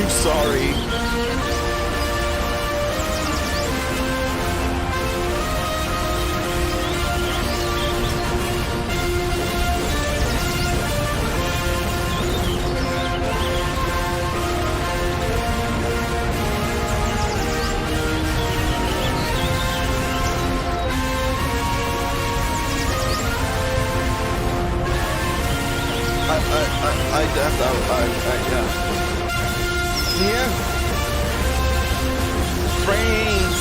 I'm sorry. Yeah. Brains.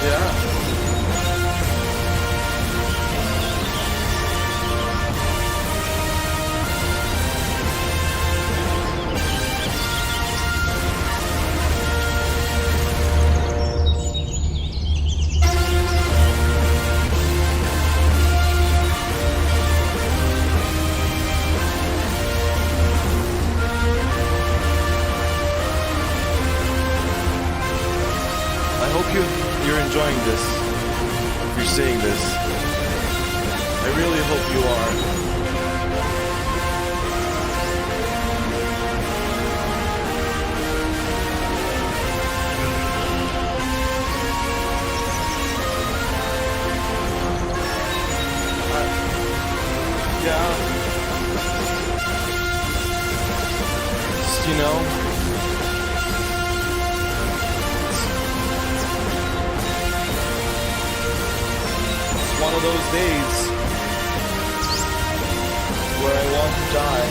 Yeah. I hope you're enjoying this. If you're seeing this, I really hope you are. Yeah. Just, you know. One of those days where I want to die.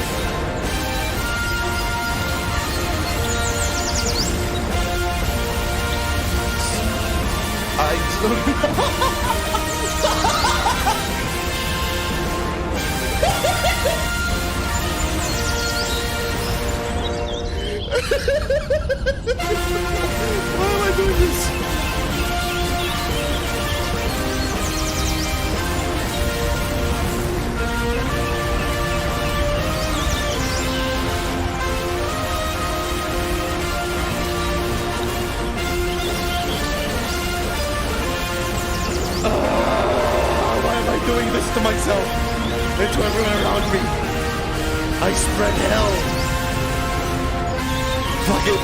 I don't Why am I doing this? Doing this to myself and to everyone around me. I spread hell. Fuck it.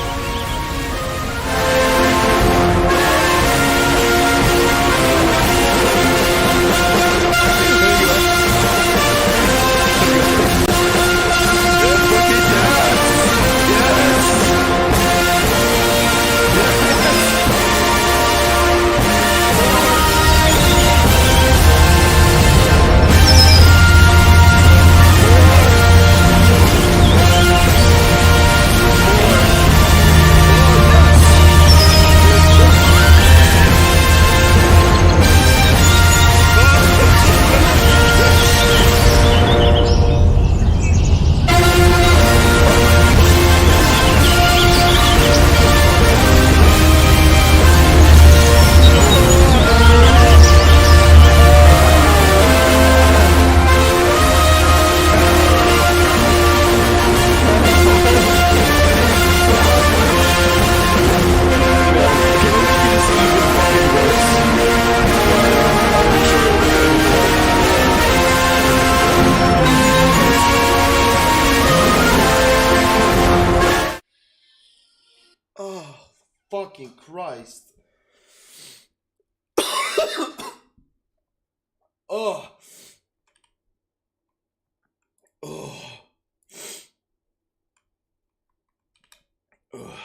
Fucking Christ. Oh. Oh. Oh.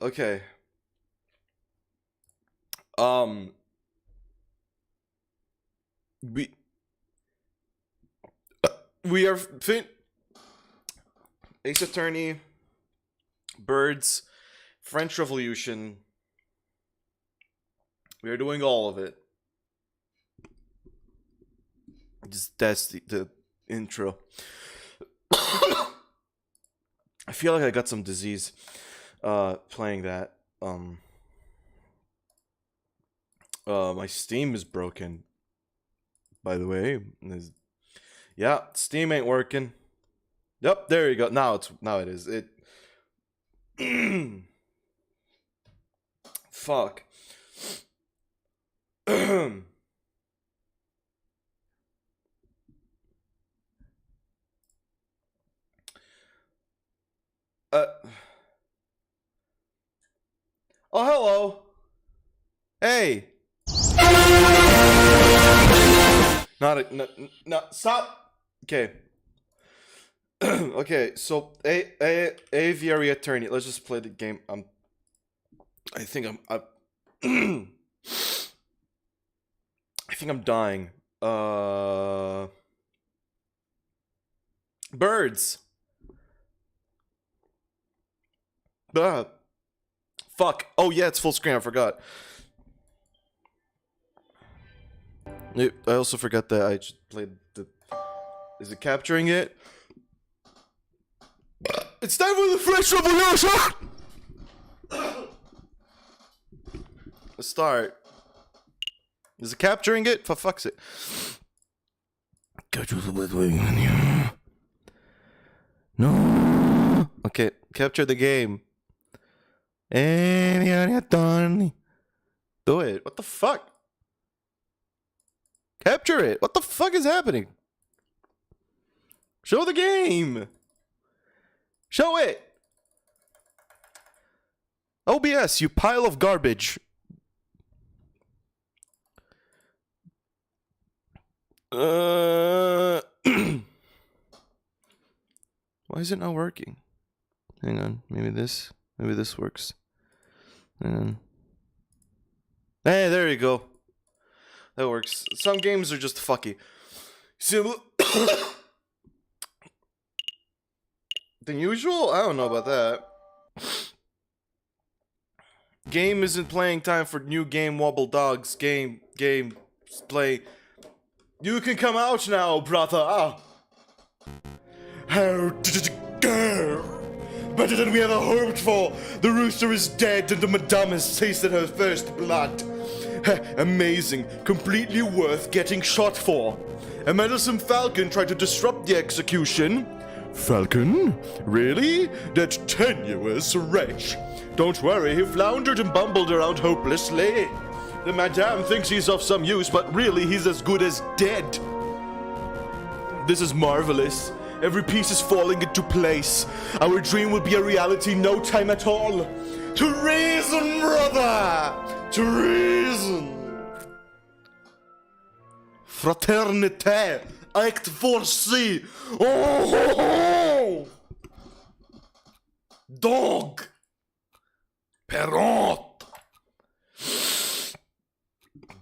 Okay. We are Ace Attorney, Birds, French Revolution. We are doing all of it. Just that's the intro. I feel like I got some disease. playing that. My Steam is broken, by the way. Yeah, Steam ain't working. Yep, there you go. Now it is. Fuck. Oh, hello. Hey. No, stop. Okay. Okay, so AVIARY attorney. Let's just play the game. I think I'm dying. Birds. Fuck. Oh yeah, it's full screen. I forgot. I also forgot that I just played the. Is it capturing it? It's time for the French Revolution! Let's start. Is it capturing it? For fuck's sake. No. Okay, capture the game. Do it. What the fuck? Capture it. What the fuck is happening? Show the game. Show it. OBS, you pile of garbage. Why is it not working? Hang on. Maybe this works. Hang on. Hey, there you go. That works. Some games are just fucky. See, than usual? I don't know about that. Game isn't playing time for new game wobble dogs. Game play. You can come out now, brother. How did it go? Better than we ever hoped for. The rooster is dead and the madame has tasted her first blood. Amazing. Completely worth getting shot for. A meddlesome falcon tried to disrupt the execution. Falcon? Really? That tenuous wretch. Don't worry, he floundered and bumbled around hopelessly. The madame thinks he's of some use, but really he's as good as dead. This is marvelous. Every piece is falling into place. Our dream will be a reality no time at all. To reason, brother! To reason! Fraternité! Act 4C! Oh, ho, ho. Dog! Perrot!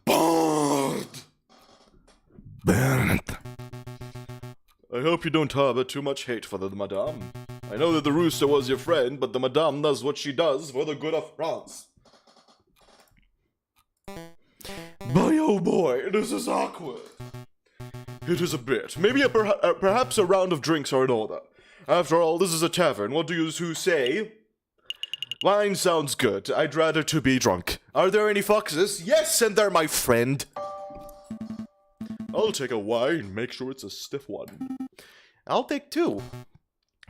Bird! Bernard! I hope you don't harbor too much hate for the madame. I know that the rooster was your friend, but the madame does what she does for the good of France. Boy, oh boy, this is awkward. It is a bit. Maybe perhaps a round of drinks are in order. After all, this is a tavern. What do you two say? Wine sounds good. I'd rather to be drunk. Are there any foxes? Yes, and they're my friend. I'll take a wine. Make sure it's a stiff one. I'll take two.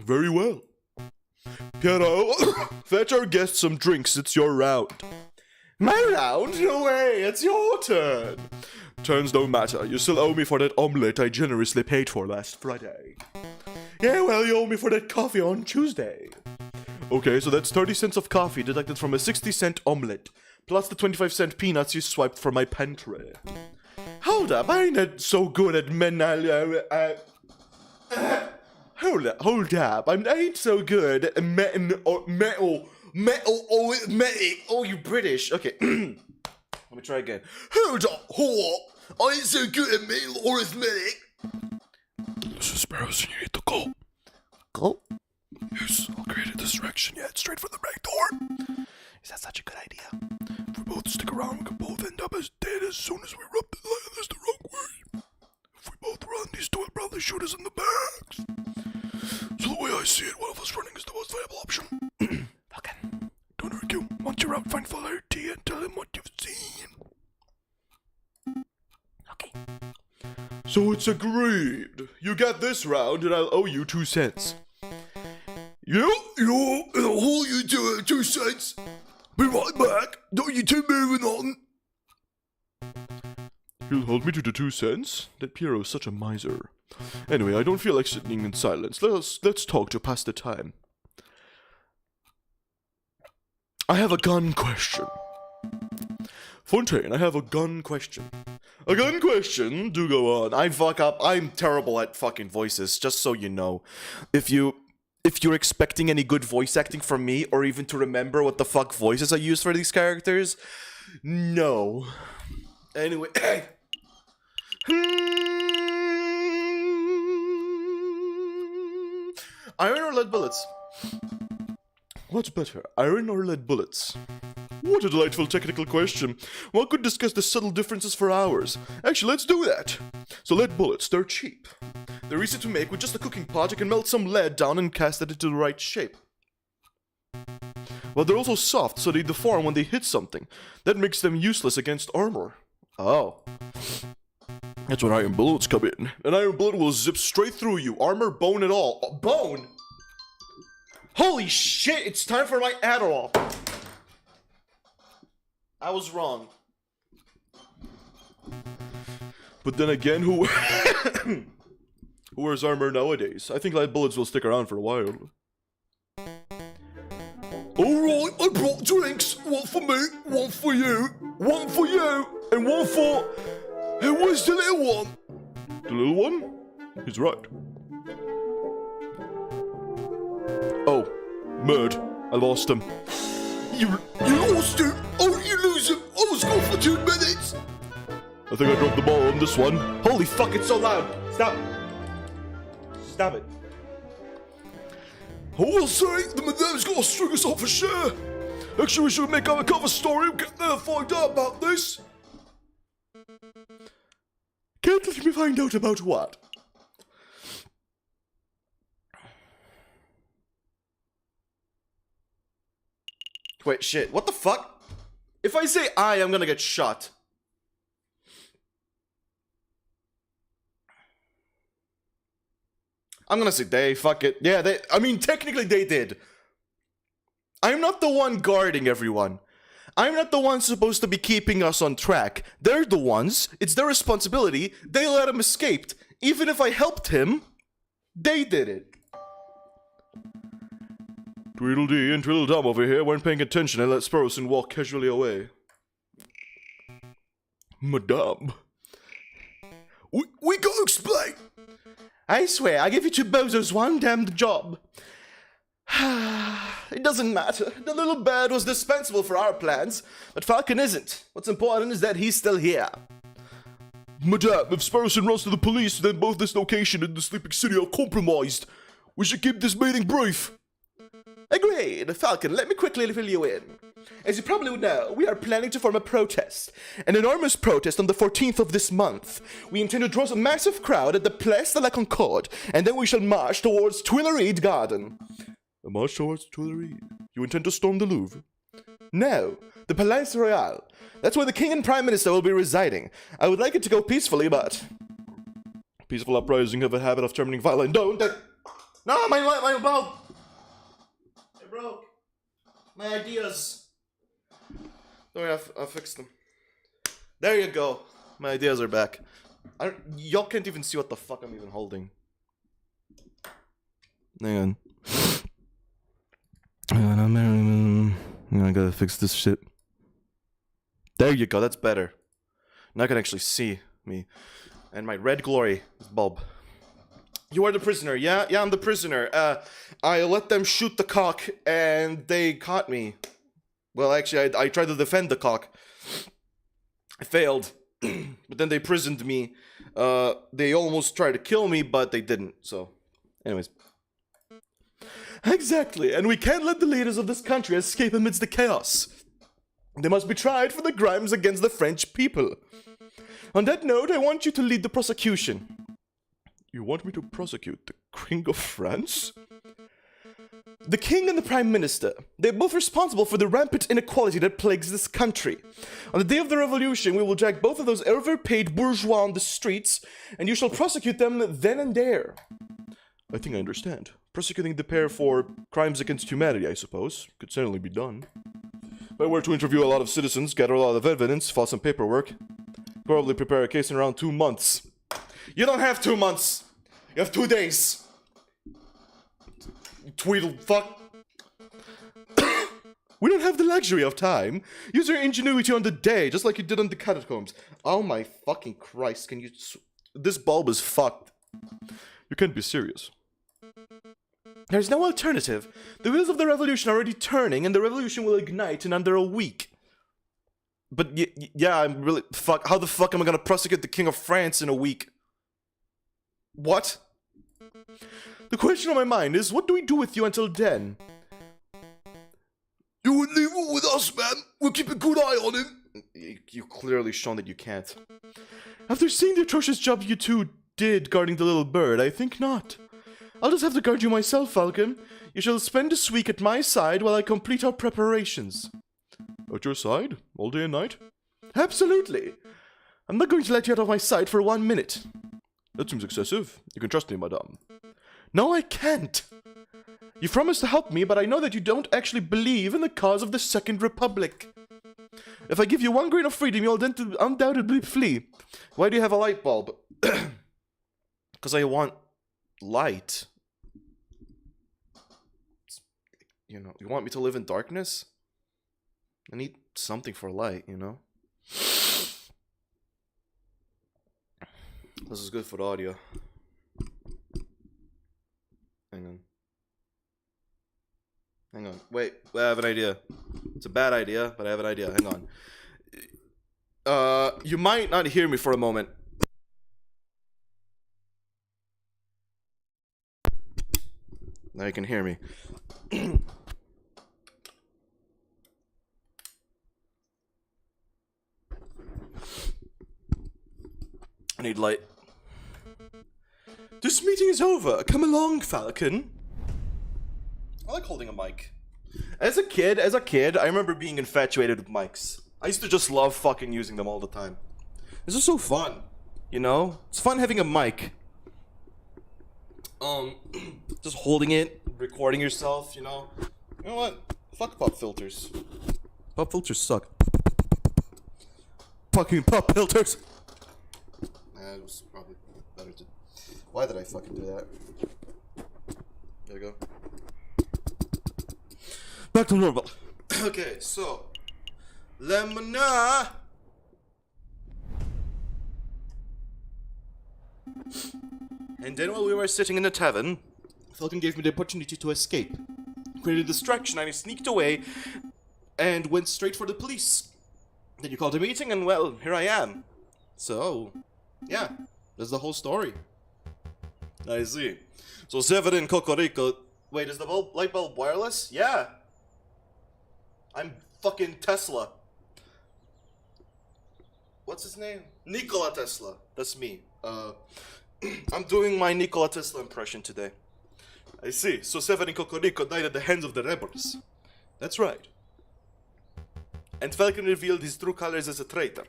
Very well. Piero, fetch our guests some drinks. It's your round. My round? No way. It's your turn. Turns don't matter. You still owe me for that omelette I generously paid for last Friday. Yeah, well, you owe me for that coffee on Tuesday. Okay, so that's 30 cents of coffee deducted from a 60-cent omelette, plus the 25-cent peanuts you swiped from my pantry. Hold up, I ain't that so good at hold up, I ain't so good at metal, oh, you British. Okay, let me try again. Hold up, whore, I ain't so good at metal or arithmetic. This is Sparrows, you need to go. Go? Yes, I'll create a distraction. Yeah, it's straight for the back door. Is that such a good idea? If we both stick around, we can both end up as dead as soon as we rub the leathers the wrong way. If we both run, these two will probably shoot us in the backs. So the way I see it, one of us running is the most viable option. Fucking. follow T and tell him what you've seen. Okay. So it's agreed. You get this round and I'll owe you 2 cents. I'll owe you 2 cents. Be right back. Don't you two moving on? You'll hold me to the 2 cents? That Pierrot's such a miser. Anyway, I don't feel like sitting in silence. Let's talk to pass the time. I have a gun question. Fontaine, I have a gun question. A gun question? Do go on. I fuck up. I'm terrible at fucking voices, just so you know. If you're expecting any good voice acting from me, or even to remember what the fuck voices I use for these characters, no. Anyway. Iron or lead bullets? What's better, iron or lead bullets? What a delightful technical question. One could discuss the subtle differences for hours. Actually, let's do that. So lead bullets, they're cheap. They're easy to make. With just a cooking pot, you can melt some lead down and cast it into the right shape. But they're also soft, so they deform when they hit something. That makes them useless against armor. Oh. That's when iron bullets come in. An iron bullet will zip straight through you, armor, bone, and all. Oh, bone? Holy shit, it's time for my Adderall. I was wrong. But then again, who wears armor nowadays? I think lead bullets will stick around for a while. Alright, I brought drinks. One for me, one for you, one for you, and one for... Who was the little one? The little one? He's right. Oh, Murd. I lost him. You lost him? Oh, you lose him? I was gone for 2 minutes. I think I dropped the ball on this one. Holy fuck, it's so loud. Stop. Stop it. I will say, the madame's got to string us up for sure. Actually, we should make our cover story and get there and find out about this. Can't let me find out about what? Wait, shit, what the fuck? If I say I'm gonna get shot. I'm gonna say they, fuck it. Yeah, I mean, technically they did. I'm not the one guarding everyone. I'm not the one supposed to be keeping us on track. They're the ones. It's their responsibility. They let him escape. Even if I helped him, they did it. Tweedledee and Tweedledum over here weren't paying attention and let Sparrowson walk casually away. Madame. We gotta explain. I swear, I give you 2 bozos one damned job. It doesn't matter. The little bird was dispensable for our plans, but Falcon isn't. What's important is that he's still here. Madame, if Sparrowson runs to the police, then both this location and the Sleeping City are compromised. We should keep this meeting brief. Agreed. Falcon, let me quickly fill you in. As you probably know, we are planning to form a protest. An enormous protest on the 14th of this month. We intend to draw a massive crowd at the Place de la Concorde, and then we shall march towards Tuileries Garden. A march towards Tuileries? You intend to storm the Louvre? No, the Palais Royal. That's where the King and Prime Minister will be residing. I would like it to go peacefully, but... Peaceful uprising have a habit of turning violent. Don't... No, my bulb! It broke. My ideas. Don't worry, I'll fix them. There you go. My ideas are back. Y'all can't even see what the fuck I'm even holding. Hang on. I gotta fix this shit. There you go, that's better. Now I can actually see me. And my red glory is bulb. You are the prisoner, yeah? Yeah, I'm the prisoner. I let them shoot the cock, and they caught me. Well, actually, I tried to defend the cock. I failed. But then they prisoned me. They almost tried to kill me, but they didn't, so... Anyways. Exactly, and we can't let the leaders of this country escape amidst the chaos. They must be tried for the crimes against the French people. On that note, I want you to lead the prosecution. You want me to prosecute the King of France? The king and the prime minister, they're both responsible for the rampant inequality that plagues this country. On the day of the revolution, we will drag both of those overpaid bourgeois on the streets, and you shall prosecute them then and there. I think I understand. Prosecuting the pair for crimes against humanity, I suppose. Could certainly be done. If I were to interview a lot of citizens, gather a lot of evidence, file some paperwork, probably prepare a case in around 2 months. You don't have 2 months! You have 2 days! Tweedle fuck. We don't have the luxury of time. Use your ingenuity on the day, just like you did on the catacombs. Oh my fucking Christ, can you... This bulb is fucked. You can't be serious. There's no alternative. The wheels of the revolution are already turning, and the revolution will ignite in under a week. But yeah, I'm really... Fuck, how the fuck am I gonna prosecute the King of France in a week? What? The question on my mind is, what do we do with you until then? You would leave it with us, man. We'll keep a good eye on him. You've clearly shown that you can't. After seeing the atrocious job you two did guarding the little bird, I think not. I'll just have to guard you myself, Falcon. You shall spend this week at my side while I complete our preparations. At your side? All day and night? Absolutely. I'm not going to let you out of my sight for 1 minute. That seems excessive. You can trust me, madame. No, I can't. You promised to help me, but I know that you don't actually believe in the cause of the Second Republic. If I give you 1 grain of freedom, you'll undoubtedly flee. Why do you have a light bulb? Because I want light. You know, you want me to live in darkness? I need something for light, you know? This is good for the audio. Hang on. Wait, I have an idea. It's a bad idea, but I have an idea. Hang on. You might not hear me for a moment. Now you can hear me. I need light. This meeting is over. Come along, Falcon. I like holding a mic. As a kid, I remember being infatuated with mics. I used to just love fucking using them all the time. This is so fun, you know? It's fun having a mic. Just holding it, recording yourself, you know? You know what? Fuck pop filters. Pop filters suck. Fucking pop filters! It was probably better to... Why did I fucking do that? There we go. Back to normal. Okay, so... Lemona! And then while we were sitting in the tavern, Falcon gave me the opportunity to escape. Created a distraction and I sneaked away and went straight for the police. Then you called a meeting and well, here I am. So, yeah, that's the whole story. I see. So Severin Cocorico... Wait, is the light bulb wireless? Yeah. I'm fucking Tesla. What's his name? Nikola Tesla. That's me. I'm doing my Nikola Tesla impression today. I see. So Severin Cocorico died at the hands of the rebels. That's right. And Falcon revealed his true colors as a traitor.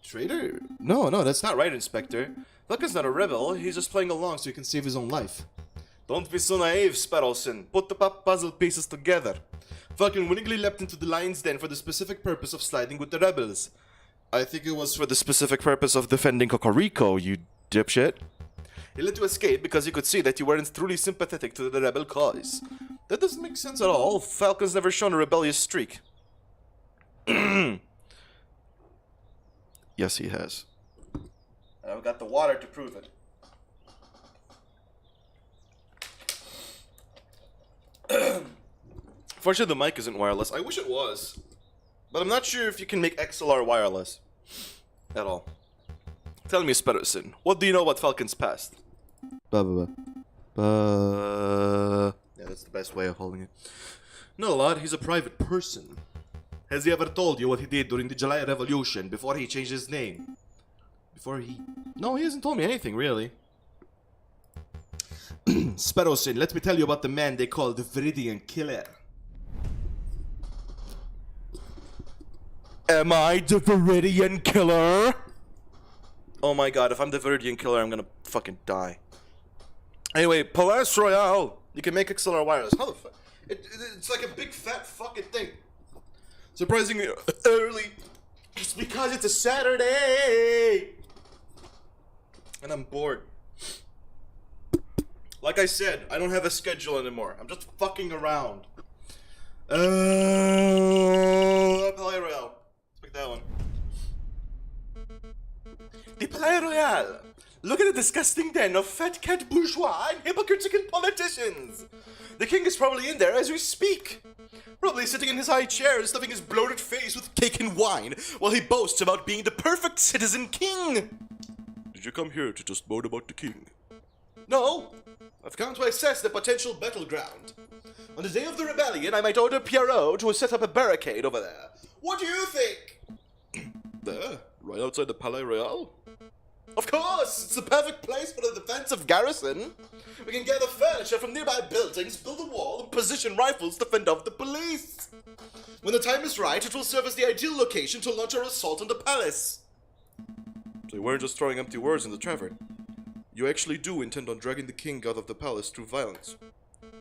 Traitor? No, that's not right, Inspector. Falcon's not a rebel. He's just playing along so he can save his own life. Don't be so naive, Sparrowson. Put the puzzle pieces together. Falcon willingly leapt into the lion's den for the specific purpose of sliding with the rebels. I think it was for the specific purpose of defending Cocorico, you dipshit. He let you escape because he could see that you weren't truly sympathetic to the rebel cause. That doesn't make sense at all. Falcon's never shown a rebellious streak. Yes, he has. And I've got the water to prove it. Fortunately, the mic isn't wireless. I wish it was. But I'm not sure if you can make XLR wireless. At all. Tell me, Sparrowson, what do you know about Falcon's past? Yeah, that's the best way of holding it. Not a lot. He's a private person. Has he ever told you what he did during the July Revolution before he changed his name? No, he hasn't told me anything, really. Sparrowson, let me tell you about the man they call the Viridian Killer. Am I the Viridian Killer? Oh my god, if I'm the Viridian Killer, I'm gonna fucking die. Anyway, Palace Royale. You can make XLR wireless. How the fuck? It's like a big fat fucking thing. Surprisingly early. Just because it's a Saturday. And I'm bored. Like I said, I don't have a schedule anymore. I'm just fucking around. Palais Royale. Pick that one. The Palais Royale. Look at the disgusting den of fat cat bourgeois and hypocritical politicians. The king is probably in there as we speak. Probably sitting in his high chair and stuffing his bloated face with cake and wine while he boasts about being the perfect citizen king. Did you come here to just moan about the king? No. I've come to assess the potential battleground. On the day of the rebellion, I might order Pierrot to set up a barricade over there. What do you think? There, right outside the Palais Royal? Of course! It's the perfect place for the defensive garrison. We can gather furniture from nearby buildings, build a wall, and position rifles to fend off the police. When the time is right, it will serve as the ideal location to launch our assault on the palace. So you weren't just throwing empty words in the tavern. You actually do intend on dragging the king out of the palace through violence.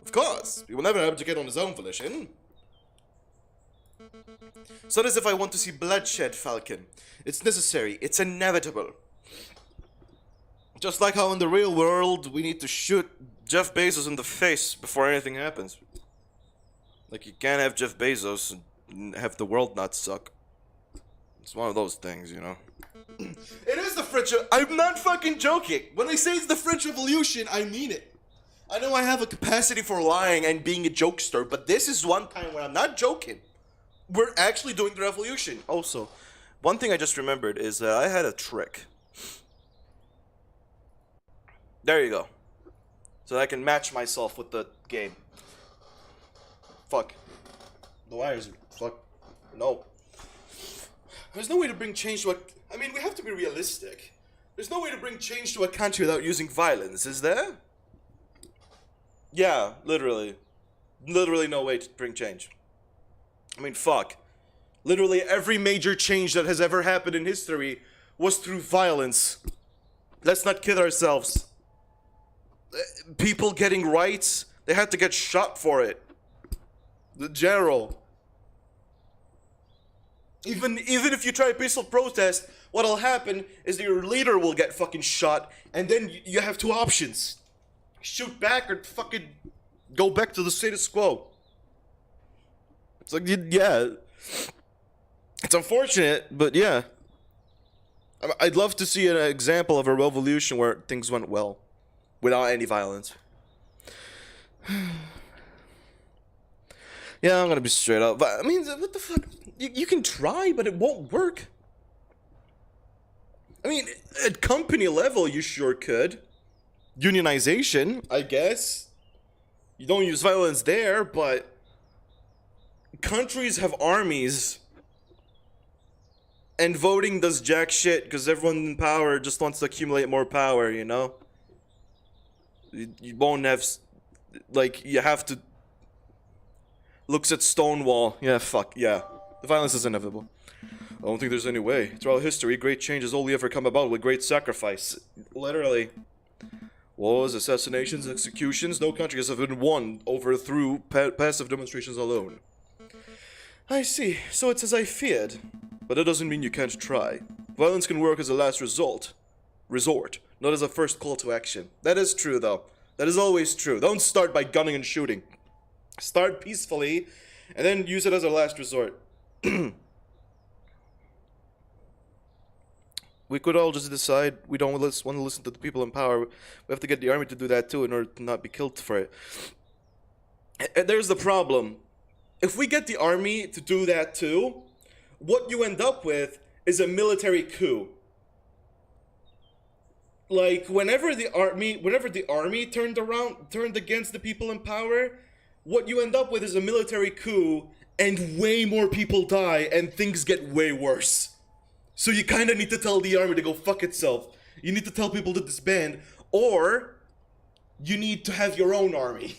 Of course! He will never have to get on his own volition. It's not as if I want to see bloodshed, Falcon. It's necessary. It's inevitable. Just like how in the real world, we need to shoot Jeff Bezos in the face before anything happens. Like, you can't have Jeff Bezos and have the world not suck. It's one of those things, you know. It is the French... I'm not fucking joking. When I say it's the French Revolution, I mean it. I know I have a capacity for lying and being a jokester, but this is one time when I'm not joking. We're actually doing the revolution. Also, one thing I just remembered is that I had a trick. There you go. So that I can match myself with the game. Fuck. The wires. Fuck. No. There's no way to bring change to a... I mean, we have to be realistic. There's no way to bring change to a country without using violence, is there? Yeah, literally. Literally no way to bring change. I mean, fuck. Literally every major change that has ever happened in history was through violence. Let's not kid ourselves. People getting rights, they had to get shot for it. The general. Even if you try a peaceful protest, what'll happen is that your leader will get fucking shot, and then you have two options. Shoot back or fucking go back to the status quo. It's like, yeah. It's unfortunate, but yeah. I'd love to see an example of a revolution where things went well. Without any violence. Yeah, I'm gonna be straight up. But, I mean, what the fuck? You can try, but it won't work. I mean, at company level, you sure could. Unionization, I guess. You don't use violence there, but... countries have armies. And voting does jack shit, because everyone in power just wants to accumulate more power, you know? You won't have, like, you have to, looks at Stonewall, yeah, fuck, yeah, the violence is inevitable. I don't think there's any way. Throughout history, great change has only ever come about with great sacrifice. Literally. Wars, assassinations, executions, no country has ever been won over through passive demonstrations alone. I see, so it's as I feared. But that doesn't mean you can't try. Violence can work as a last resort, not as a first call to action. That is true, though. That is always true. Don't start by gunning and shooting. Start peacefully, and then use it as a last resort. We could all just decide we don't want to listen to the people in power. We have to get the army to do that too in order to not be killed for it. And there's the problem. If we get the army to do that too, what you end up with is a military coup. Like, whenever the army turned against the people in power, what you end up with is a military coup, and way more people die, and things get way worse. So you kind of need to tell the army to go fuck itself. You need to tell people to disband, or you need to have your own army.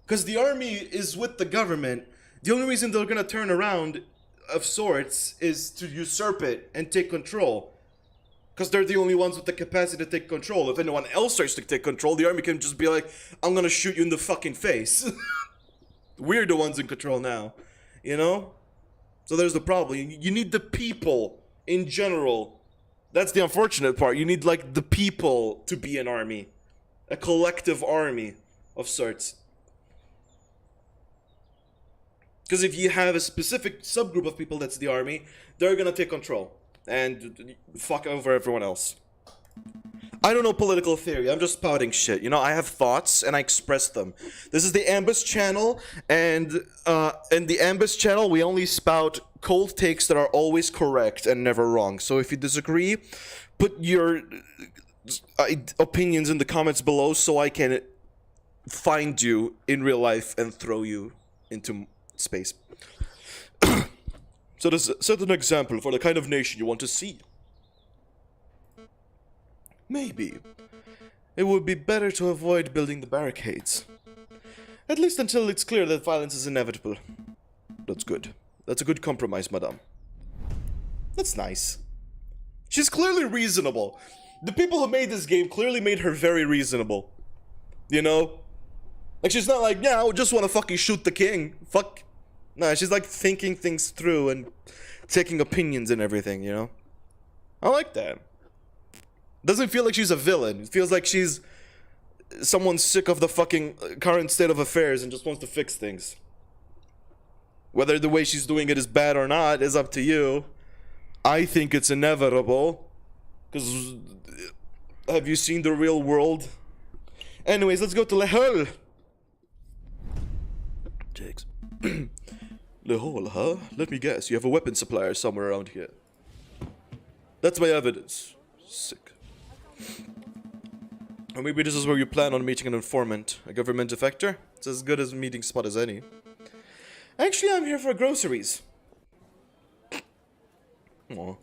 Because the army is with the government. The only reason they're gonna turn around of sorts is to usurp it and take control. Because they're the only ones with the capacity to take control. If anyone else starts to take control, the army can just be like, I'm gonna shoot you in the fucking face. We're the ones in control now. You know? So there's the problem. You need the people in general. That's the unfortunate part. You need, like, the people to be an army. A collective army of sorts. Because if you have a specific subgroup of people that's the army, they're gonna take control. And fuck over everyone else. I don't know political theory, I'm just spouting shit. You know, I have thoughts and I express them. This is the Ambush channel, and in the Ambush channel we only spout cold takes that are always correct and never wrong. So if you disagree, put your opinions in the comments below so I can find you in real life and throw you into space. So set an example for the kind of nation you want to see. Maybe it would be better to avoid building the barricades. At least until it's clear that violence is inevitable. That's good. That's a good compromise, madame. That's nice. She's clearly reasonable. The people who made this game clearly made her very reasonable. You know? Like, she's not like, yeah, I just want to fucking shoot the king. Fuck. Nah, she's like thinking things through and taking opinions and everything, you know? I like that. Doesn't feel like she's a villain. It feels like she's someone sick of the fucking current state of affairs and just wants to fix things. Whether the way she's doing it is bad or not is up to you. I think it's inevitable. Because have you seen the real world? Anyways, let's go to Le Hall. Jakes. Le Hall, huh? Let me guess, you have a weapon supplier somewhere around here. That's my evidence. Sick. Or maybe this is where you plan on meeting an informant, a government defector. It's as good as a meeting spot as any. Actually, I'm here for groceries. Aw.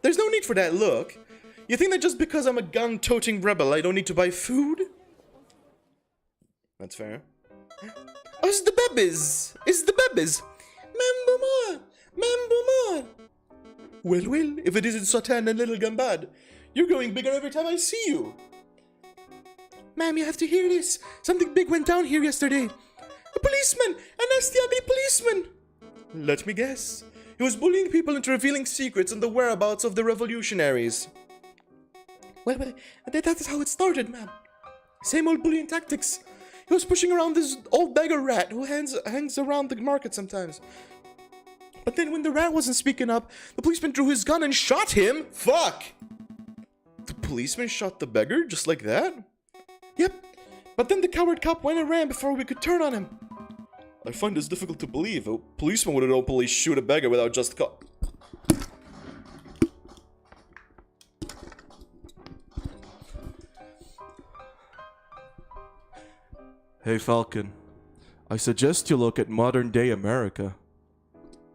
There's no need for that look. You think that just because I'm a gun-toting rebel, I don't need to buy food? That's fair. Oh, it's the babies! It's the babies! Mambo more! Mambo more! Well, if it isn't Satan and Little Gambad, you're going bigger every time I see you. Ma'am, you have to hear this. Something big went down here yesterday. A policeman! A nasty, ugly policeman! Let me guess. He was bullying people into revealing secrets and the whereabouts of the revolutionaries. Well, that is how it started, ma'am. Same old bullying tactics. He was pushing around this old beggar rat who hangs around the market sometimes. But then when the rat wasn't speaking up, the policeman drew his gun and shot him. Fuck! The policeman shot the beggar just like that? Yep. But then the coward cop went and ran before we could turn on him. I find this difficult to believe. A policeman wouldn't openly shoot a beggar without just cause. Hey Falcon, I suggest you look at modern day America.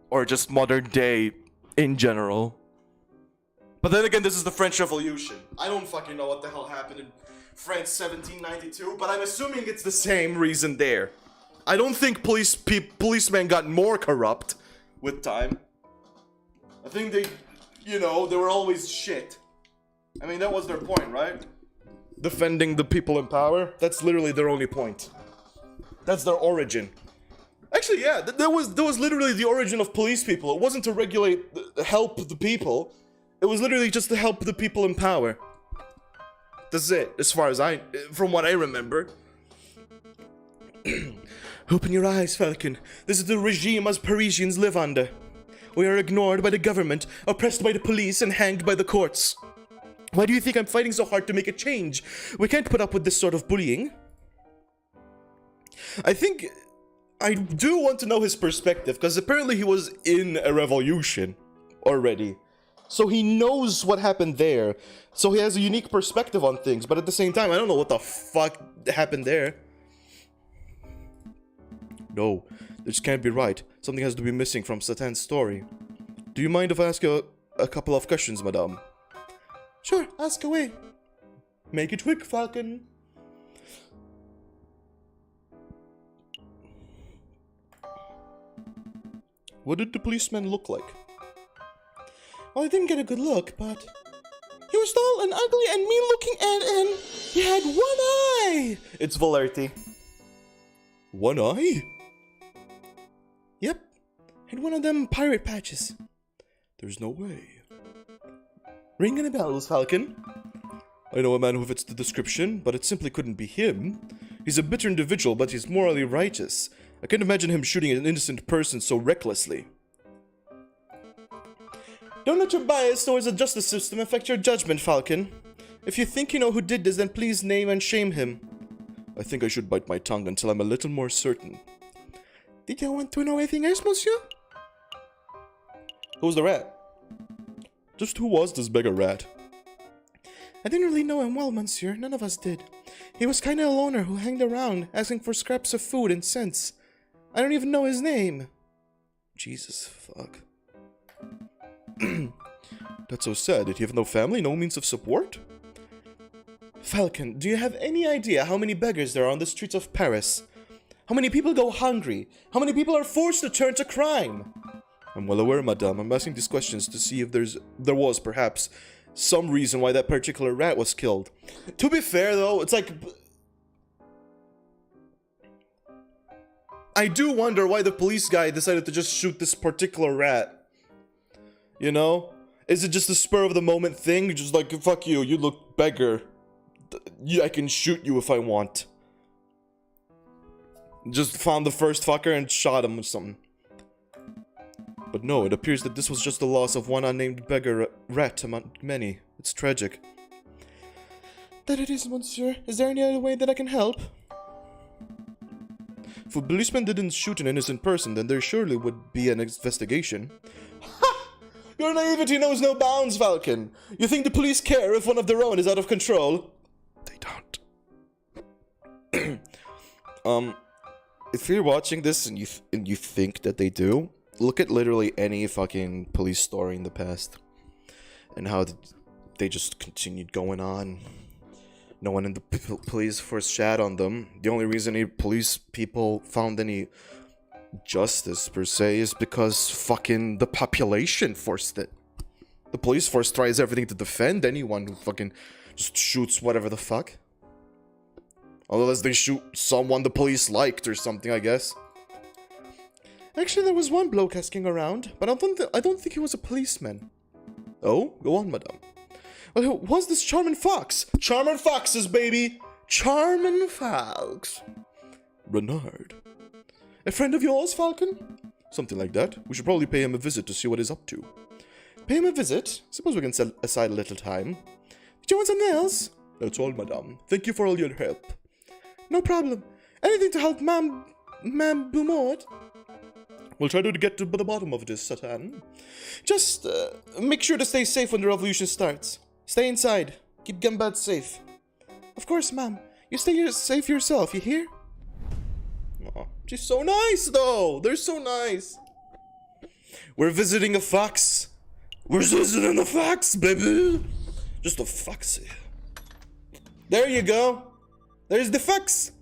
Or just modern day in general. But then again, this is the French Revolution. I don't fucking know what the hell happened in France 1792, but I'm assuming it's the same reason there. I don't think policemen got more corrupt with time. I think they, you know, they were always shit. I mean, that was their point, right? Defending the people in power. That's literally their only point. That's their origin. Actually, yeah, that was literally the origin of police people. It wasn't to regulate, help the people. It was literally just to help the people in power. That's it, as far as from what I remember. Open your eyes, Falcon. This is the regime us Parisians live under. We are ignored by the government, oppressed by the police, and hanged by the courts. Why do you think I'm fighting so hard to make a change? We can't put up with this sort of bullying. I think I do want to know his perspective, because apparently he was in a revolution already. So he knows what happened there. So he has a unique perspective on things, but at the same time, I don't know what the fuck happened there. No, this can't be right. Something has to be missing from Satan's story. Do you mind if I ask you a couple of questions, madame? Sure, ask away. Make it quick, Falcon. What did the policeman look like? Well, I didn't get a good look, but he was tall and ugly and mean-looking, and he had one eye. It's Valerty. One eye? Yep, had one of them pirate patches. There's no way. Ring any bells, Falcon? I know a man who fits the description, but it simply couldn't be him. He's a bitter individual, but he's morally righteous. I can't imagine him shooting an innocent person so recklessly. Don't let your bias towards the justice system affect your judgment, Falcon. If you think you know who did this, then please name and shame him. I think I should bite my tongue until I'm a little more certain. Did you want to know anything else, monsieur? Who's the rat? Just who was this beggar rat? I didn't really know him well, monsieur. None of us did. He was kinda a loner who hanged around, asking for scraps of food and cents. I don't even know his name. Jesus, fuck. That's so sad. Did he have no family, no means of support? Falcon, do you have any idea how many beggars there are on the streets of Paris? How many people go hungry? How many people are forced to turn to crime? I'm well aware, madame. I'm asking these questions to see if there was, perhaps, some reason why that particular rat was killed. To be fair, though, it's like... I do wonder why the police guy decided to just shoot this particular rat. You know? Is it just a spur of the moment thing? Just like, fuck you, you look beggar. I can shoot you if I want. Just found the first fucker and shot him or something. But no, it appears that this was just the loss of one unnamed beggar rat among many. It's tragic. That it is, monsieur. Is there any other way that I can help? If a policeman didn't shoot an innocent person, then there surely would be an investigation. Ha! Your naivety knows no bounds, Falcon. You think the police care if one of their own is out of control? They don't. If you're watching this and you think that they do, look at literally any fucking police story in the past. And how they just continued going on. No one in the police force shat on them. The only reason any police people found any justice, per se, is because fucking the population forced it. The police force tries everything to defend anyone who fucking just shoots whatever the fuck. Unless they shoot someone the police liked or something, I guess. Actually, there was one bloke asking around, but I don't think he was a policeman. Oh? Go on, madame. Well, who was this Charming Fox? Charming Foxes, baby! Charming Fox. Renard. A friend of yours, Falcon? Something like that. We should probably pay him a visit to see what he's up to. Pay him a visit? Suppose we can set aside a little time. Did you want something else? That's all, madame. Thank you for all your help. No problem. Anything to help Ma'am Beaumont? We'll try to get to the bottom of this, Satan. Just make sure to stay safe when the revolution starts. Stay inside. Keep Gumbad safe. Of course, ma'am. You stay safe yourself, you hear? Aw, she's so nice, though. They're so nice. We're visiting a fox. We're visiting a fox, baby. Just a foxy. There you go. There's the fox.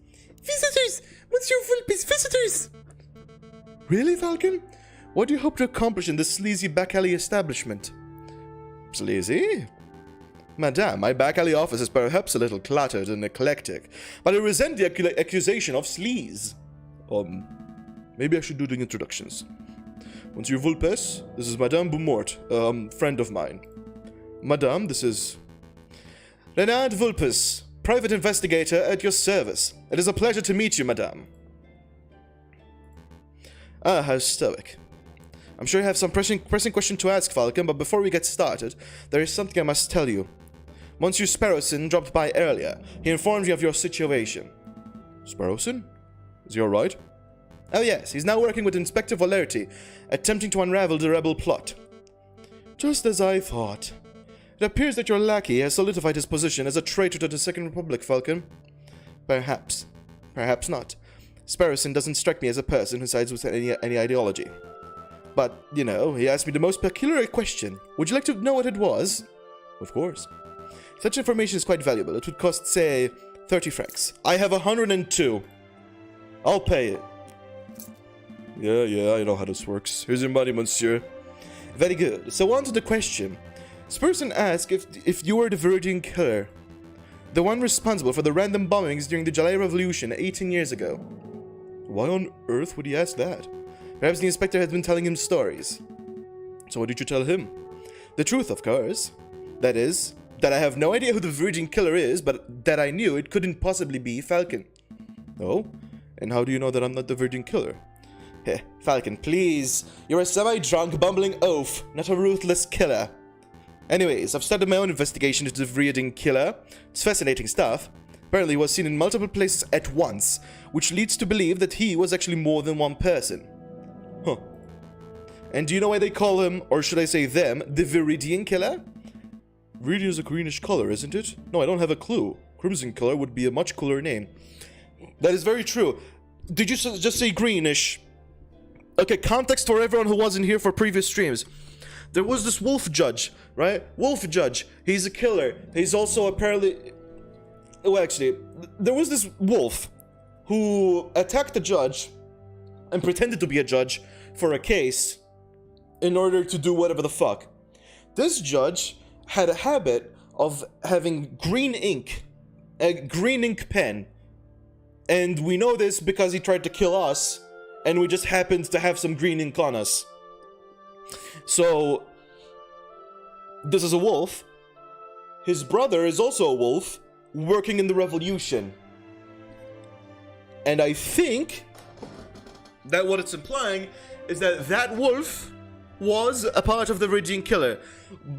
Visitors! Monsieur Vulpes, visitors! Really, Falcon? What do you hope to accomplish in this sleazy back alley establishment? Sleazy? Madame, my back alley office is perhaps a little cluttered and eclectic, but I resent the accusation of sleaze. Maybe I should do the introductions. Monsieur Vulpes, this is Madame Beaumont, friend of mine. Madame, this is Renard Vulpes, private investigator at your service. It is a pleasure to meet you, Madame. Ah, how stoic. I'm sure you have some pressing question to ask, Falcon, but before we get started, there is something I must tell you. Monsieur Sparrowson dropped by earlier. He informed you of your situation. Sparrowson? Is he alright? Oh yes, he's now working with Inspector Valerty, attempting to unravel the rebel plot. Just as I thought. It appears that your lackey has solidified his position as a traitor to the Second Republic, Falcon. Perhaps. Perhaps not. Sparrowson doesn't strike me as a person who sides with any ideology. But, you know, he asked me the most peculiar question. Would you like to know what it was? Of course. Such information is quite valuable. It would cost, say, 30 francs. I have 102. I'll pay it. Yeah, I know how this works. Here's your money, monsieur. Very good. So on to the question. This person asked if you were the Virgin Killer, the one responsible for the random bombings during the July Revolution 18 years ago. Why on earth would he ask that? Perhaps the inspector has been telling him stories. So what did you tell him? The truth, of course. That is, that I have no idea who the Virgin Killer is, but that I knew it couldn't possibly be Falcon. Oh? And how do you know that I'm not the Virgin Killer? Heh, Falcon, please. You're a semi-drunk, bumbling oaf, not a ruthless killer. Anyways, I've started my own investigation into the Virgin Killer. It's fascinating stuff. Apparently he was seen in multiple places at once, which leads to believe that he was actually more than one person. Huh. And do you know why they call him, or should I say them, the Viridian Killer? Viridian is a greenish color, isn't it? No, I don't have a clue. Crimson Killer would be a much cooler name. That is very true. Did you just say greenish? Okay, context for everyone who wasn't here for previous streams. There was this wolf judge, right? Wolf judge. He's a killer. He's also apparently... Oh, actually, there was this wolf who attacked a judge and pretended to be a judge for a case in order to do whatever the fuck. This judge had a habit of having green ink, a green ink pen. And we know this because he tried to kill us, and we just happened to have some green ink on us. So, this is a wolf. His brother is also a wolf, working in the revolution. And I think that what it's implying is that that wolf was a part of the Virgin Killer.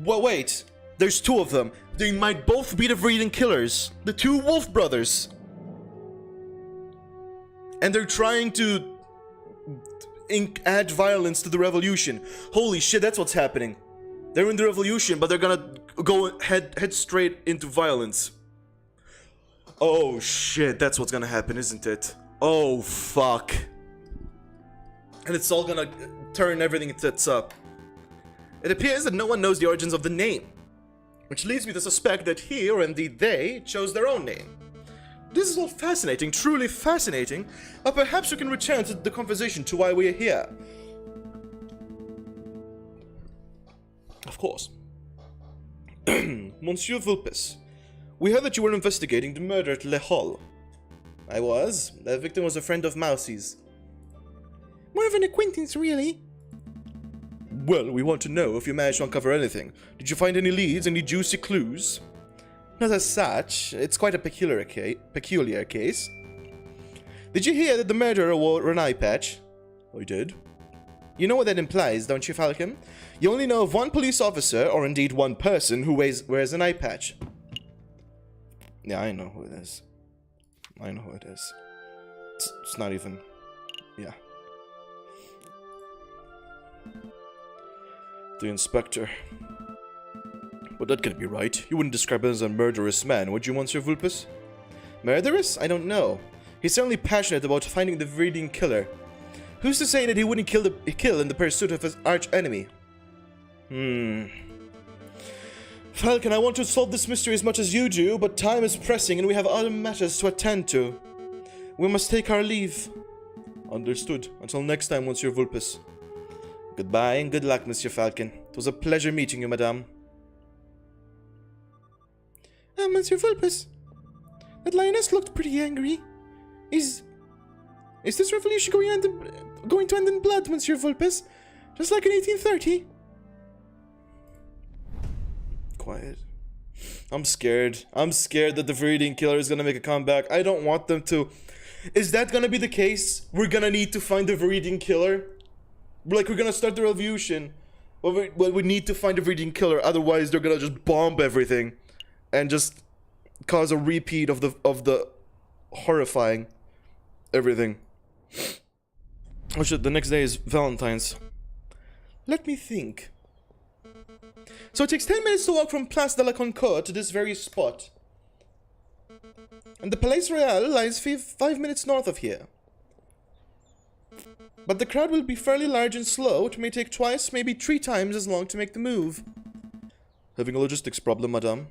Well, wait, there's two of them. They might both be the Virgin Killers. The two wolf brothers. And they're trying to add violence to the revolution. Holy shit, that's what's happening. They're in the revolution, but they're gonna go head straight into violence. Oh shit, that's what's gonna happen, isn't it? Oh fuck. And it's all gonna turn everything tits up. It appears that no one knows the origins of the name, which leads me to suspect that he, or indeed they, chose their own name. This is all fascinating, truly fascinating, but perhaps we can return to the conversation to why we are here. Of course. Monsieur Vulpes, we heard that you were investigating the murder at Le Hall. I was. The victim was a friend of Mousie's. More of an acquaintance, really. Well, we want to know if you managed to uncover anything. Did you find any leads, any juicy clues? Not as such. It's quite a peculiar case. Did you hear that the murderer wore an eye patch? I did. You know what that implies, don't you, Falcon? You only know of one police officer, or indeed one person, who wears an eye patch. Yeah, I know who it is. I know who it is. It's not even... Yeah. The inspector. But that can't be right. You wouldn't describe him as a murderous man, would you, Monsieur Vulpes? Murderous? I don't know. He's certainly passionate about finding the Viridian Killer. Who's to say that he wouldn't kill in the pursuit of his arch-enemy? Falcon, I want to solve this mystery as much as you do, but time is pressing and we have other matters to attend to. We must take our leave. Understood. Until next time, Monsieur Vulpes. Goodbye and good luck, Monsieur Falcon. It was a pleasure meeting you, madame. Monsieur Vulpes, that lioness looked pretty angry. Is this revolution going to end in blood, Monsieur Vulpes? Just like in 1830? Quiet. I'm scared. I'm scared that the Viridian Killer is gonna make a comeback. I don't want them to. Is that gonna be the case? We're gonna need to find the Viridian Killer? Like, we're gonna start the revolution, but we need to find the Viridian Killer, otherwise they're gonna just bomb everything and just cause a repeat of the horrifying everything. Oh shit, the next day is Valentine's. Let me think. So it takes 10 minutes to walk from Place de la Concorde to this very spot. And the Palais Royal lies 5 minutes north of here. But the crowd will be fairly large and slow. It may take twice, maybe 3 times as long to make the move. Having a logistics problem, madame?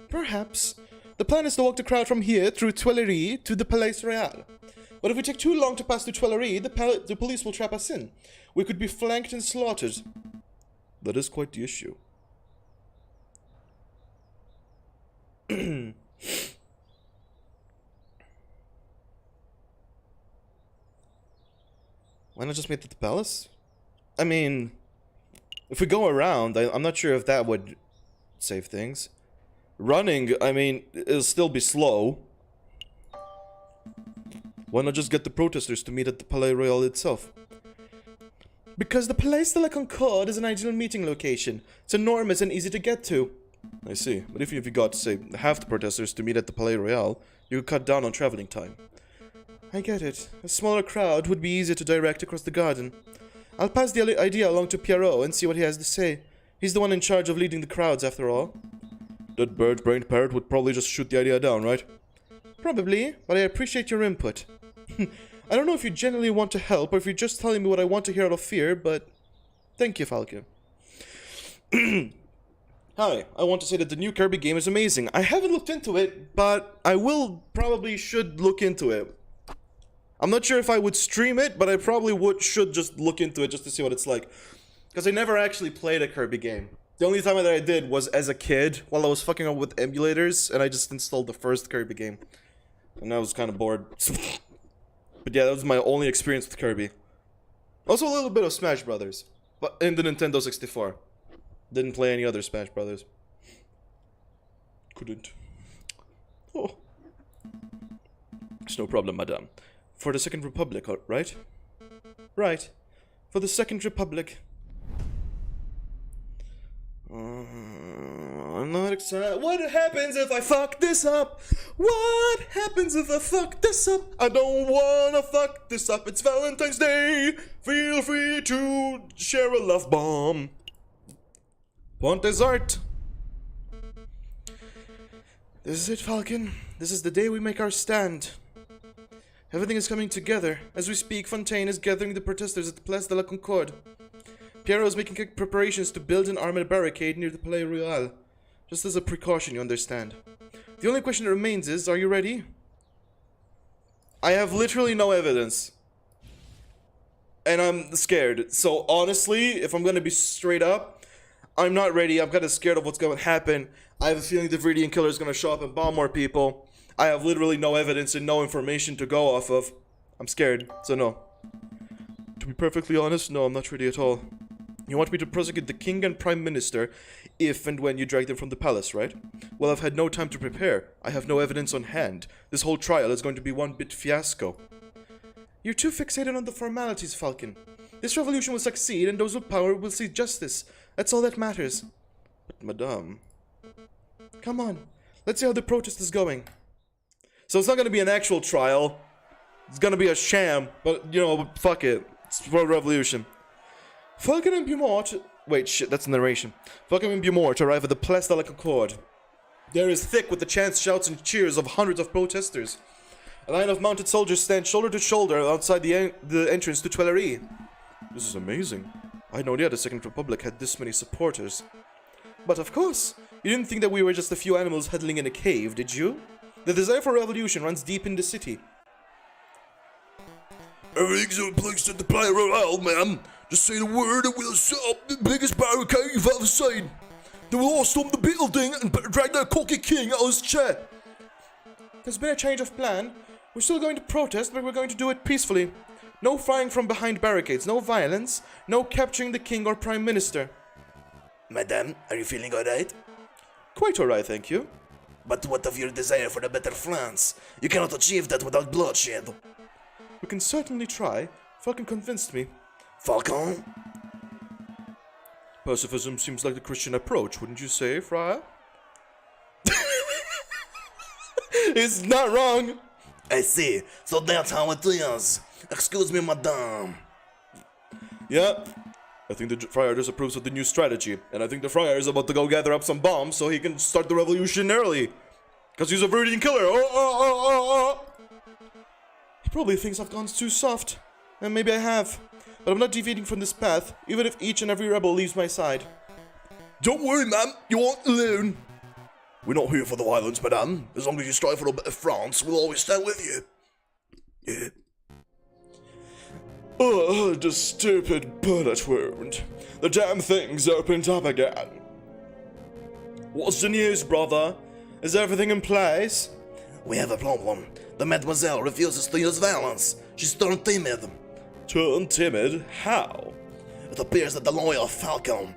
Perhaps. The plan is to walk the crowd from here through Tuileries to the Palais Royal. But if we take too long to pass through Tuileries, the police will trap us in. We could be flanked and slaughtered. That is quite the issue. Why not just meet at the palace? I mean, if we go around, I'm not sure if that would save things. Running, I mean, it'll still be slow. Why not just get the protesters to meet at the Palais Royal itself? Because the Palais de la Concorde is an ideal meeting location. It's enormous and easy to get to. I see, but if you got, say, half the protesters to meet at the Palais Royal, you could cut down on traveling time. I get it. A smaller crowd would be easier to direct across the garden. I'll pass the idea along to Pierrot and see what he has to say. He's the one in charge of leading the crowds, after all. That bird-brained parrot would probably just shoot the idea down, right? Probably, but I appreciate your input. I don't know if you genuinely want to help or if you're just telling me what I want to hear out of fear, but thank you, Falcon. Hi, I want to say that the new Kirby game is amazing. I haven't looked into it, but I should look into it. I'm not sure if I would stream it, but I probably should just look into it just to see what it's like. Because I never actually played a Kirby game. The only time that I did was as a kid, while I was fucking up with emulators, and I just installed the first Kirby game. And I was kind of bored. But yeah, that was my only experience with Kirby. Also a little bit of Smash Brothers, but in the Nintendo 64. Didn't play any other Smash Brothers. Couldn't. Oh. It's no problem, madame. For the Second Republic, right? Right. For the Second Republic. I'm not excited. What happens if I fuck this up? What happens if I fuck this up? I don't wanna fuck this up. It's Valentine's Day. Feel free to share a love bomb. Ponte's art. This is it, Falcon. This is the day we make our stand. Everything is coming together. As we speak, Fontaine is gathering the protesters at the Place de la Concorde. Pierrot is making preparations to build an armored barricade near the Palais Royal. Just as a precaution, you understand. The only question that remains is, are you ready? I have literally no evidence. And I'm scared. So honestly, if I'm gonna be straight up, I'm not ready. I'm kinda scared of what's gonna happen. I have a feeling the Viridian Killer is gonna show up and bomb more people. I have literally no evidence and no information to go off of. I'm scared, so no. To be perfectly honest, no, I'm not ready at all. You want me to prosecute the king and prime minister if and when you drag them from the palace, right? Well, I've had no time to prepare. I have no evidence on hand. This whole trial is going to be one big fiasco. You're too fixated on the formalities, Falcon. This revolution will succeed and those with power will see justice. That's all that matters. But, madame... Come on, let's see how the protest is going. So it's not gonna be an actual trial. It's gonna be a sham, but, you know, fuck it. It's for a revolution. Falcon and Beaumont... Wait, shit, that's narration. Falcon and Beaumont arrive at the Place de la Concorde. The air is thick with the chants, shouts, and cheers of hundreds of protesters. A line of mounted soldiers stand shoulder to shoulder outside the entrance to Tuileries. This is amazing. I had no idea the Second Republic had this many supporters. But of course, you didn't think that we were just a few animals huddling in a cave, did you? The desire for revolution runs deep in the city. Everything's in place at the Palais Royal, ma'am. Just say the word and we'll set up the biggest barricade you've ever seen. They will all storm the building and drag their cocky king out of his chair. There's been a change of plan. We're still going to protest, but we're going to do it peacefully. No firing from behind barricades, no violence, no capturing the king or prime minister. Madame, are you feeling alright? Quite alright, thank you. But what of your desire for a better France? You cannot achieve that without bloodshed. We can certainly try. Falcon convinced me. Falcon? Pacifism seems like the Christian approach, wouldn't you say, Friar? It's not wrong. I see. So that's how it is. Excuse me, madame. Yeah. I think the Friar disapproves of the new strategy, and I think the Friar is about to go gather up some bombs so he can start the revolution early. Because he's a Viridian Killer. He probably thinks I've gone too soft. And maybe I have. But I'm not deviating from this path, even if each and every rebel leaves my side. Don't worry, ma'am. You aren't alone. We're not here for the violence, madame. As long as you strive for a better France, we'll always stand with you. Yeah. Oh, the stupid bullet wound. The damn thing's opened up again. What's the news, brother? Is everything in place? We have a problem. The mademoiselle refuses to use violence. She's turned timid. Turned timid? How? It appears that the loyal Falcon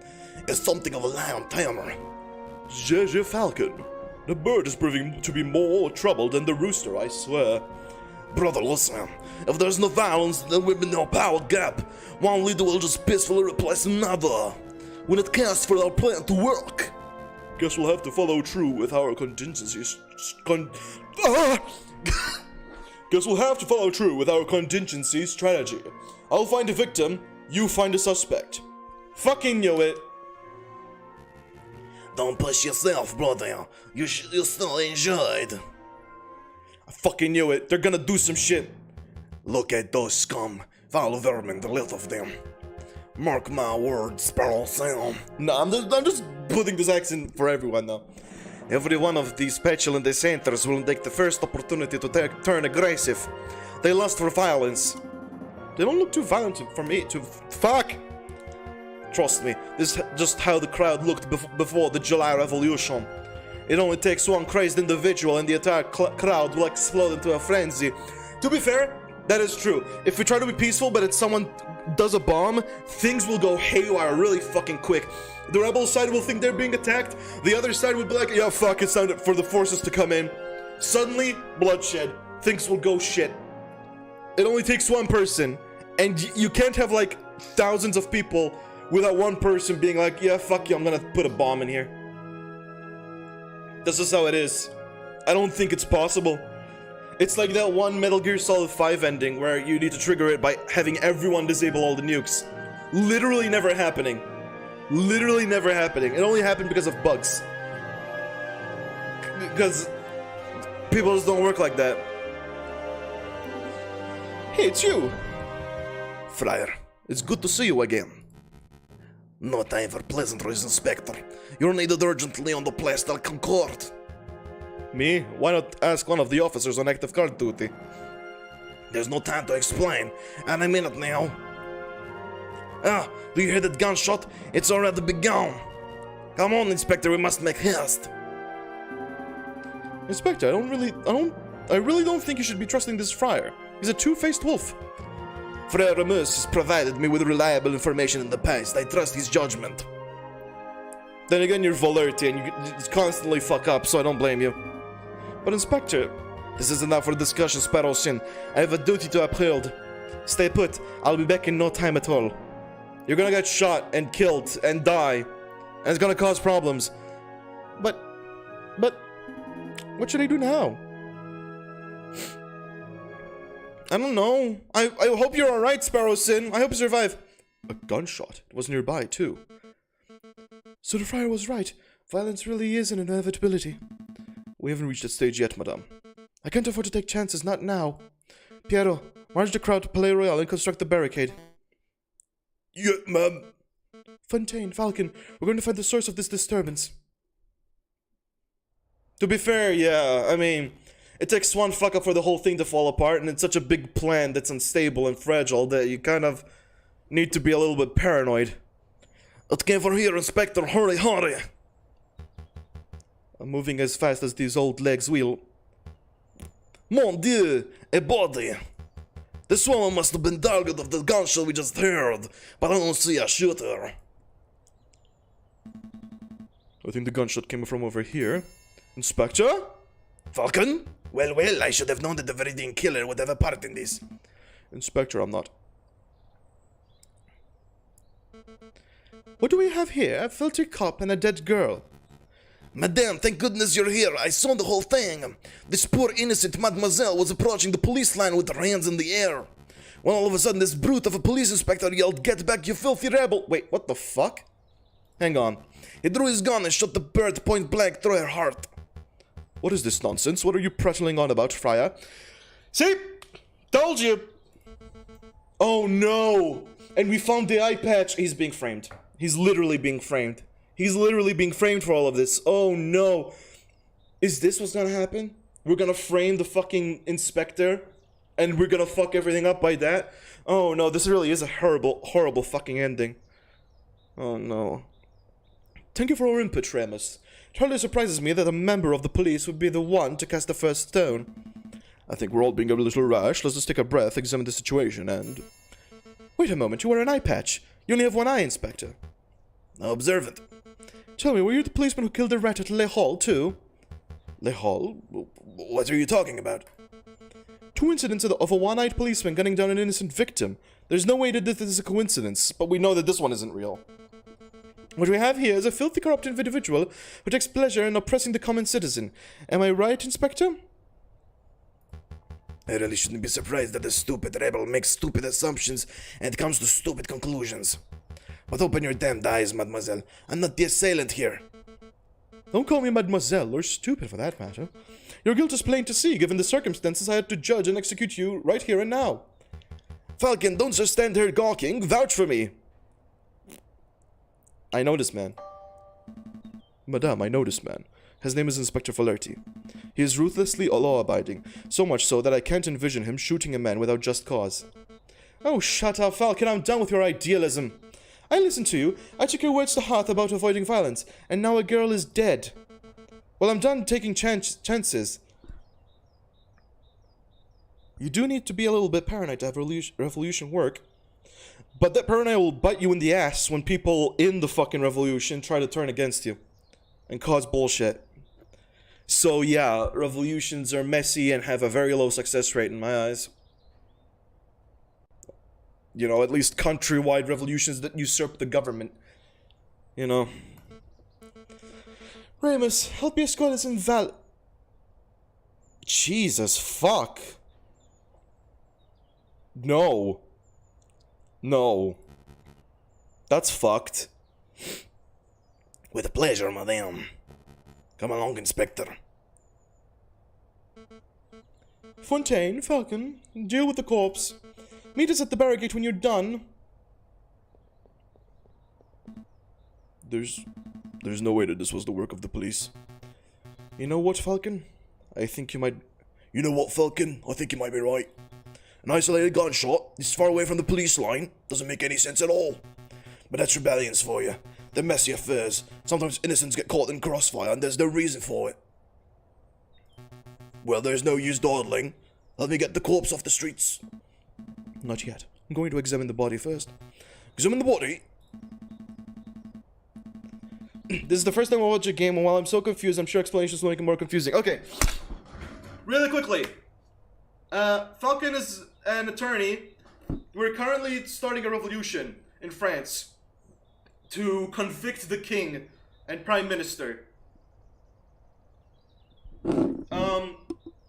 is something of a lion tamer. JJ Falcon. The bird is proving to be more trouble than the rooster, I swear. Brother, listen. If there's no violence, there will be no power gap. One leader will just peacefully replace another. When it counts for our plan to work. Guess we'll have to follow through with our contingencies. Guess we'll have to follow through with our contingency strategy. I'll find a victim, you find a suspect. Fucking knew it. Don't push yourself, brother. You're still injured. I fucking knew it. They're gonna do some shit. Look at those scum. Foul vermin, the lot of them. Mark my words, Sparrow Sam. Nah, I'm just putting this accent for everyone now. Every one of these petulant dissenters will take the first opportunity to turn aggressive. They lust for violence. They don't look too violent for me to... Fuck! Trust me, this is just how the crowd looked before the July Revolution. It only takes one crazed individual and the entire crowd will explode into a frenzy. To be fair, that is true. If we try to be peaceful but if someone does a bomb, things will go haywire really fucking quick. The rebel side will think they're being attacked, the other side will be like, yeah, fuck, it's time for the forces to come in. Suddenly, bloodshed. Things will go shit. It only takes one person, and you can't have like thousands of people without one person being like, yeah, fuck you, I'm gonna put a bomb in here. This is how it is. I don't think it's possible. It's like that one Metal Gear Solid 5 ending where you need to trigger it by having everyone disable all the nukes. Literally never happening. Literally never happening. It only happened because of bugs. Because people just don't work like that. Hey, it's you! Friar, It's good to see you again. no time for pleasantries, Inspector. You're needed urgently on the Place del Concorde. Me? Why not ask one of the officers on active guard duty? There's no time to explain. Any minute now. Ah, do you hear that gunshot? It's already begun. Come on, Inspector, we must make haste. Inspector, I really don't think you should be trusting this friar. He's a two-faced wolf. Friar Ramus has provided me with reliable information in the past. I trust his judgment. Then again, you're Volerti and you constantly fuck up, so I don't blame you. But Inspector, this is enough for discussion, Sparrow Sin. I have a duty to uphold. Stay put. I'll be back in no time at all. You're gonna get shot and killed and die. And it's gonna cause problems. But... What should I do now? I don't know. I hope you're alright, Sparrow Sin. I hope you survive. A gunshot. It was nearby, too. So the friar was right. Violence really is an inevitability. We haven't reached that stage yet, madame. I can't afford to take chances, not now. Piero, march the crowd to Palais Royal and construct the barricade. Yeah, ma'am. Fontaine, Falcon, we're going to find the source of this disturbance. To be fair, yeah, I mean, it takes one fuck up for the whole thing to fall apart, and it's such a big plan that's unstable and fragile that you kind of need to be a little bit paranoid. It came from here, Inspector. Hurry, hurry. I'm moving as fast as these old legs will. Mon Dieu, a body. This woman must have been target of the gunshot we just heard, but I don't see a shooter. I think the gunshot came from over here. Inspector? Falcon? Well, I should have known that the Viridian killer would have a part in this. Inspector, I'm not. What do we have here? A filthy cop and a dead girl. Madame, thank goodness you're here. I saw the whole thing. This poor innocent mademoiselle was approaching the police line with her hands in the air. When all of a sudden this brute of a police inspector yelled, "Get back, you filthy rebel!" Wait, what the fuck? Hang on. He drew his gun and shot the bird point blank through her heart. What is this nonsense? What are you prattling on about, Friar? See? Told you! Oh no! And we found the eye patch. He's being framed. He's literally being framed. He's literally being framed for all of this. Oh no! Is this what's gonna happen? We're gonna frame the fucking inspector And we're gonna fuck everything up by that? Oh no, this really is a horrible, horrible fucking ending. Oh no. Thank you for your input, Remus. It hardly surprises me that a member of the police would be the one to cast the first stone. I think we're all being a little rash. Let's just take a breath, examine the situation, and... Wait a moment, you wear an eye patch. You only have one eye, Inspector. Observant. Tell me, were you the policeman who killed the rat at Le Hall, too? Le Hall? What are you talking about? 2 incidents of a one-eyed policeman gunning down an innocent victim. There's no way that this is a coincidence, but we know that this one isn't real. What we have here is a filthy, corrupt individual who takes pleasure in oppressing the common citizen. Am I right, Inspector? I really shouldn't be surprised that the stupid rebel makes stupid assumptions and comes to stupid conclusions. But open your damned eyes, mademoiselle. I'm not the assailant here. Don't call me mademoiselle, or stupid for that matter. Your guilt is plain to see, given the circumstances I had to judge and execute you right here and now. Falcon, don't just stand here gawking. Vouch for me. I know this man. Madame, I know this man. His name is Inspector Falerti. He is ruthlessly law-abiding, so much so that I can't envision him shooting a man without just cause. Oh, shut up, Falcon, I'm done with your idealism. I listened to you, I took your words to heart about avoiding violence, and now a girl is dead. Well, I'm done taking chances. You do need to be a little bit paranoid to have revolution work. But that paranoia will bite you in the ass when people in the fucking revolution try to turn against you and cause bullshit. So yeah, revolutions are messy and have a very low success rate in my eyes. You know, at least countrywide revolutions that usurp the government. You know. Remus, help your squad is invalid. Jesus fuck. No. No. That's fucked. With pleasure, madame. Come along, Inspector. Fontaine, Falcon, deal with the corpse. Meet us at the barricade when you're done. There's no way that this was the work of the police. You know what, Falcon? I think you might... You know what, Falcon? I think you might be right. An isolated gunshot, this far away from the police line, doesn't make any sense at all. But that's rebellions for you. They're messy affairs. Sometimes innocents get caught in crossfire and there's no reason for it. Well, there's no use dawdling. Let me get the corpse off the streets. Not yet. I'm going to examine the body first. Examine the body? This is the first time I watch a game, and while I'm so confused, I'm sure explanations will make it more confusing. Okay. Really quickly. Falcon is an attorney. We're currently starting a revolution in France to convict the king and prime minister.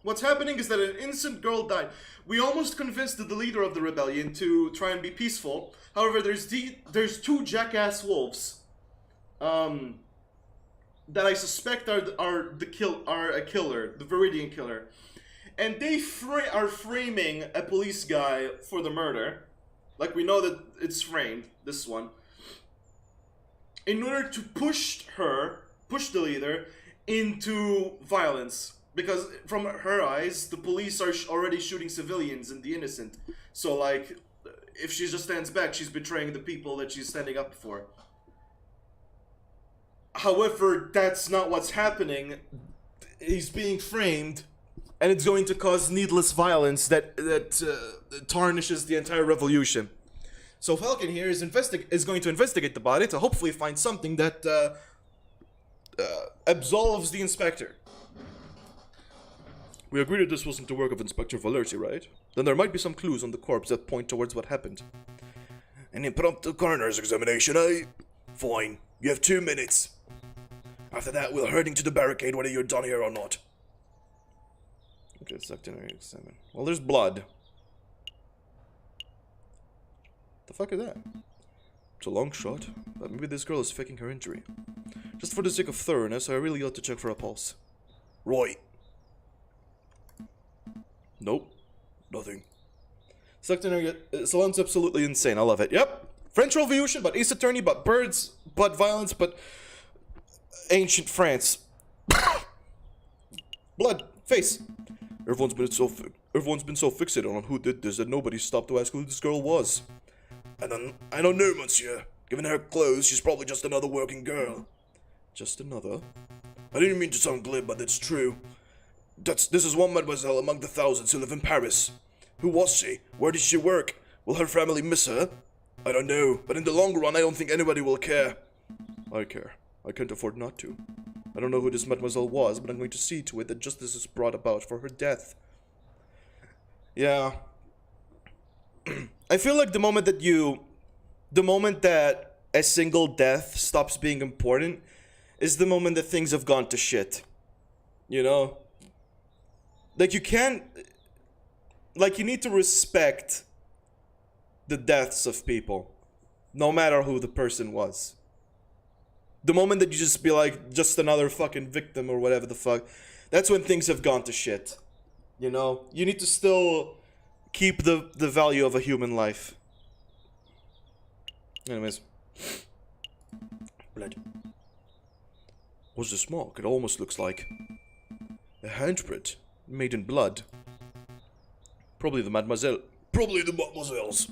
What's happening is that an innocent girl died. We almost convinced the leader of the rebellion to try and be peaceful. However, there's 2 jackass wolves, that I suspect are a killer, the Viridian killer, and they are framing a police guy for the murder. Like, we know that it's framed, this one, in order to push the leader into violence. Because from her eyes, the police are already shooting civilians and the innocent. So, like, if she just stands back, she's betraying the people that she's standing up for. However, that's not what's happening. He's being framed, and it's going to cause needless violence that tarnishes the entire revolution. So Falcon here is going to investigate the body to hopefully find something that absolves the inspector. We agreed that this wasn't the work of Inspector Valerti, right? Then there might be some clues on the corpse that point towards what happened. An impromptu coroner's examination, eh? Fine. You have 2 minutes. After that, we'll herding to the barricade whether you're done here or not. Okay, secondary examine. Well, there's blood. The fuck is that? It's a long shot, but maybe this girl is faking her injury. Just for the sake of thoroughness, I really ought to check for a pulse. Right. Nope. Nothing. Secondary Salon's absolutely insane. I love it. Yep. French Revolution, but Ace Attorney, but birds, but violence, but ancient France. Blood. Face. Everyone's been so fixated on who did this that nobody stopped to ask who this girl was. I don't know, monsieur. Given her clothes, she's probably just another working girl. Just another? I didn't mean to sound glib, but it's true. This is one mademoiselle among the thousands who live in Paris. Who was she? Where did she work? Will her family miss her? I don't know, but in the long run, I don't think anybody will care. I care. I can't afford not to. I don't know who this mademoiselle was, but I'm going to see to it that justice is brought about for her death. Yeah. I feel like the moment that a single death stops being important is the moment that things have gone to shit. You know? Like, you can't... Like, you need to respect the deaths of people, no matter who the person was. The moment that you just be like, just another fucking victim or whatever the fuck, that's when things have gone to shit. You know? You need to still keep the value of a human life. Anyways. Blood. What's this mark? It almost looks like a handprint made in blood. Probably the mademoiselle. Probably the mademoiselle's.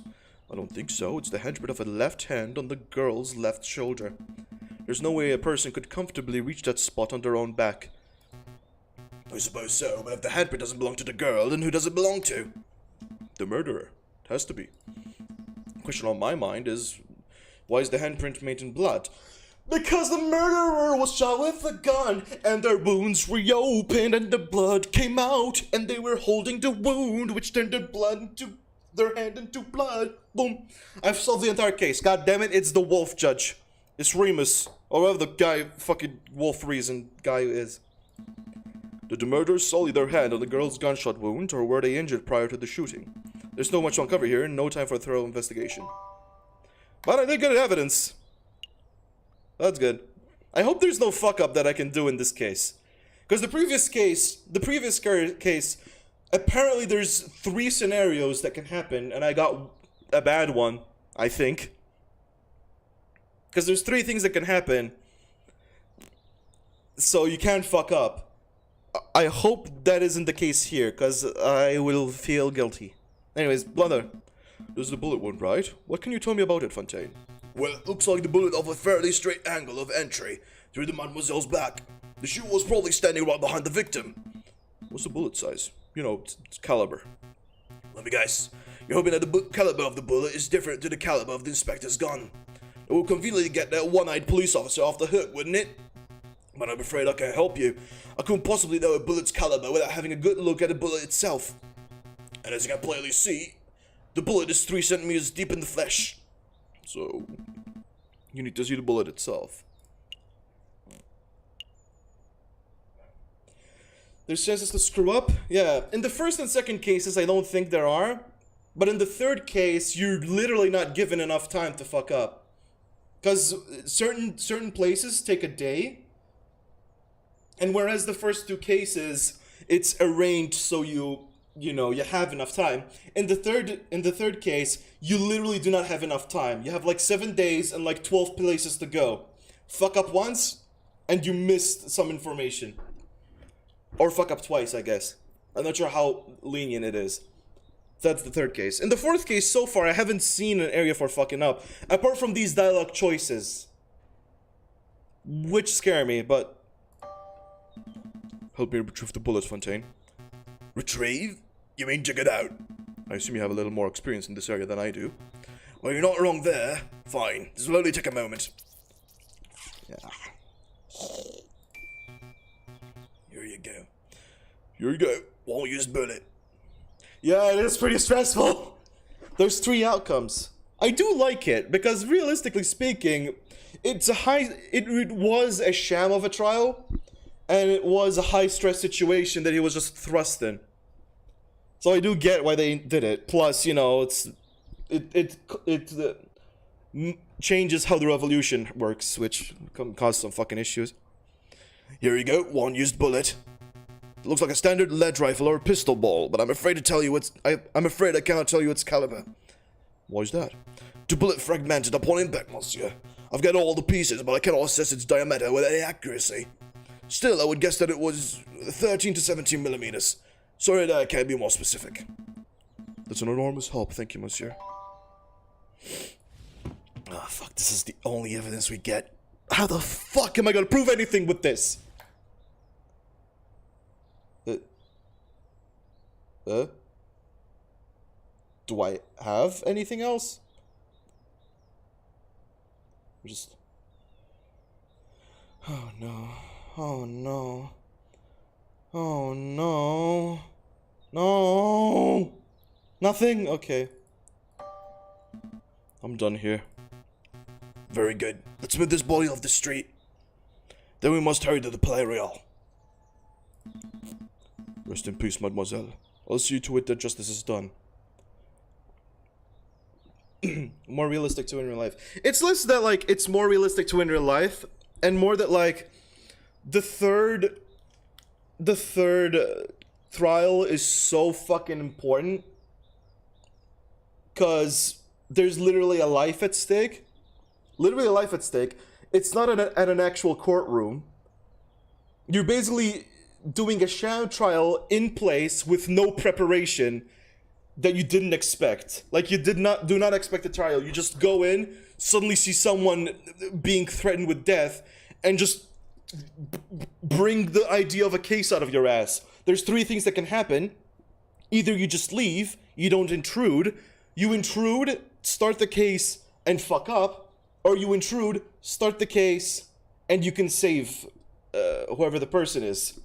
I don't think so. It's the handprint of a left hand on the girl's left shoulder. There's no way a person could comfortably reach that spot on their own back. I suppose so, but if the handprint doesn't belong to the girl, then who does it belong to? The murderer. It has to be. The question on my mind is, why is the handprint made in blood? Because the murderer was shot with a gun, and their wounds reopened, and the blood came out, and they were holding the wound, which turned their hand into blood. Boom. I've solved the entire case. God damn it, it's the wolf judge. It's Remus, or whoever the guy, fucking wolf reason guy is. Did the murderers sully their hand on the girl's gunshot wound, or were they injured prior to the shooting? There's no much to uncover here, and no time for a thorough investigation. But I did get evidence. That's good. I hope there's no fuck up that I can do in this case. Because the previous case, apparently there's 3 scenarios that can happen, and I got a bad one, I think. Because there's 3 things that can happen, so you can't fuck up. I hope that isn't the case here, because I will feel guilty. Anyways, Blunder, this is the bullet wound, right? What can you tell me about it, Fontaine? Well, it looks like the bullet off a fairly straight angle of entry through the mademoiselle's back. The shoe was probably standing right behind the victim. What's the bullet size? You know, it's caliber. Let me guess. You're hoping that the caliber of the bullet is different to the caliber of the inspector's gun. It will conveniently get that one-eyed police officer off the hook, wouldn't it? But I'm afraid I can't help you. I couldn't possibly know a bullet's caliber without having a good look at the bullet itself. And as you can plainly see, the bullet is 3 centimeters deep in the flesh. So, you need to see the bullet itself. There's chances to screw up? Yeah, in the first and second cases, I don't think there are. But in the third case, you're literally not given enough time to fuck up. Because certain places take a day. And whereas the first 2 cases, it's arranged so you have enough time. In the third case, you literally do not have enough time. You have like 7 days and like 12 places to go. Fuck up once, and you missed some information. Or fuck up twice, I guess. I'm not sure how lenient it is. That's the third case. In the fourth case, so far, I haven't seen an area for fucking up. Apart from these dialogue choices. Which scare me, but... Help me retrieve the bullet, Fontaine. Retrieve? You mean dig it out? I assume you have a little more experience in this area than I do. Well, you're not wrong there. Fine. This will only take a moment. Yeah. Here you go. Here you go. Won't use bullet. Yeah, it is pretty stressful. There's 3 outcomes. I do like it, because realistically speaking, it was a sham of a trial, and it was a high-stress situation that he was just thrust in. So I do get why they did it. Plus, you know, it changes how the revolution works, which can cause some fucking issues. Here you go, 1 used bullet. It looks like a standard lead rifle or a pistol ball, but I'm afraid I cannot tell you its caliber. Why's that? The bullet fragmented upon impact, monsieur. I've got all the pieces, but I cannot assess its diameter with any accuracy. Still, I would guess that it was 13 to 17 millimeters. Sorry that I can't be more specific. That's an enormous help, thank you, monsieur. Ah, fuck, this is the only evidence we get. How the fuck am I gonna prove anything with this? Do I have anything else? Just... Oh no. Oh no. Oh no. No. Nothing? Okay. I'm done here. Very good. Let's move this body off the street. Then we must hurry to the Palais Royal. Rest in peace, mademoiselle. I'll see to it that justice is done. More realistic to in real life. It's less that, like, it's more realistic to in real life, and more that, like, the third trial is so fucking important. Because there's literally a life at stake. Literally a life at stake. It's not at an actual courtroom. You're basically doing a sham trial in place with no preparation that you didn't expect. Like, you do not expect a trial. You just go in, suddenly see someone being threatened with death, and just bring the idea of a case out of your ass. There's three things that can happen. Either you just leave, you don't intrude, you intrude, start the case, and fuck up, or you intrude, start the case, and you can save whoever the person is.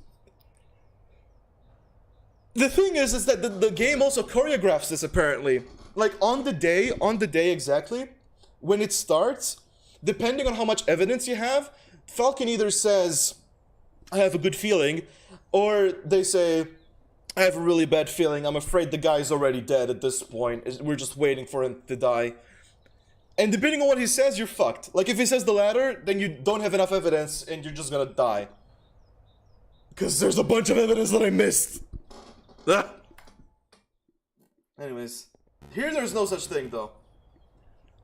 The thing is that the game also choreographs this, apparently. Like, on the day exactly, when it starts, depending on how much evidence you have, Falcon either says, I have a good feeling, or they say, I have a really bad feeling, I'm afraid the guy's already dead at this point, we're just waiting for him to die. And depending on what he says, you're fucked. Like, if he says the latter, then you don't have enough evidence, and you're just gonna die. Because there's a bunch of evidence that I missed. Ah. Anyways, here there's no such thing, though.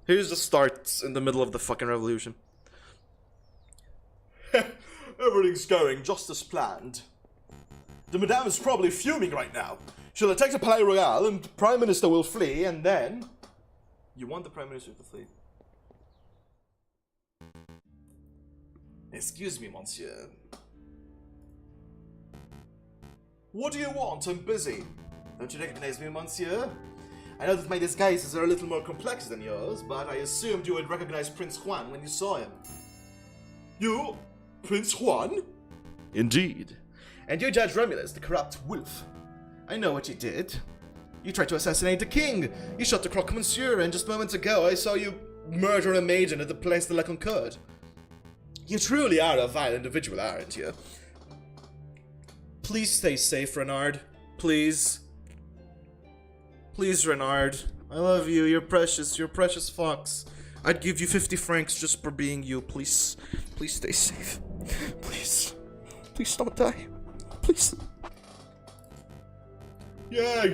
Here's the start in the middle of the fucking revolution. Everything's going just as planned. The Madame is probably fuming right now. She'll attack the Palais Royal, and the Prime Minister will flee, and then... You want the Prime Minister to flee? Excuse me, monsieur. What do you want? I'm busy. Don't you recognize me, monsieur? I know that my disguises are a little more complex than yours, but I assumed you would recognize Prince Juan when you saw him. You? Prince Juan? Indeed. And you Judge Romulus, the corrupt wolf. I know what you did. You tried to assassinate the king. You shot the croque monsieur, and just moments ago I saw you murder a maiden at the Place de la Concorde. You truly are a vile individual, aren't you? Please stay safe, Renard. Please. Please, Renard. I love you. You're precious fox. I'd give you 50 francs just for being you. Please. Please stay safe. Please. Please don't die. Please. Yeah.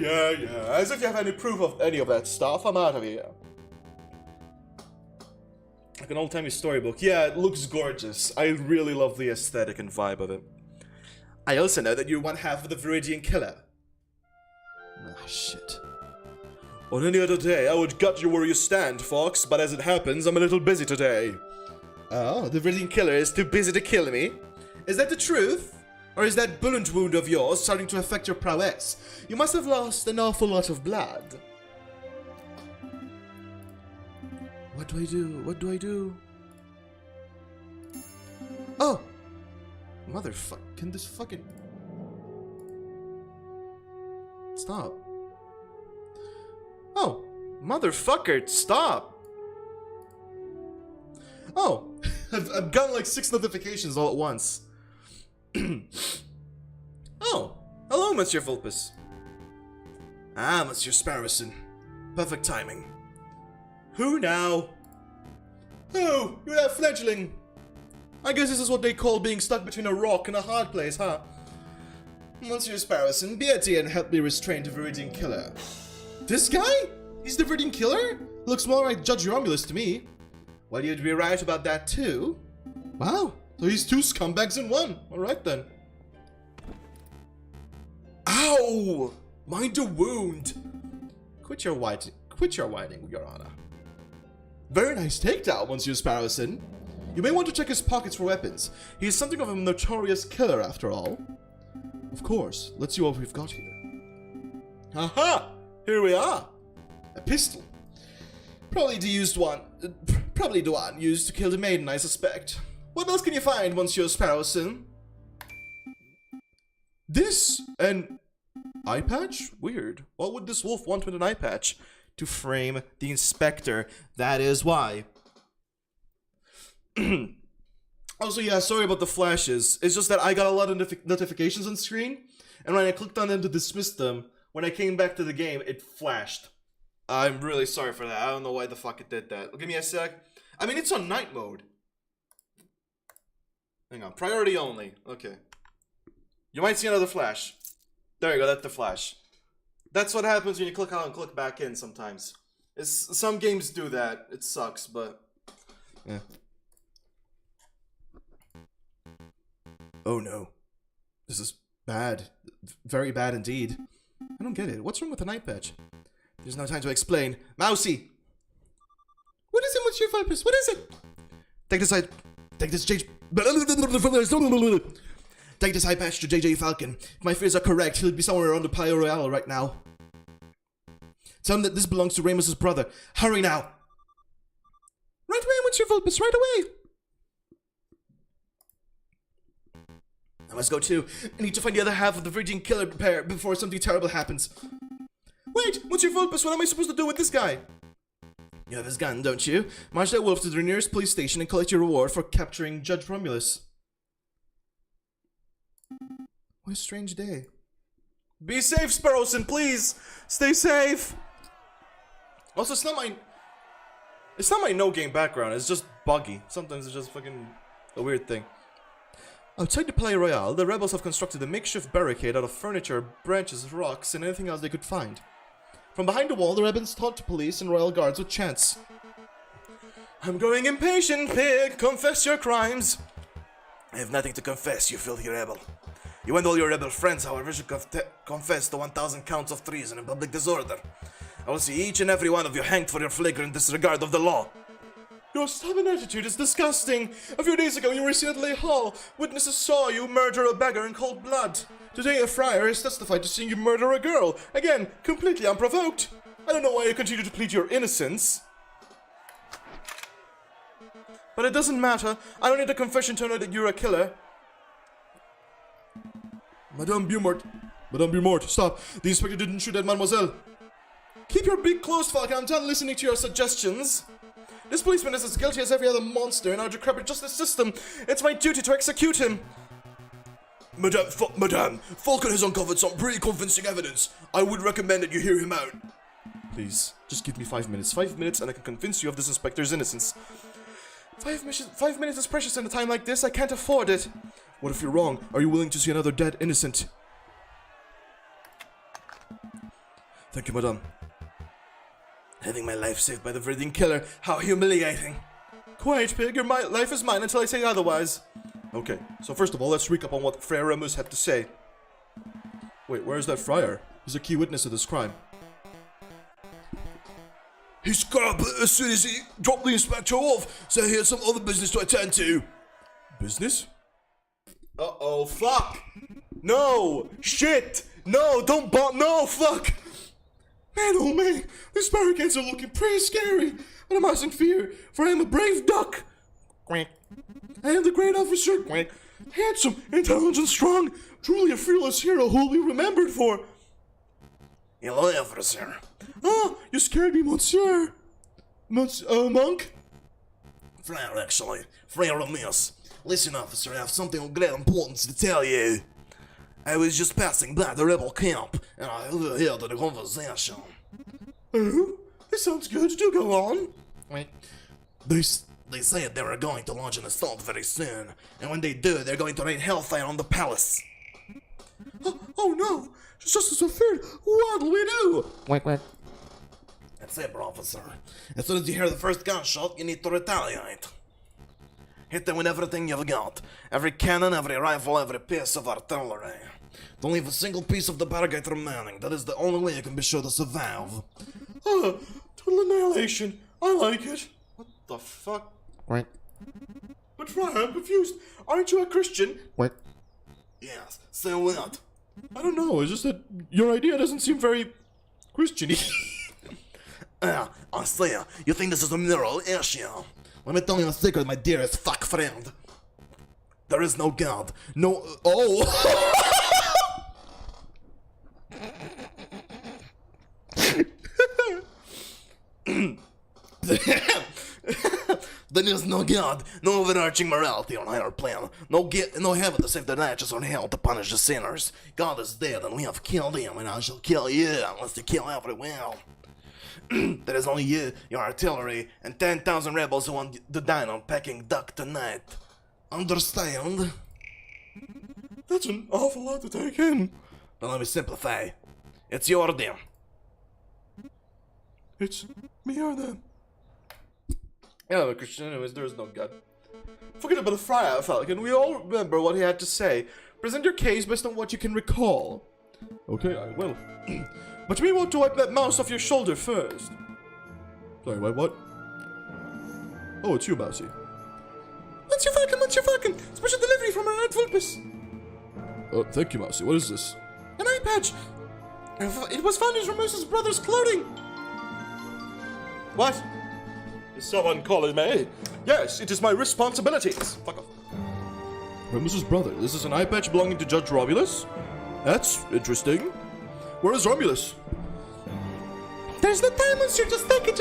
As if you have any proof of any of that stuff. I'm out of here. Like an old-timey storybook. Yeah, it looks gorgeous. I really love the aesthetic and vibe of it. I also know that you're one half of the Viridian Killer. Ah, shit. On any other day, I would gut you where you stand, Fox, but as it happens, I'm a little busy today. Oh, the Viridian Killer is too busy to kill me? Is that the truth? Or is that bullet wound of yours starting to affect your prowess? You must have lost an awful lot of blood. What do I do? What do I do? Oh! Motherfucker, can this fucking... Stop. Oh, motherfucker, stop! Oh, I've gotten like 6 notifications all at once. Oh, hello, Monsieur Vulpus. Ah, Monsieur Sparrowson. Perfect timing. Who now? Oh, you're that fledgling. I guess this is what they call being stuck between a rock and a hard place, huh? Monsieur Sparrowson, be a dear and help me restrain the Viridian Killer. This guy? He's the Viridian Killer? Looks more like Judge Romulus to me. Well, you'd be right about that too. Wow, so he's 2 scumbags in one. Alright then. Ow! Mind a wound. Quit your whining, Your Honor. Very nice takedown, Monsieur Sparrowson. You may want to check his pockets for weapons. He is something of a notorious killer, after all. Of course. Let's see what we've got here. Aha! Here we are. A pistol. Probably the one used to kill the maiden, I suspect. What else can you find, Monsieur Sparrowson? This? An eye patch? Weird. What would this wolf want with an eye patch? To frame the inspector. That is why. Also, yeah, sorry about the flashes. It's just that I got a lot of notifications on screen, and when I clicked on them to dismiss them, when I came back to the game, it flashed. I'm really sorry for that. I don't know why the fuck it did that. Give me a sec. I mean, it's on night mode. Hang on. Priority only. Okay. You might see another flash. There you go. That's the flash. That's what happens when you click out and click back in sometimes. Some games do that. It sucks, but... yeah. Oh no. This is bad. Very bad indeed. I don't get it. What's wrong with the night patch? There's no time to explain. Mousy! What is it with your Vipers? What is it? Take this eye... Take this J... Take this eye patch to JJ Falcon. If my fears are correct, he'll be somewhere around the Palais Royale right now. Tell him that this belongs to Ramus's brother. Hurry now! Right away, Monsieur Vulpus, right away! I must go too. I need to find the other half of the Virgin Killer pair before something terrible happens. Wait, Monsieur Vulpus, what am I supposed to do with this guy? You have his gun, don't you? March that wolf to the nearest police station and collect your reward for capturing Judge Romulus. What a strange day. Be safe, Sparrowson, please! Stay safe! Also, it's not my no-game background, it's just buggy. Sometimes it's just fucking a weird thing. Outside the Palais Royale, the rebels have constructed a makeshift barricade out of furniture, branches, rocks, and anything else they could find. From behind the wall, the rebels taunt the police and royal guards with chants. I'm growing impatient, pig! Confess your crimes! I have nothing to confess, you filthy rebel. You and all your rebel friends, however, should confess the 1,000 counts of treason and public disorder. I will see each and every one of you hanged for your flagrant disregard of the law. Your stubborn attitude is disgusting. A few days ago you were seen at Leigh Hall. Witnesses saw you murder a beggar in cold blood. Today a friar has testified to seeing you murder a girl. Again, completely unprovoked. I don't know why you continue to plead your innocence. But it doesn't matter. I don't need a confession to know that you're a killer. Madame Beaumont, stop. The inspector didn't shoot at mademoiselle. Keep your beak closed, Falcon. I'm done listening to your suggestions. This policeman is as guilty as every other monster in our decrepit justice system. It's my duty to execute him. Madame, Falcon has uncovered some pretty convincing evidence. I would recommend that you hear him out. Please, just give me 5 minutes. 5 minutes and I can convince you of this inspector's innocence. 5 minutes is precious in a time like this. I can't afford it. What if you're wrong? Are you willing to see another dead innocent? Thank you, madame. Having my life saved by the Virgin Killer. How humiliating. Quiet, pig. Your life is mine until I say otherwise. Okay, so first of all, let's recap on what Friar Remus had to say. Wait, where's that friar? He's a key witness of this crime. He got up as soon as he dropped the inspector off, so he had some other business to attend to. Business? Uh-oh, fuck! No! Shit! No, don't no, fuck! Man, oh man, these barricades are looking pretty scary, but I mustn't fear, for I am a brave duck! Quack. I am the great officer, quack. Handsome, intelligent, strong, truly a fearless hero who will be remembered for... Hello, officer. Oh, you scared me, monsieur. Monk? Friar, actually. Friar Remus. Listen, officer, I have something of great importance to tell you. I was just passing by the rebel camp, and I overheard the conversation. Oh, this sounds good. Do go on. Wait. They said they were going to launch an assault very soon, and when they do, they're going to rain hellfire on the palace. Oh no! Just as I feared. What'll we do? Wait. That's it, officer. As soon as you hear the first gunshot, you need to retaliate. Hit them with everything you've got. Every cannon, every rifle, every piece of artillery. Don't leave a single piece of the bargate remaining. That is the only way you can be sure to survive. Total annihilation. I like it. What the fuck? Right. But Friar, I'm confused. Aren't you a Christian? Wait. Yes. Say what? I don't know. It's just that your idea doesn't seem very Christian-y. I say, you think this is a moral issue? Let me tell you a secret, my dearest fuck friend. There is no God. No. Oh! There is no God, no overarching morality on higher plane, no heaven to save the righteous or hell to punish the sinners. God is dead and we have killed him, and I shall kill you unless you kill everyone. There is only you, your artillery, and 10,000 rebels who want to dine on pecking duck tonight. Understand? That's an awful lot to take in. Now let me simplify. It's your damn. It's me or them. Yeah, I'm a Christian, anyways, there is no God. Forget about the Friar Falcon, we all remember what he had to say. Present your case based on what you can recall. Okay, I will. But we want to wipe that mouse off your shoulder first. Sorry, wait, what? Oh, it's you, Mousy. Monsieur Falcon! Special delivery from our Aunt Vulpes! Oh, thank you, Mousy. What is this? An eye patch! It was found in Ramus's brother's clothing! What? Is someone calling me? Yes, it is my responsibilities. Fuck off. Remus's brother. This is an eye patch belonging to Judge Romulus? That's interesting. Where is Romulus? There's no time, monsieur! Just take it!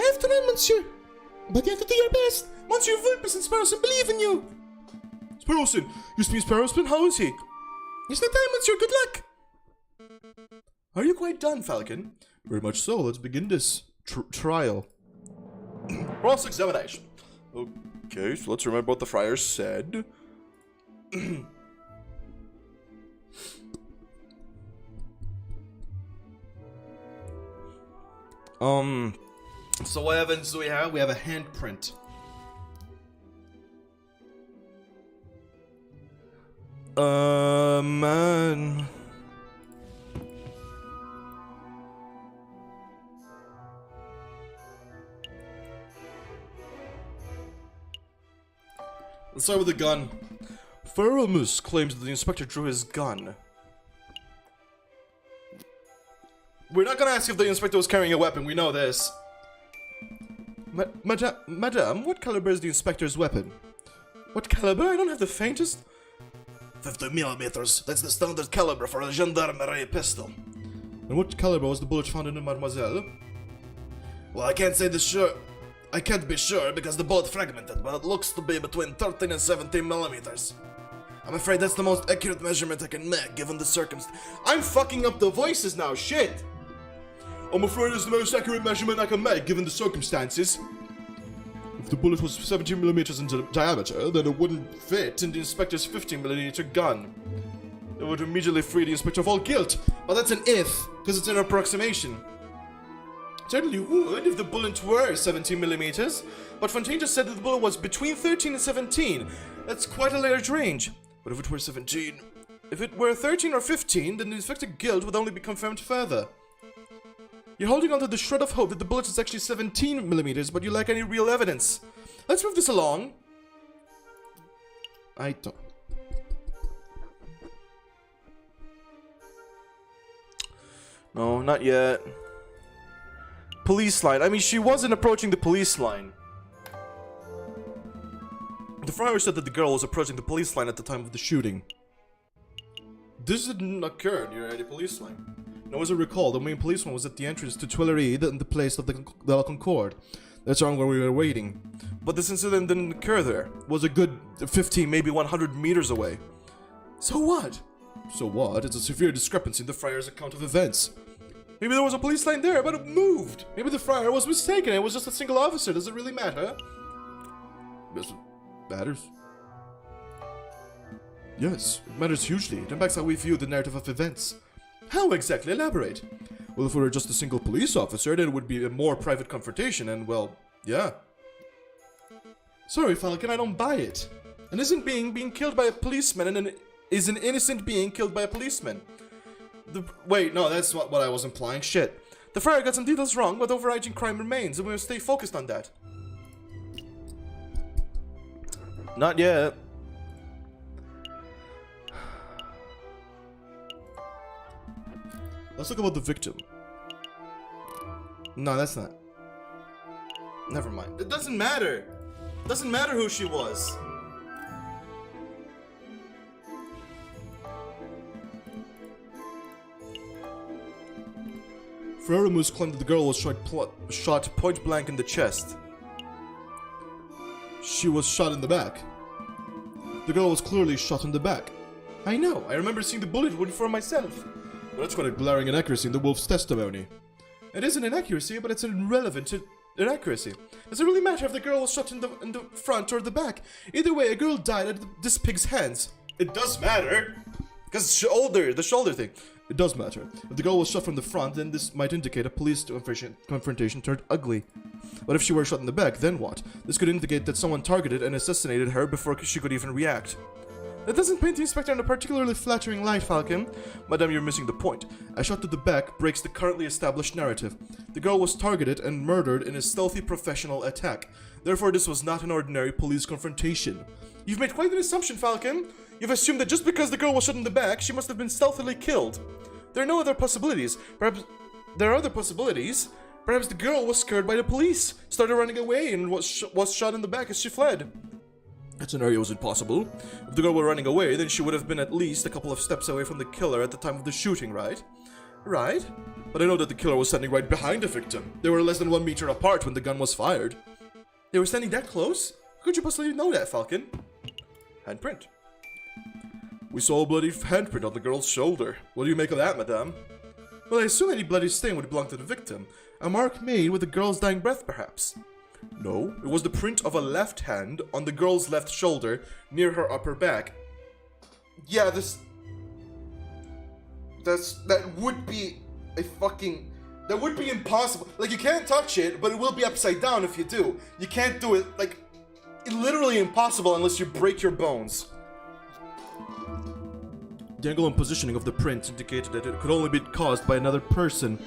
After all, monsieur! But you have to do your best! Monsieur Vulpes and Sparrowson believe in you! Sparrowson! You speak Sparrowson? How is he? There's no time, monsieur! Good luck! Are you quite done, Falcon? Very much so. Let's begin this trial. Cross-examination. Okay, so let's remember what the friar said. So what evidence do we have? We have a handprint. Man. Let's start with the gun. Faramus claims that the inspector drew his gun. We're not gonna ask if the inspector was carrying a weapon, we know this. Madame, what caliber is the inspector's weapon? What caliber? I don't have the faintest. 50 millimeters. That's the standard caliber for a gendarmerie pistol. And what caliber was the bullet found in Mademoiselle? Well, I can't say this sure. I can't be sure because the bullet fragmented, but it looks to be between 13 and 17 millimeters. I'm afraid that's the most accurate measurement I can make given the circumstance. I'm fucking up the voices now, shit! I'm afraid it's the most accurate measurement I can make given the circumstances. If the bullet was 17 millimeters in diameter, then it wouldn't fit in the inspector's 15mm gun. It would immediately free the inspector of all guilt. Well, that's an if, because it's an approximation. Certainly would if the bullet were 17 millimeters, but Fontaine just said that the bullet was between 13 and 17. That's quite a large range. But if it were 17? If it were 13 or 15, then the inspector's guilt would only be confirmed further. You're holding on to the shred of hope that the bullet is actually 17 millimeters, but you lack any real evidence. Let's move this along. I don't... No, not yet. Police line. I mean, she wasn't approaching the police line. The friar said that the girl was approaching the police line at the time of the shooting. This didn't occur near any police line. Now, as I recall, the main policeman was at the entrance to Tuileries in the place of the La Concorde. That's around where we were waiting. But this incident didn't occur there. It was a good 50, maybe 100 meters away. So what? So what? It's a severe discrepancy in the friar's account of events. Maybe there was a police line there, but it moved. Maybe the friar was mistaken. It was just a single officer. Does it really matter? Yes, it matters. Yes, it matters hugely. It impacts how we view the narrative of events. How exactly? Elaborate. Well, if we were just a single police officer, then it would be a more private confrontation, and well, yeah. Sorry, Falcon, I don't buy it. An innocent being being killed by a policeman is an innocent being killed by a policeman. Wait, no, that's what I was implying. Shit. The friar got some details wrong, but overarching crime remains, and we must stay focused on that. Not yet. Let's talk about the victim. No, that's not. Never mind. It doesn't matter. It doesn't matter who she was. Ferramus claimed that the girl was shot point blank in the chest. She was shot in the back. The girl was clearly shot in the back. I know, I remember seeing the bullet wound for myself. But that's quite a glaring inaccuracy in the wolf's testimony. It is an inaccuracy, but it's an irrelevant inaccuracy. Does it really matter if the girl was shot in the front or the back? Either way, a girl died at this pig's hands. It does matter! Because the shoulder thing. It does matter. If the girl was shot from the front, then this might indicate a police confrontation turned ugly. But if she were shot in the back, then what? This could indicate that someone targeted and assassinated her before she could even react. That doesn't paint the inspector in a particularly flattering light, Falcon. Madame, you're missing the point. A shot to the back breaks the currently established narrative. The girl was targeted and murdered in a stealthy professional attack. Therefore, this was not an ordinary police confrontation. You've made quite an assumption, Falcon. You've assumed that just because the girl was shot in the back, she must have been stealthily killed. There are no other possibilities. Perhaps there are other possibilities. Perhaps the girl was scared by the police, started running away, and was shot in the back as she fled. That scenario is impossible. If the girl were running away, then she would have been at least a couple of steps away from the killer at the time of the shooting, right? Right? But I know that the killer was standing right behind the victim. They were less than 1 meter apart when the gun was fired. They were standing that close? How could you possibly know that, Falcon? Handprint. We saw a bloody handprint on the girl's shoulder. What do you make of that, madame? Well, I assume any bloody stain would belong to the victim. A mark made with the girl's dying breath, perhaps. No, it was the print of a left hand on the girl's left shoulder near her upper back. Yeah, that would be a fucking... That would be impossible. Like, you can't touch it, but it will be upside down if you do. You can't do it, like, literally impossible unless you break your bones. The angle and positioning of the print indicated that it could only be caused by another person.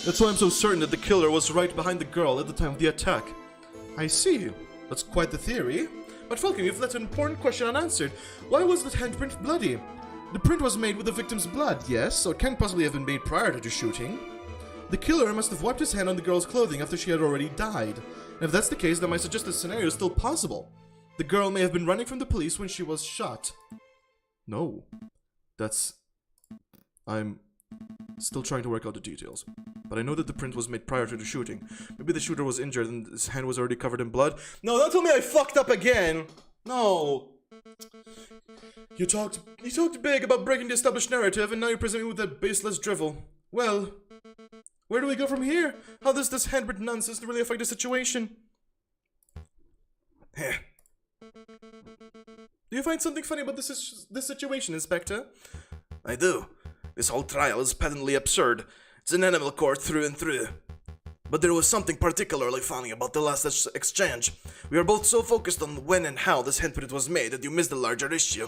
That's why I'm so certain that the killer was right behind the girl at the time of the attack. I see. That's quite the theory. But Falcon, you've left an important question unanswered. Why was the handprint bloody? The print was made with the victim's blood, yes, so it can't possibly have been made prior to the shooting. The killer must have wiped his hand on the girl's clothing after she had already died. And if that's the case, then my suggested scenario is still possible. The girl may have been running from the police when she was shot. No. I'm still trying to work out the details. But I know that the print was made prior to the shooting. Maybe the shooter was injured and his hand was already covered in blood. No, don't tell me I fucked up again! No! You talked big about breaking the established narrative, and now you're presenting me with that baseless drivel. Well, where do we go from here? How does this handprint nonsense really affect the situation? Heh. Do you find something funny about this situation, Inspector? I do. This whole trial is patently absurd. It's an animal court through and through. But there was something particularly funny about the last exchange. We are both so focused on when and how this handprint was made that you missed the larger issue.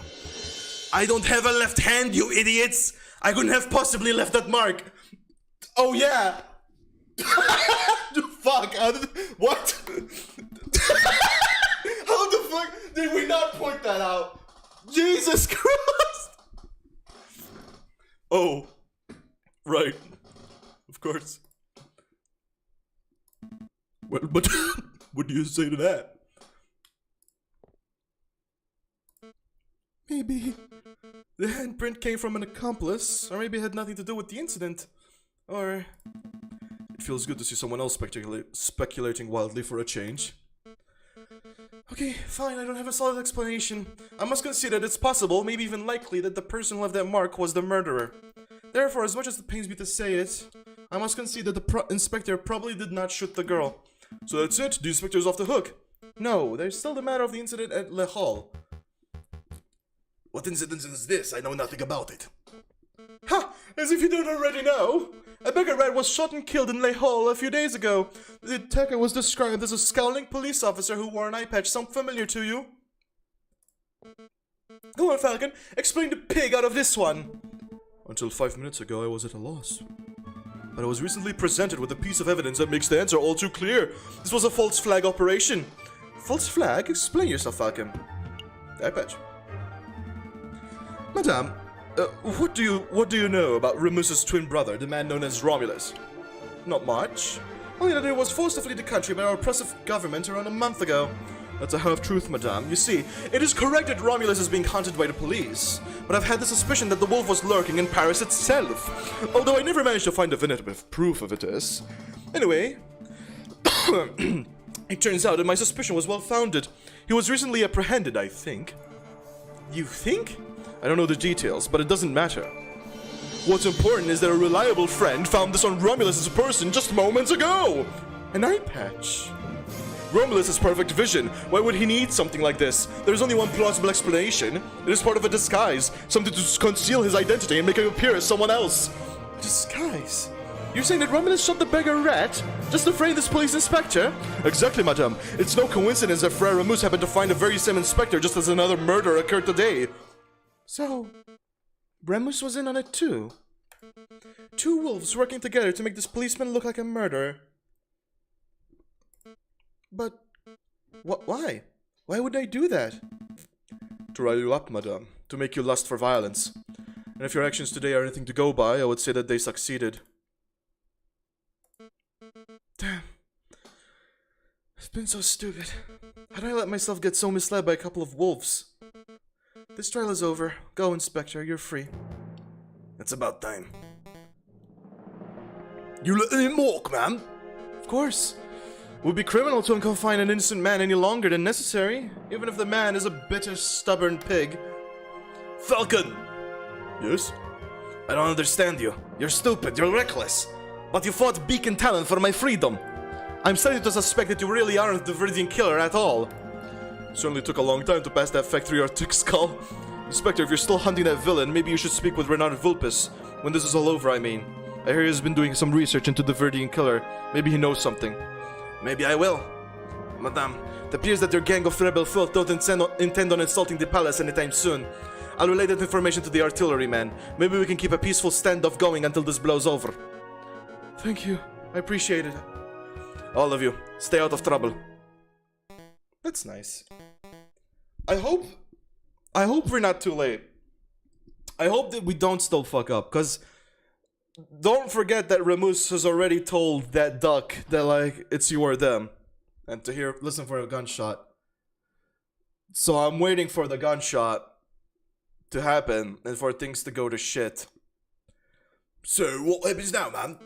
I don't have a left hand, you idiots! I couldn't have possibly left that mark! Oh yeah! Fuck! What? How the fuck did we not point that out? Jesus Christ! Oh. Right. Of course. Well, but what do you say to that? Maybe the handprint came from an accomplice, or maybe it had nothing to do with the incident. Or it feels good to see someone else speculating wildly for a change. Okay, fine, I don't have a solid explanation. I must concede that it's possible, maybe even likely, that the person who left that mark was the murderer. Therefore, as much as it pains me to say it, I must concede that the inspector probably did not shoot the girl. So that's it? The inspector's off the hook? No, there's still the matter of the incident at Le Hall. What incident is this? I know nothing about it. Ha! As if you don't already know, a beggar rat was shot and killed in Lay Hall a few days ago. The attacker was described as a scowling police officer who wore an eye patch. Sound familiar to you? Go on, Falcon. Explain the pig out of this one. Until 5 minutes ago, I was at a loss. But I was recently presented with a piece of evidence that makes the answer all too clear. This was a false flag operation. False flag? Explain yourself, Falcon. Eye patch. Madame, what do you know about Remus's twin brother, the man known as Romulus? Not much. Only that he was forced to flee the country by our oppressive government around a month ago. That's a half-truth, madame. You see, it is correct that Romulus is being hunted by the police, but I've had the suspicion that the wolf was lurking in Paris itself, although I never managed to find definitive proof of this. Anyway, it turns out that my suspicion was well-founded. He was recently apprehended, I think. You think? I don't know the details, but it doesn't matter. What's important is that a reliable friend found this on Romulus's person just moments ago! An eye patch. Romulus has perfect vision. Why would he need something like this? There's only one plausible explanation. It is part of a disguise. Something to conceal his identity and make him appear as someone else. Disguise? You're saying that Romulus shot the beggar rat? Just to frame this police inspector? Exactly, madame. It's no coincidence that Frere Remus happened to find the very same inspector just as another murder occurred today. So, Remus was in on it too? Two wolves working together to make this policeman look like a murderer. But, why? Why would I do that? To rile you up, madame. To make you lust for violence. And if your actions today are anything to go by, I would say that they succeeded. Damn. I've been so stupid. How did I let myself get so misled by a couple of wolves? This trial is over. Go, Inspector. You're free. It's about time. You let him walk, man? Of course. It would be criminal to confine an innocent man any longer than necessary, even if the man is a bitter, stubborn pig. Falcon! Yes? I don't understand you. You're stupid, you're reckless. But you fought Beacon Talon for my freedom. I'm starting to suspect that you really aren't the Viridian killer at all. Certainly took a long time to pass that factory or thick skull. Inspector, if you're still hunting that villain, maybe you should speak with Renard Vulpes. When this is all over, I mean. I hear he's been doing some research into the Viridian killer. Maybe he knows something. Maybe I will. Madame, it appears that your gang of rebel filth don't intend on insulting the palace anytime soon. I'll relay that information to the artilleryman. Maybe we can keep a peaceful standoff going until this blows over. Thank you. I appreciate it. All of you, stay out of trouble. That's nice. I hope we're not too late. I hope that we don't still fuck up, because don't forget that Remus has already told that duck that, like, it's you or them. And to listen for a gunshot. So I'm waiting for the gunshot to happen and for things to go to shit. So, what happens now, man?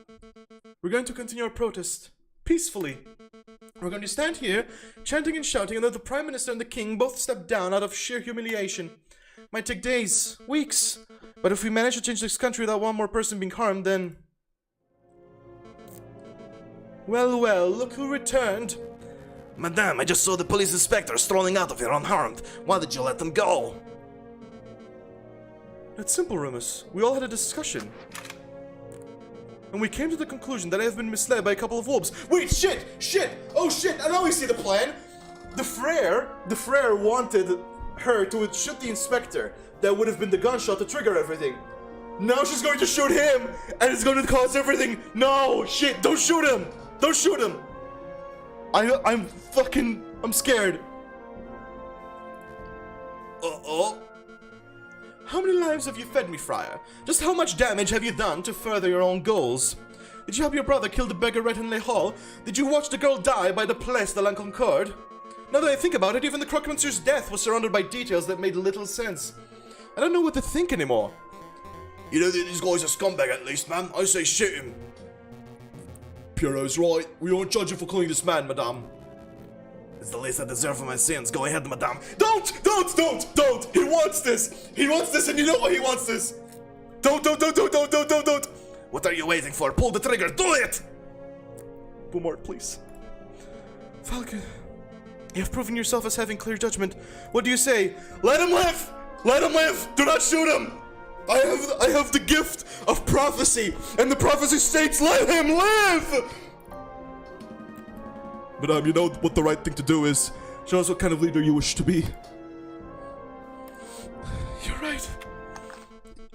We're going to continue our protest. Peacefully. We're going to stand here, chanting and shouting until the Prime Minister and the King both step down out of sheer humiliation. Might take days, weeks, but if we manage to change this country without one more person being harmed, then... Well, well, look who returned. Madame, I just saw the police inspector strolling out of here unharmed. Why did you let them go? It's simple, Remus. We all had a discussion. And we came to the conclusion that I have been misled by a couple of wolves. Wait, shit! Oh shit, I know we see the plan! The Frere wanted her to shoot the inspector. That would have been the gunshot to trigger everything. Now she's going to shoot him! And it's going to cause everything! No! Shit, don't shoot him! Don't shoot him! I'm scared. Uh-oh. How many lives have you fed me, Friar? Just how much damage have you done to further your own goals? Did you help your brother kill the beggar rat in Le Hall? Did you watch the girl die by the Place de la Concorde? Now that I think about it, even the Croque-Monsieur's death was surrounded by details that made little sense. I don't know what to think anymore. You know that this guy's a scumbag at least, man. I say shoot him. Pierrot's right. We won't judge you for killing this man, madame. It's the least I deserve for my sins. Go ahead, madame. Don't! He wants this! He wants this and you know why he wants this! Don't! What are you waiting for? Pull the trigger, do it! Boomart, please. Falcon, you have proven yourself as having clear judgment. What do you say? Let him live! Let him live! Do not shoot him! I have the gift of prophecy, and the prophecy states, let him live! Madame, you know what the right thing to do is. Show us what kind of leader you wish to be. You're right.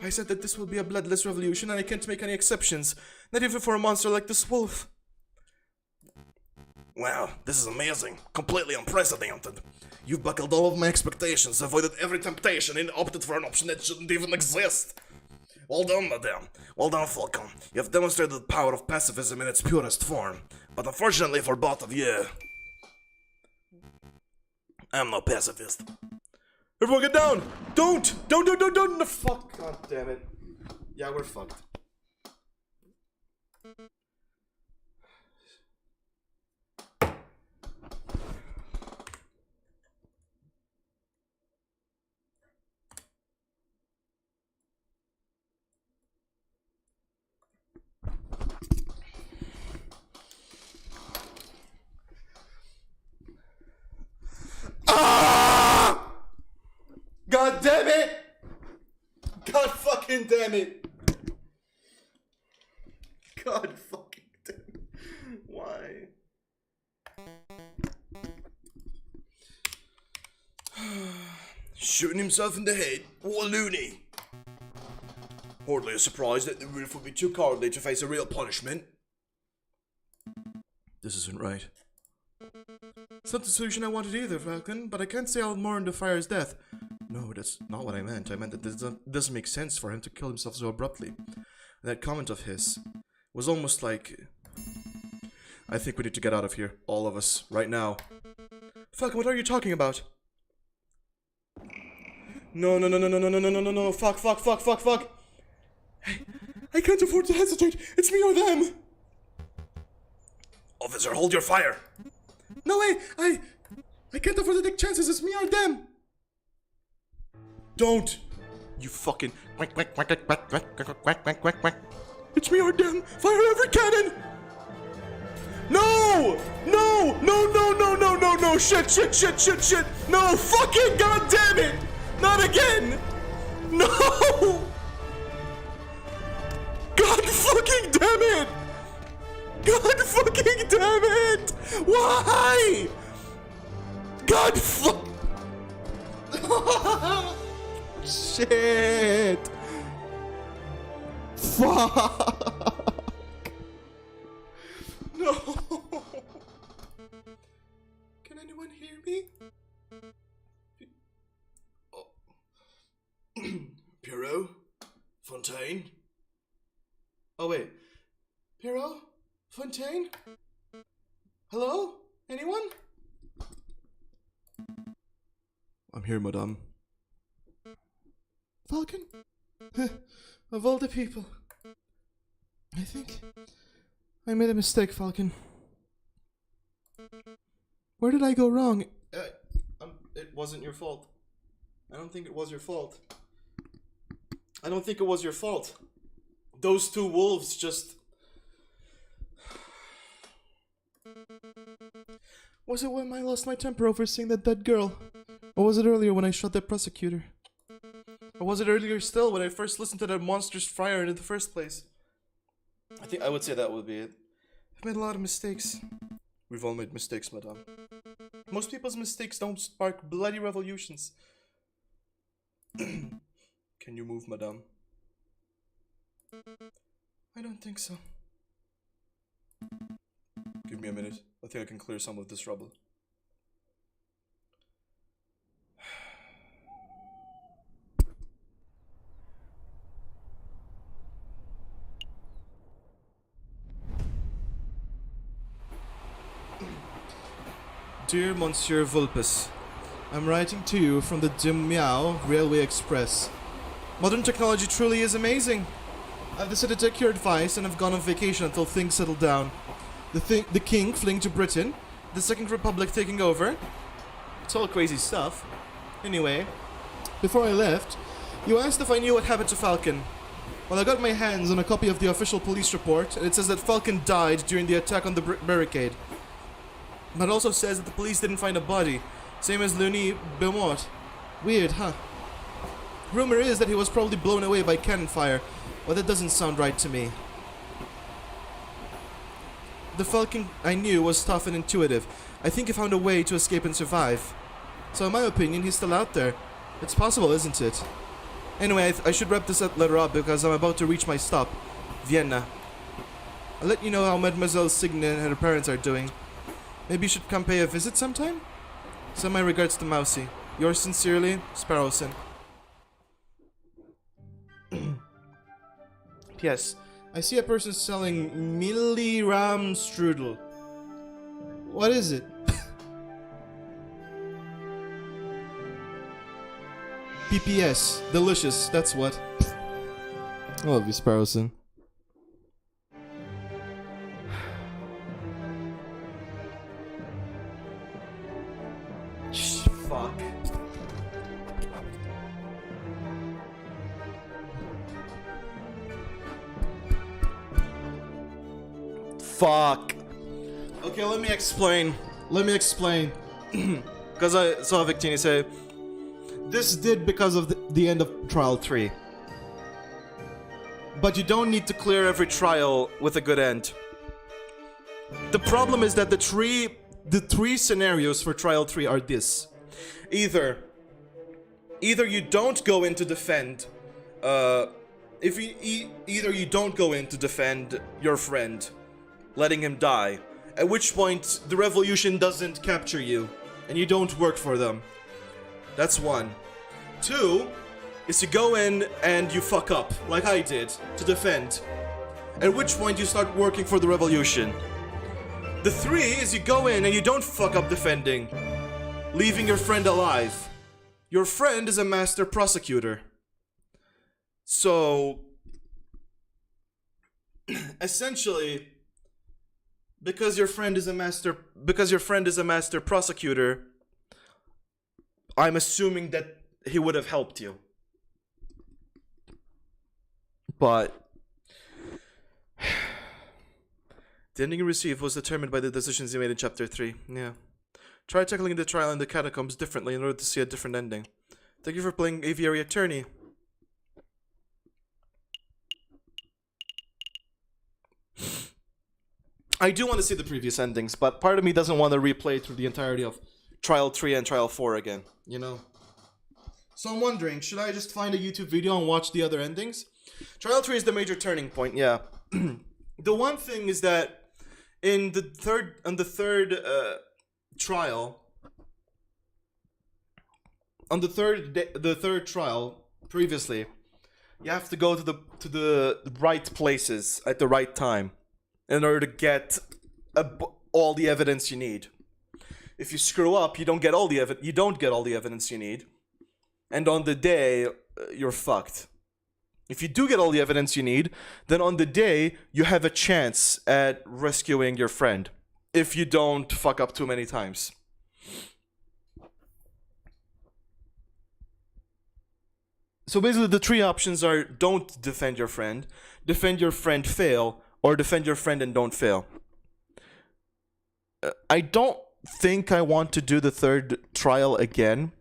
I said that this will be a bloodless revolution, and I can't make any exceptions. Not even for a monster like this wolf. Wow, this is amazing. Completely unprecedented. You've buckled all of my expectations, avoided every temptation, and opted for an option that shouldn't even exist. Well done, madame. Well done, Falcon. You have demonstrated the power of pacifism in its purest form. But unfortunately for both of you, I'm no pacifist. Everyone get down! Don't! No, fuck, god damn it. Yeah, we're fucked. God damn it! God fucking damn it! God fucking damn it. Why? Shooting himself in the head? What a loony! Hardly a surprise that the roof would be too cowardly to face a real punishment. This isn't right. It's not the solution I wanted either, Falcon, but I can't say I'll mourn the fire's death. No, that's not what I meant. I meant that this doesn't make sense for him to kill himself so abruptly. That comment of his was almost like... I think we need to get out of here. All of us. Right now. Falcon, what are you talking about? No. Fuck. Hey, I can't afford to hesitate. It's me or them. Officer, hold your fire! No way! I can't afford to take chances. It's me or them. Don't! You fucking... It's me or them! Fire every cannon! No! No! Shit! No! Fucking goddamn it! Not again! No! God fucking damn it! God fucking damn it! Why? God fuck... Shit! Fuck! No! Can anyone hear me? Oh. Pierrot? Fontaine? Oh wait. Pierrot? Fontaine? Hello? Anyone? I'm here, madame. Falcon? Of all the people. I think I made a mistake, Falcon. Where did I go wrong? It wasn't your fault. I don't think it was your fault. Those two wolves just... Was it when I lost my temper over seeing that dead girl? Or was it earlier when I shot that prosecutor? Or was it earlier still when I first listened to that monstrous friar in the first place? I think I would say that would be it. I've made a lot of mistakes. We've all made mistakes, madame. Most people's mistakes don't spark bloody revolutions. Can you move, madame? I don't think so. Give me a minute. I think I can clear some of this rubble. Dear Monsieur Vulpes, I'm writing to you from the Dim Meow Railway Express. Modern technology truly is amazing. I've decided to take your advice and have gone on vacation until things settle down. The king fleeing to Britain, the Second Republic taking over. It's all crazy stuff. Anyway, before I left, you asked if I knew what happened to Falcon. Well, I got my hands on a copy of the official police report, and it says that Falcon died during the attack on the barricade. But it also says that the police didn't find a body, same as Looney Beaumont. Weird, huh? Rumor is that he was probably blown away by cannon fire, but that doesn't sound right to me. The Falcon I knew was tough and intuitive. I think he found a way to escape and survive. So in my opinion, he's still out there. It's possible, isn't it? Anyway, I should wrap this letter up because I'm about to reach my stop, Vienna. I'll let you know how Mademoiselle Signe and her parents are doing. Maybe you should come pay a visit sometime? Send my regards to Mousy. Yours sincerely, Sparrowson. P.S. I see a person selling milliram strudel. What is it? PPS. Delicious, that's what. I love you, Sparrowson. Fuck. Fuck. Okay, let me explain. Because I saw Victini say, this did because of the end of trial 3. But you don't need to clear every trial with a good end. The problem is that the three scenarios for trial 3 are this. Either you don't go in to defend, either you don't go in to defend your friend, letting him die, at which point the revolution doesn't capture you, and you don't work for them. That's 1. 2 is you go in and you fuck up, like I did, to defend, at which point you start working for the revolution. The 3 is you go in and you don't fuck up defending, leaving your friend alive. Your friend is a master prosecutor. So, essentially, because your friend is a master prosecutor, I'm assuming that he would have helped you. But the ending you received was determined by the decisions you made in chapter 3. Yeah. Try tackling the trial in the catacombs differently in order to see a different ending. Thank you for playing AVIARY Attorney. I do want to see the previous endings, but part of me doesn't want to replay through the entirety of Trial 3 and Trial 4 again, you know? So I'm wondering, should I just find a YouTube video and watch the other endings? Trial 3 is the major turning point, yeah. The one thing is that in the third trial, on the third trial previously, you have to go to the right places at the right time in order to get all the evidence you need. If you screw up, you don't get all the evidence you need, and on the day you're fucked. If you do get all the evidence you need, then on the day you have a chance at rescuing your friend. If you don't fuck up too many times. So basically the 3 options are: don't defend your friend fail, or defend your friend and don't fail. I don't think I want to do the third trial again.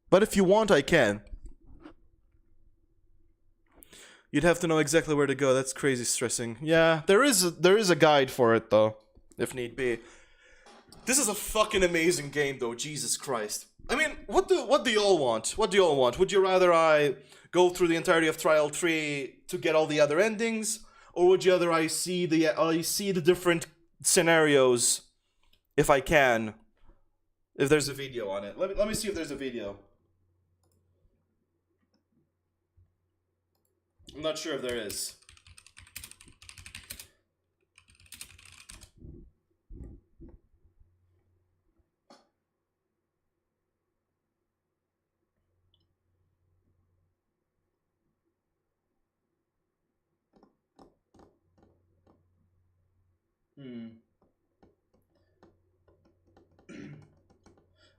But if you want, I can. You'd have to know exactly where to go. That's crazy stressing. Yeah, there is a guide for it though, if need be. This is a fucking amazing game though, Jesus Christ. I mean, what do you all want? What do you all want? Would you rather I go through the entirety of Trial 3 to get all the other endings, or would you rather I see the different scenarios if I can? If there's a video on it. Let me see if there's a video. I'm not sure if there is.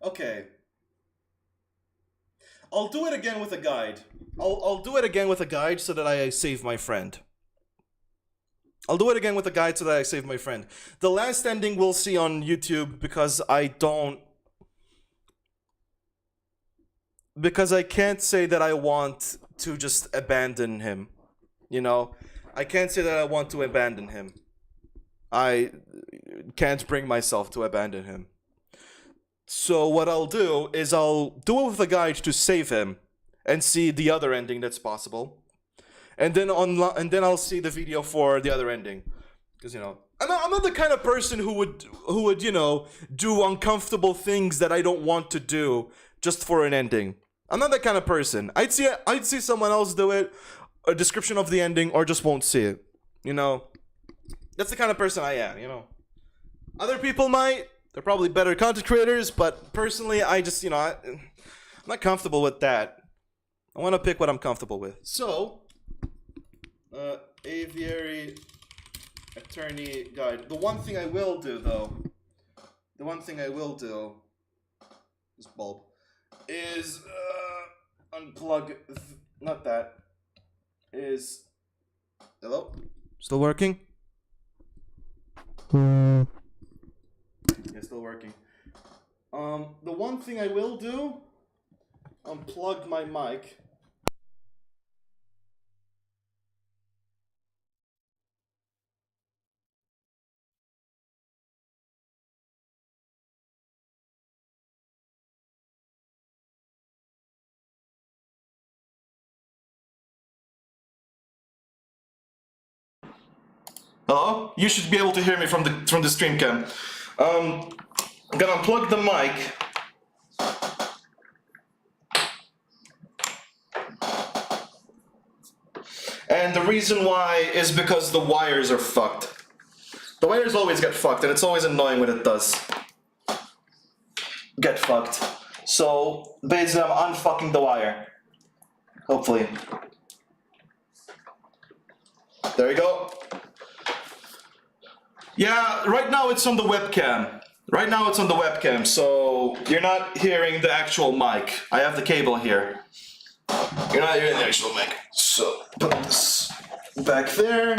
Okay. I'll do it again with a guide. I'll do it again with a guide so that I save my friend. I'll do it again with a guide so that I save my friend. The last ending we'll see on YouTube because I don't... because I can't say that I want to just abandon him. You know, I can't say that I want to abandon him. I can't bring myself to abandon him. So what I'll do is I'll do it with a guide to save him and see the other ending that's possible. And then I'll see the video for the other ending. Because, you know, I'm not the kind of person who would, you know, do uncomfortable things that I don't want to do just for an ending. I'm not that kind of person. I'd see someone else do it, a description of the ending, or just won't see it. You know? That's the kind of person I am, you know? Other people might. They're probably better content creators, but personally, I just, you know, I'm not comfortable with that. I want to pick what I'm comfortable with. So, Aviary Attorney Guide. The one thing I will do, though, this bulb, is unplug, not that, is, hello? Still working? Yeah, still working. The one thing I will do, unplug my mic. Hello? You should be able to hear me from the stream cam. I'm gonna unplug the mic. And the reason why is because the wires are fucked. The wires always get fucked, and it's always annoying when it does. Get fucked. So, basically I'm unfucking the wire. Hopefully. There you go. Yeah, right now it's on the webcam. So you're not hearing the actual mic. I have the cable here. You're not hearing the actual mic. So put this back there.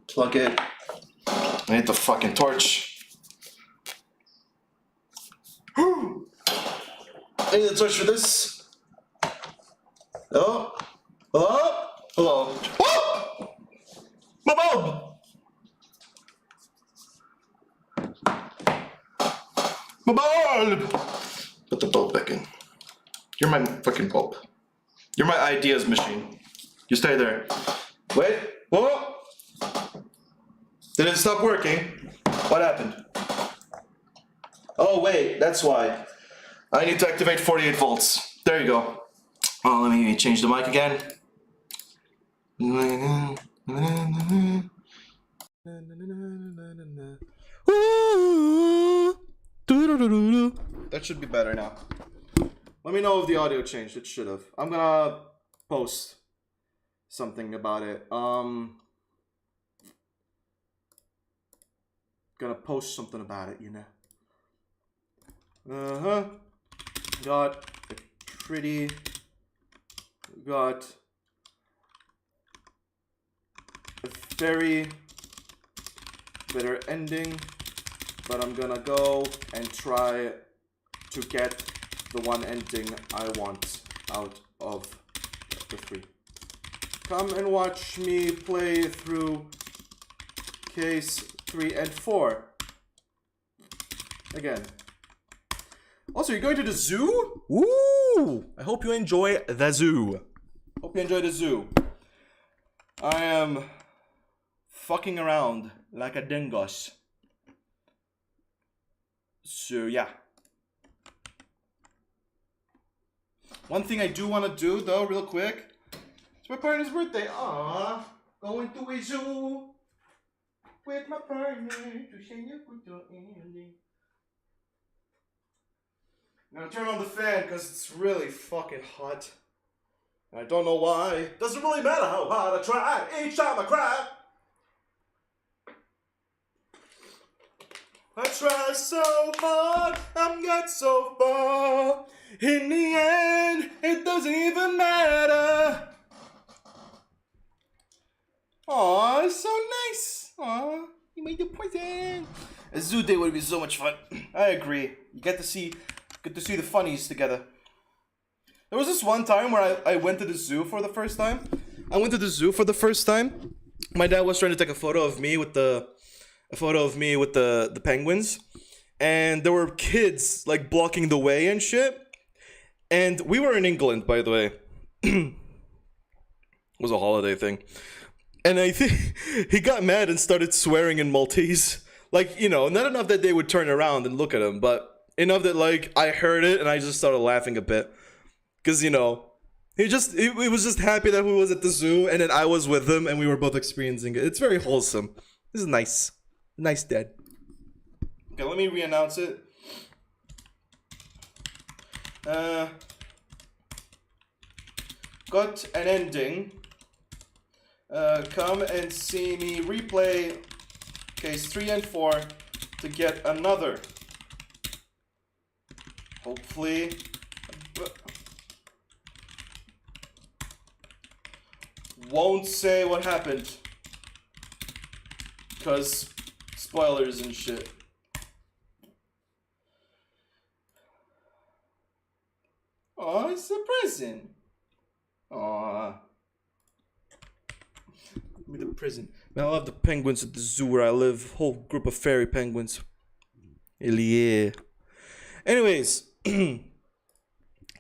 Plug it. I need the fucking torch. I need the torch for this. Hello? Hello? Hello? Oh! My bulb! My bulb! Put the bulb back in. You're my fucking bulb. You're my ideas machine. You stay there. Wait. Whoa! Did it stop working? What happened? Oh wait, that's why. I need to activate 48 volts. There you go. Oh, let me change the mic again. That should be better now. Let me know if the audio changed. It should have. I'm gonna post something about it. Gonna post something about it, you know. Got a pretty. Got a very bitter ending, but I'm gonna go and try to get the one ending I want out of the 3. Come and watch me play through case 3 and 4 again. Also, you're going to the zoo? Woo! I hope you enjoy the zoo. Hope you enjoy the zoo. I am fucking around like a dingus. So yeah. One thing I do want to do though, real quick. It's my partner's birthday. Aww. Going to a zoo with my partner to sing a good ending. I'm gonna turn on the fan because it's really fucking hot. And I don't know why. Doesn't really matter how hard I try. Each time I cry. I try so hard, I'm got so far. In the end, it doesn't even matter. Aw, it's so nice. Aw, you made the poison. A zoo day would be so much fun. I agree. You get to see Good to see the funnies together. There was this one time where I went to the zoo for the first time. My dad was trying to take a photo of me with the penguins, and there were kids like blocking the way and shit. And we were in England, by the way. It was a holiday thing. And I think he got mad and started swearing in Maltese. Like, you know, not enough that they would turn around and look at him, but enough that, like, I heard it and I just started laughing a bit. Because, you know, he was just happy that we was at the zoo and then I was with him and we were both experiencing it. It's very wholesome. This is nice. Nice, Dad. Okay, let me re-announce it. Got an ending. Come and see me replay case 3 and 4 to get another. Hopefully. Won't say what happened. Because spoilers and shit. Oh, it's a present. Aww. Give me the prison. Man, I love the penguins at the zoo where I live. Whole group of fairy penguins. Hell yeah. Anyways, let me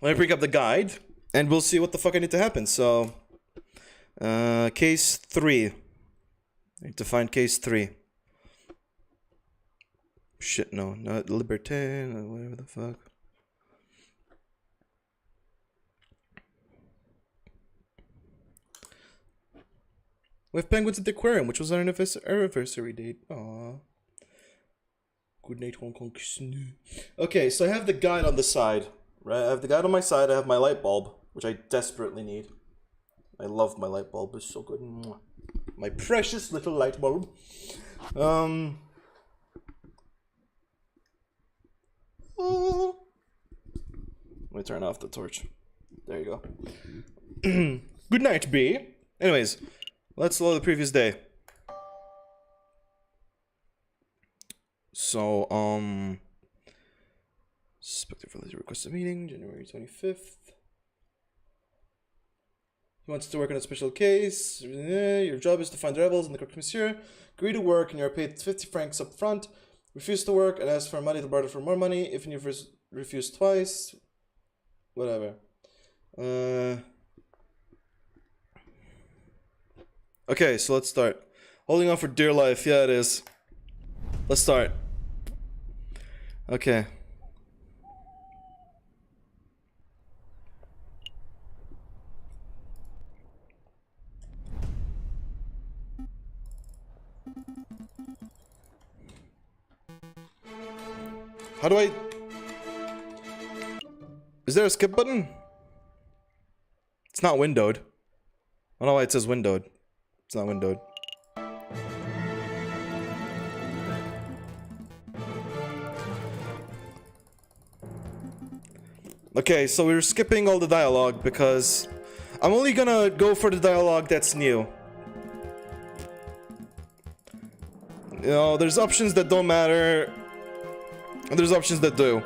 bring up the guide and we'll see what the fuck I need to happen. So, case 3. I need to find case 3. Shit, no, not Libertin or whatever the fuck. We have penguins at the aquarium, which was our anniversary date. Aww. Good night, Hong Kong. Okay, so I have the guide on the side, right? I have the guide on my side. I have my light bulb, which I desperately need. I love my light bulb. It's so good. My precious little light bulb. Let me turn off the torch. There you go. Good night, B. Anyways. Let's load the previous day. So, suspected for the request a meeting, January 25th. He wants to work on a special case. Your job is to find rebels in the correct monsieur. Agree to work and you are paid 50 francs up front. Refuse to work and ask for money to barter for more money. If you refuse twice, whatever. Okay, so let's start. Holding on for dear life. Yeah, it is. Let's start. Okay. How do I... Is there a skip button? It's not windowed. I don't know why it says windowed. It's not windowed. Okay, so we're skipping all the dialogue because I'm only gonna go for the dialogue that's new. You know, there's options that don't matter, and there's options that do.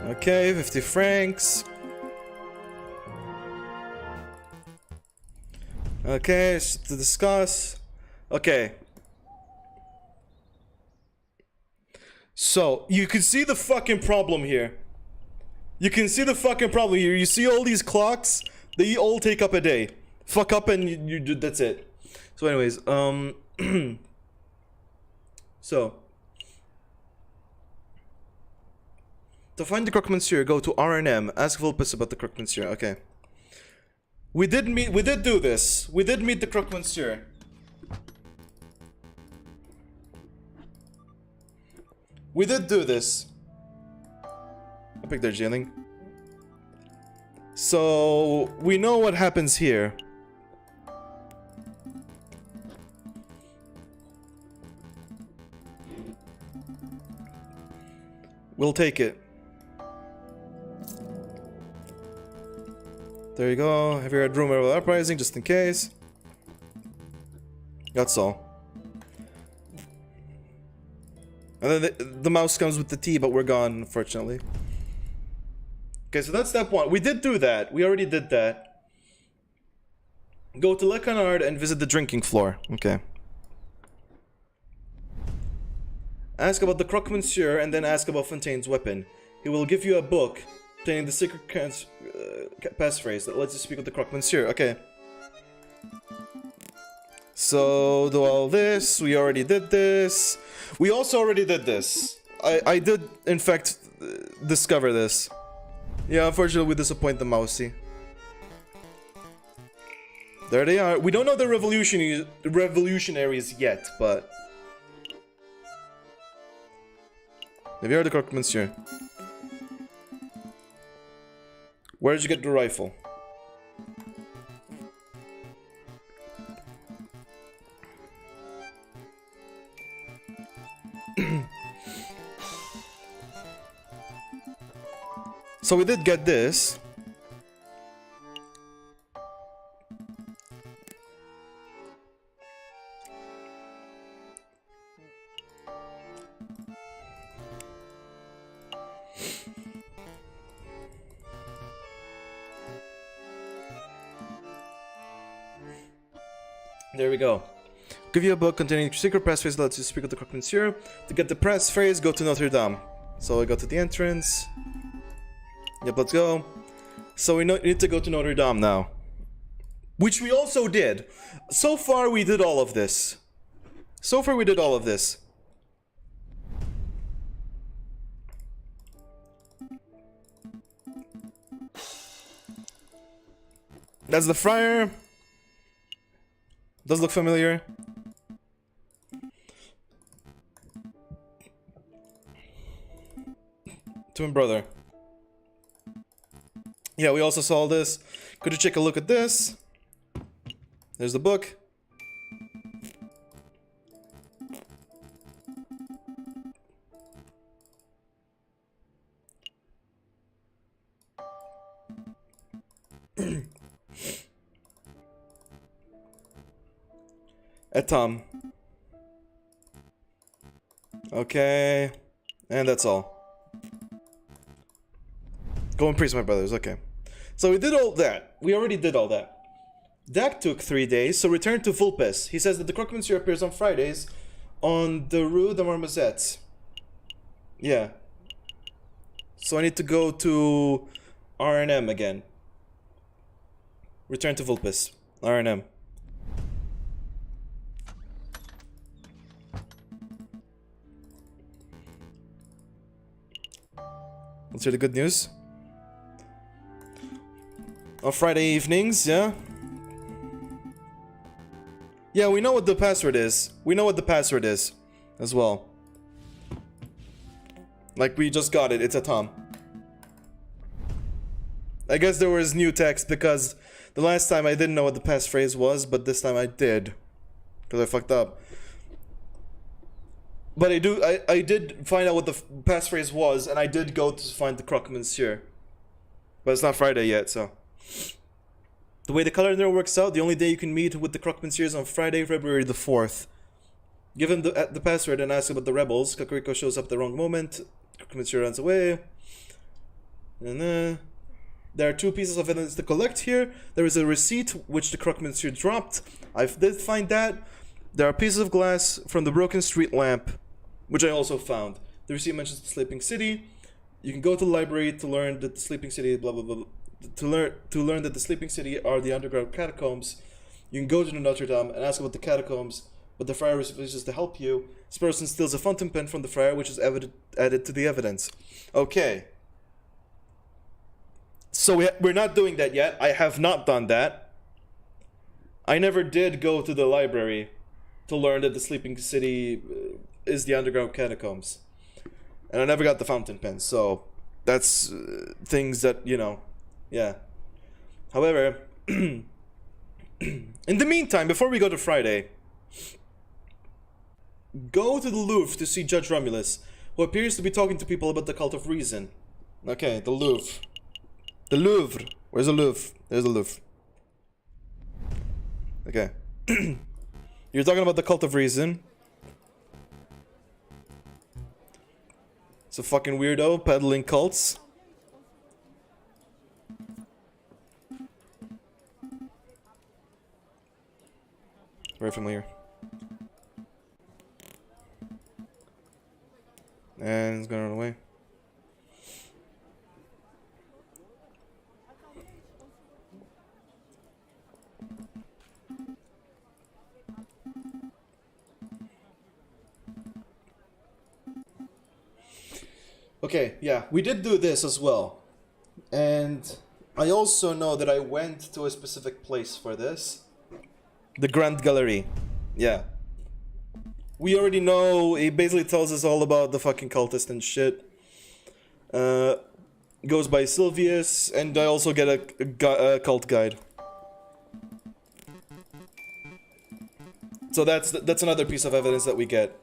Okay, 50 francs. Okay, to discuss. Okay. So, you can see the fucking problem here. You can see the fucking problem here. You see all these clocks? They all take up a day. Fuck up and you do, that's it. So anyways, so. To find the croque monsieur, go to R&M. Ask Vulpes about the croque monsieur. Okay. We did do this. We did meet the croque monsieur. We did do this. I picked their jailing. So, we know what happens here. We'll take it. There you go. Have you heard rumor of uprising, just in case? That's all. And then the mouse comes with the tea, but we're gone, unfortunately. Okay, so that's step one. We did do that. We already did that. Go to Le Canard and visit the drinking floor. Okay. Ask about the Croque Monsieur and then ask about Fontaine's weapon. He will give you a book containing the secret passphrase that lets you speak with the Croque Monsieur. Okay. So, do all this. We already did this. We also already did this. I did, in fact, discover this. Yeah, unfortunately, we disappoint the mousey. There they are. We don't know the revolutionaries yet, but... Have you heard the Croque Monsieur? Where did you get the rifle? So we did get this. There we go. Give you a book containing secret passphrase that lets you speak with the Croque Monsieur. To get the passphrase, go to Notre Dame. So I go to the entrance. Yep, let's go. So we need to go to Notre Dame now. Which we also did. So far we did all of this. That's the friar. Does look familiar. Twin brother. Yeah, we also saw this. Could you take a look at this? There's the book. Tom. Okay. And that's all. Go and preach my brothers, okay. So we did all that. We already did all that. That took 3 days, so return to Vulpes. He says that the Croque Monsieur appears on Fridays on the Rue de Marmozet. Yeah. So I need to go to R&M again. Return to Vulpes. R&M. Let's hear the good news. On Friday evenings, yeah? Yeah, we know what the password is. We know what the password is as well. Like, we just got it. It's a Tom. I guess there was new text because the last time I didn't know what the passphrase was, but this time I did. Because I fucked up. But I did find out what the passphrase was, and I did go to find the Croque Monsieur. But it's not Friday yet, so... The way the calendar works out, the only day you can meet with the Croque Monsieur is on Friday, February the 4th. Give him the password and ask about the rebels. Kakariko shows up at the wrong moment. Croque Monsieur runs away. And there are 2 pieces of evidence to collect here. There is a receipt which the Croque Monsieur dropped. I did find that. There are pieces of glass from the broken street lamp, which I also found. The receipt mentions the Sleeping City. You can go to the library to learn that the Sleeping City, blah blah blah. To learn that the Sleeping City are the underground catacombs. You can go to the Notre Dame and ask about the catacombs, but the friar refuses to help you. This person steals a fountain pen from the friar, which is added to the evidence. Okay. So we're not doing that yet. I have not done that. I never did go to the library to learn that the Sleeping City is the underground catacombs. And I never got the fountain pen, so that's things that, you know, yeah. However, in the meantime, before we go to Friday, go to the Louvre to see Judge Romulus, who appears to be talking to people about the cult of reason. Okay, the Louvre. The Louvre. Where's the Louvre? There's the Louvre. Okay. You're talking about the Cult of Reason. It's a fucking weirdo peddling cults. Very familiar. And it's gonna run away. Okay, yeah, we did do this as well. And I also know that I went to a specific place for this. The Grand Gallery. Yeah. We already know, it basically tells us all about the fucking cultist and shit. Goes by Sylvius, and I also get a cult guide. So that's another piece of evidence that we get.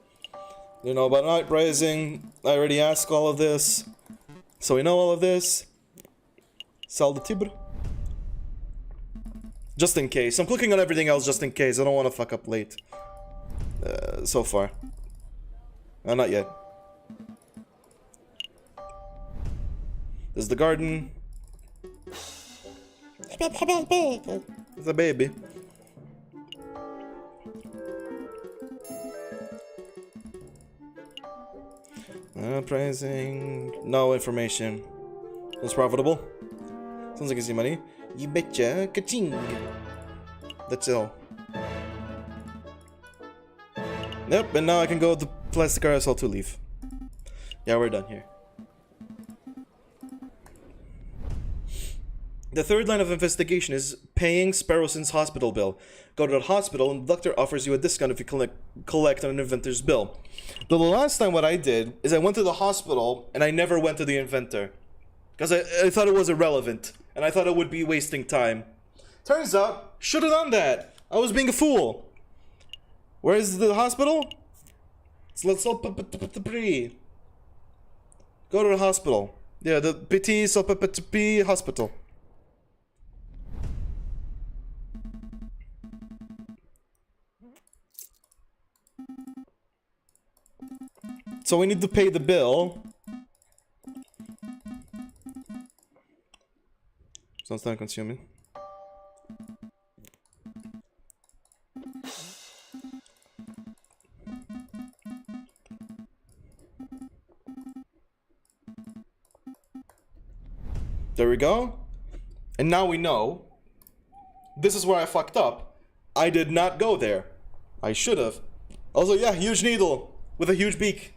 You know about Night Rising, I already asked all of this. So we know all of this. Salle de Tibre. Just in case. I'm clicking on everything else just in case. I don't want to fuck up late. So far. Not yet. There's the garden. It's a baby. Pricing. No information. Looks profitable. Sounds like easy money. You betcha. Ka-ching. That's all. Yep, and now I can go to the plastic carousel to leave. Yeah, we're done here. The third line of investigation is paying Sparrowson's hospital bill. Go to the hospital and the doctor offers you a discount if you collect on an inventor's bill. The last time what I did is I went to the hospital and I never went to the inventor. Because I thought it was irrelevant. And I thought it would be wasting time. Turns out, should have done that. I was being a fool. Where is the hospital? Let's go to the hospital. Yeah, the Petit Salpapatpi hospital. So we need to pay the bill. Sounds time consuming. There we go. And now we know. This is where I fucked up. I did not go there. I should have. Also, yeah, huge needle with a huge beak.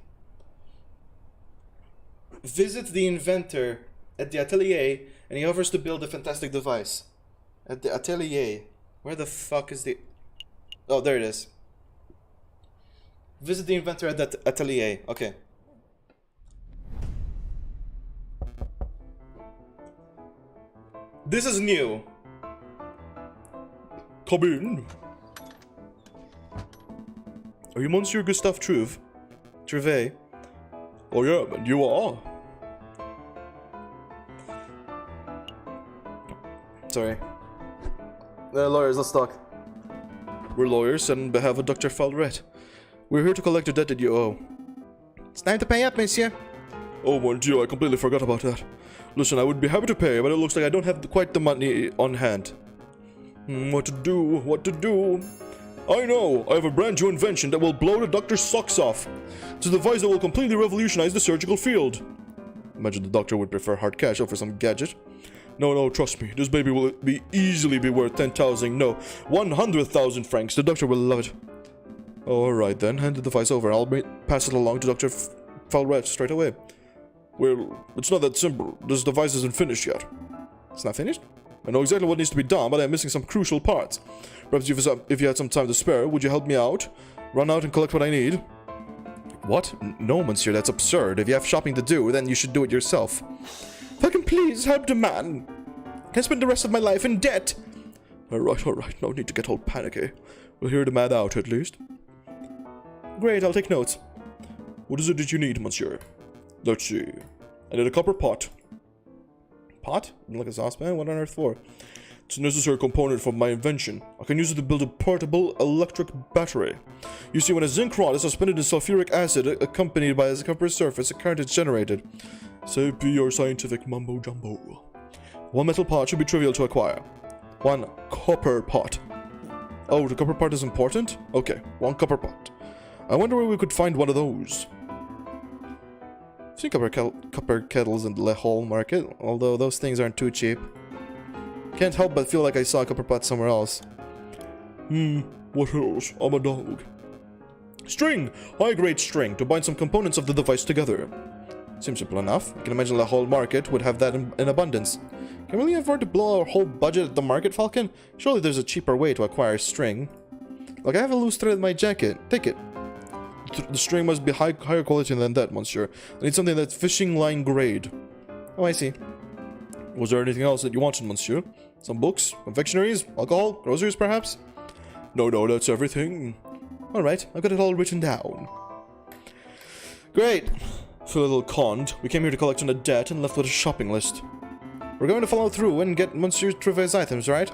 Visit the inventor at the atelier and he offers to build a fantastic device. At the atelier. Where the fuck is the... Oh, there it is. Visit the inventor at that atelier. Okay. This is new. Come in. Are you Monsieur Gustave Trevet? Oh yeah, and you are. Sorry. Lawyers, let's talk. We're lawyers and on behalf of Dr. Falret. We're here to collect a debt that you owe. It's time to pay up, monsieur. Oh mon dieu, I completely forgot about that. Listen, I would be happy to pay, but it looks like I don't have quite the money on hand. What to do? What to do? I know! I have a brand new invention that will blow the doctor's socks off. It's a device that will completely revolutionize the surgical field. Imagine the doctor would prefer hard cash over some gadget. No, trust me. This baby will easily be worth 10,000, no, 100,000 francs. The doctor will love it. Alright then, hand the device over. I'll pass it along to Dr. Falret straight away. Well, it's not that simple. This device isn't finished yet. It's not finished? I know exactly what needs to be done, but I'm missing some crucial parts. Perhaps if you had some time to spare, would you help me out? Run out and collect what I need? What? No, monsieur, that's absurd. If you have shopping to do, then you should do it yourself. If I can please help the man. Can I spend the rest of my life in debt? Alright. No need to get all panicky. We'll hear the man out, at least. Great, I'll take notes. What is it that you need, monsieur? Let's see. I need a copper pot. Pot? Like a saucepan? What on earth for? It's a necessary component for my invention. I can use it to build a portable electric battery. You see, when a zinc rod is suspended in sulfuric acid accompanied by a copper surface, a current is generated. Save be your scientific mumbo-jumbo. One metal pot should be trivial to acquire. One copper pot. Oh, the copper pot is important? Okay, one copper pot. I wonder where we could find one of those. I've seen copper kettles in the Le Hall market, although those things aren't too cheap. Can't help but feel like I saw a copper pot somewhere else. What else? I'm a dog. String! High-grade string to bind some components of the device together. Seems simple enough. I can imagine the whole market would have that in abundance. Can we really afford to blow our whole budget at the market, Falcon? Surely there's a cheaper way to acquire string. Look, I have a loose thread in my jacket. Take it. The string must be higher quality than that, monsieur. I need something that's fishing line grade. Oh, I see. Was there anything else that you wanted, monsieur? Some books? Confectionaries? Alcohol? Groceries, perhaps? No, that's everything. Alright, I've got it all written down. Great. Feel a little conned. We came here to collect on a debt and left with a shopping list. We're going to follow through and get Monsieur Trevet's items, right?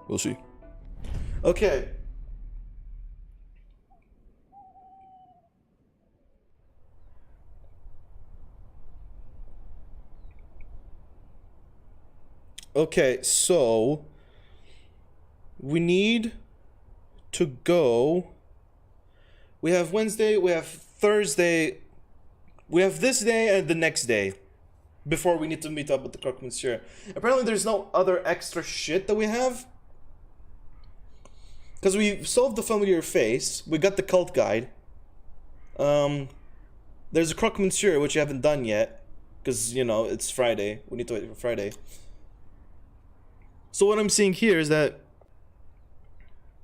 We'll see. Okay. Okay, so we need to go. We have Wednesday, we have Thursday, we have this day and the next day before we need to meet up with the Croque Monsieur. Apparently there's no other extra shit that we have. Because we solved the familiar face, we got the cult guide. There's a Croque Monsieur, which you haven't done yet. Because, you know, it's Friday. We need to wait for Friday. So what I'm seeing here is that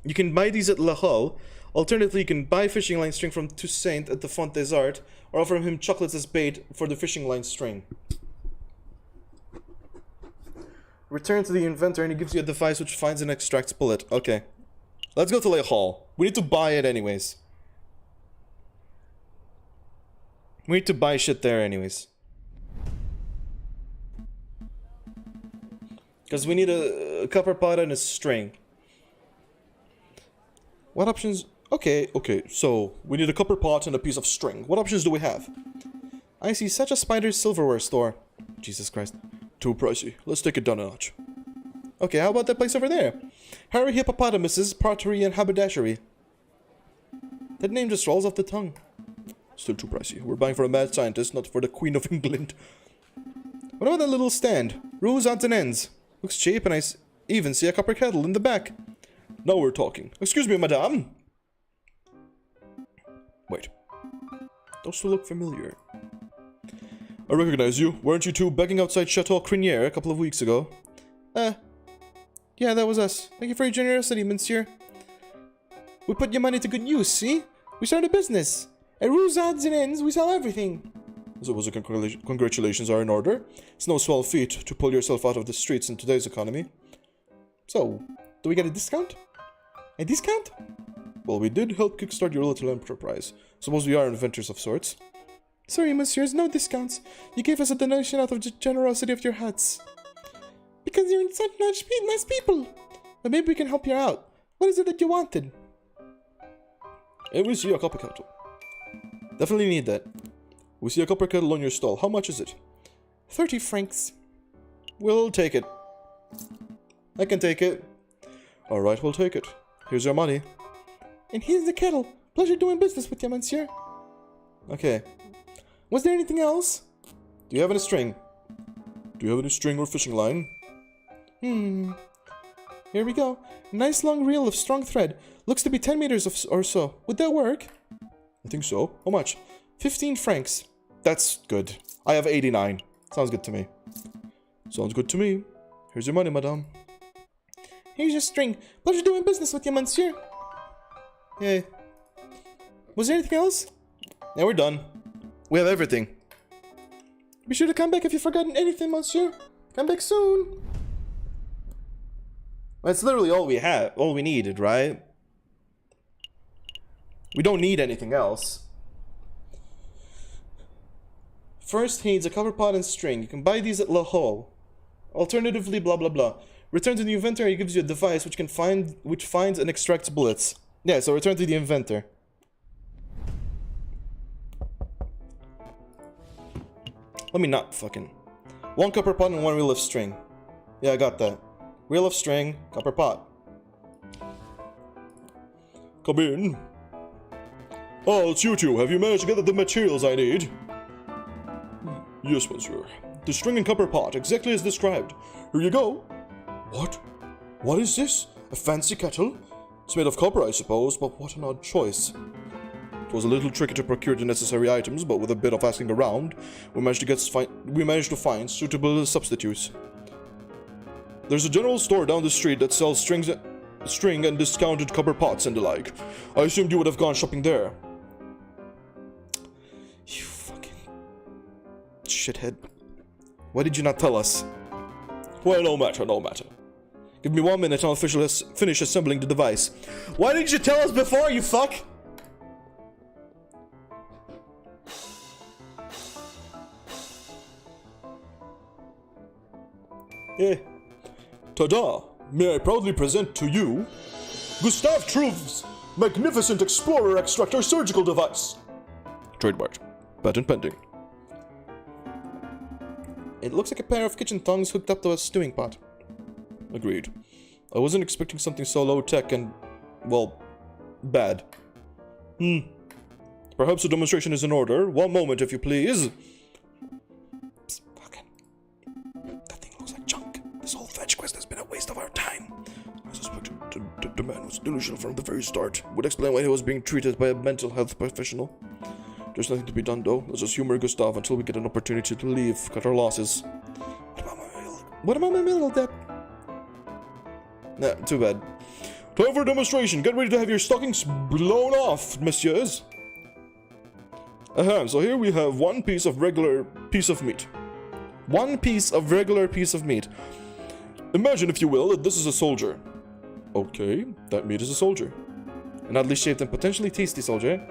you can buy these at La Halle. Alternatively, you can buy fishing line string from Toussaint at the Font des Arts, or offer him chocolates as bait for the fishing line string. Return to the inventor and he gives you a device which finds and extracts bullet. Okay. Let's go to La Halle. We need to buy it anyways. We need to buy shit there anyways. Because we need a copper pot and a string. What options? Okay, so we need a copper pot and a piece of string. What options do we have? I see such a spider's silverware store. Jesus Christ. Too pricey. Let's take it down a notch. Okay, how about that place over there? Harry Hippopotamus's Pottery and Haberdashery. That name just rolls off the tongue. Still too pricey. We're buying for a mad scientist, not for the Queen of England. What about that little stand? Rules, odds and ends. Looks cheap and I even see a copper kettle in the back. Now we're talking. Excuse me, madame. Wait. Those two look familiar. I recognize you. Weren't you two begging outside Chateau Criniere a couple of weeks ago? Yeah, that was us. Thank you for your generosity, monsieur. We put your money to good use, see? We started a business. At Rules, Odds and Ends, we sell everything. I suppose the congratulations are in order. It's no small feat to pull yourself out of the streets in today's economy. So, do we get a discount? A discount? Well, we did help kickstart your little enterprise. Suppose we are inventors of sorts. Sorry, messieurs, no discounts. You gave us a donation out of the generosity of your hearts. Because you're such nice people. But maybe we can help you out. What is it that you wanted? And we see a copper kettle. Definitely need that. We see a copper kettle on your stall. How much is it? 30 francs. We'll take it. I can take it. Alright, we'll take it. Here's your money. And here's the kettle. Pleasure doing business with you, monsieur. Okay. Was there anything else? Do you have any string? Do you have any string or fishing line? Here we go. Nice long reel of strong thread. Looks to be 10 meters or so. Would that work? I think so. How much? 15 francs. That's good. I have 89. Sounds good to me. Sounds good to me. Here's your money, madame. Here's your string. Pleasure doing business with you, monsieur. Hey. Was there anything else? Yeah, we're done. We have everything. Be sure to come back if you've forgotten anything, monsieur. Come back soon. That's literally all we have. All we needed, right? We don't need anything else. First, he needs a copper pot and string. You can buy these at La Halle. Alternatively, blah blah blah. Return to the inventor, he gives you a device which finds and extracts bullets. Yeah, so return to the inventor. Let me not fucking... 1 copper pot and 1 reel of string. Yeah, I got that. Reel of string, copper pot. Come in. Oh, it's you two. Have you managed to get the materials I need? Yes, monsieur. The string and copper pot, exactly as described. Here you go. What? What is this? A fancy kettle? It's made of copper, I suppose, but what an odd choice. It was a little tricky to procure the necessary items, but with a bit of asking around, we managed to find suitable substitutes. There's a general store down the street that sells string and discounted copper pots and the like. I assumed you would have gone shopping there. You fucking... shithead. Why did you not tell us? Well, no matter, no matter. Give me 1 minute and I'll finish assembling the device. Why didn't you tell us before, you fuck? Ta-da! May I proudly present to you Gustav Truve's magnificent Explorer Extractor Surgical Device. Trademarked. Patent pending. It looks like a pair of kitchen tongs hooked up to a stewing pot. Agreed. I wasn't expecting something so low-tech and, well, bad. Perhaps a demonstration is in order. 1 moment, if you please. Psst, fucking. That thing looks like junk. This whole fetch quest has been a waste of our time. I suspect the man was delusional from the very start. Would explain why he was being treated by a mental health professional. There's nothing to be done, though. Let's just humor Gustav until we get an opportunity to leave, cut our losses. What about my middle deck? Nah, too bad. Time for a demonstration. Get ready to have your stockings blown off, messieurs. So here we have 1 piece of regular piece of meat. 1 piece of regular piece of meat. Imagine, if you will, that this is a soldier. Okay, that meat is a soldier. An oddly shaped and potentially tasty soldier.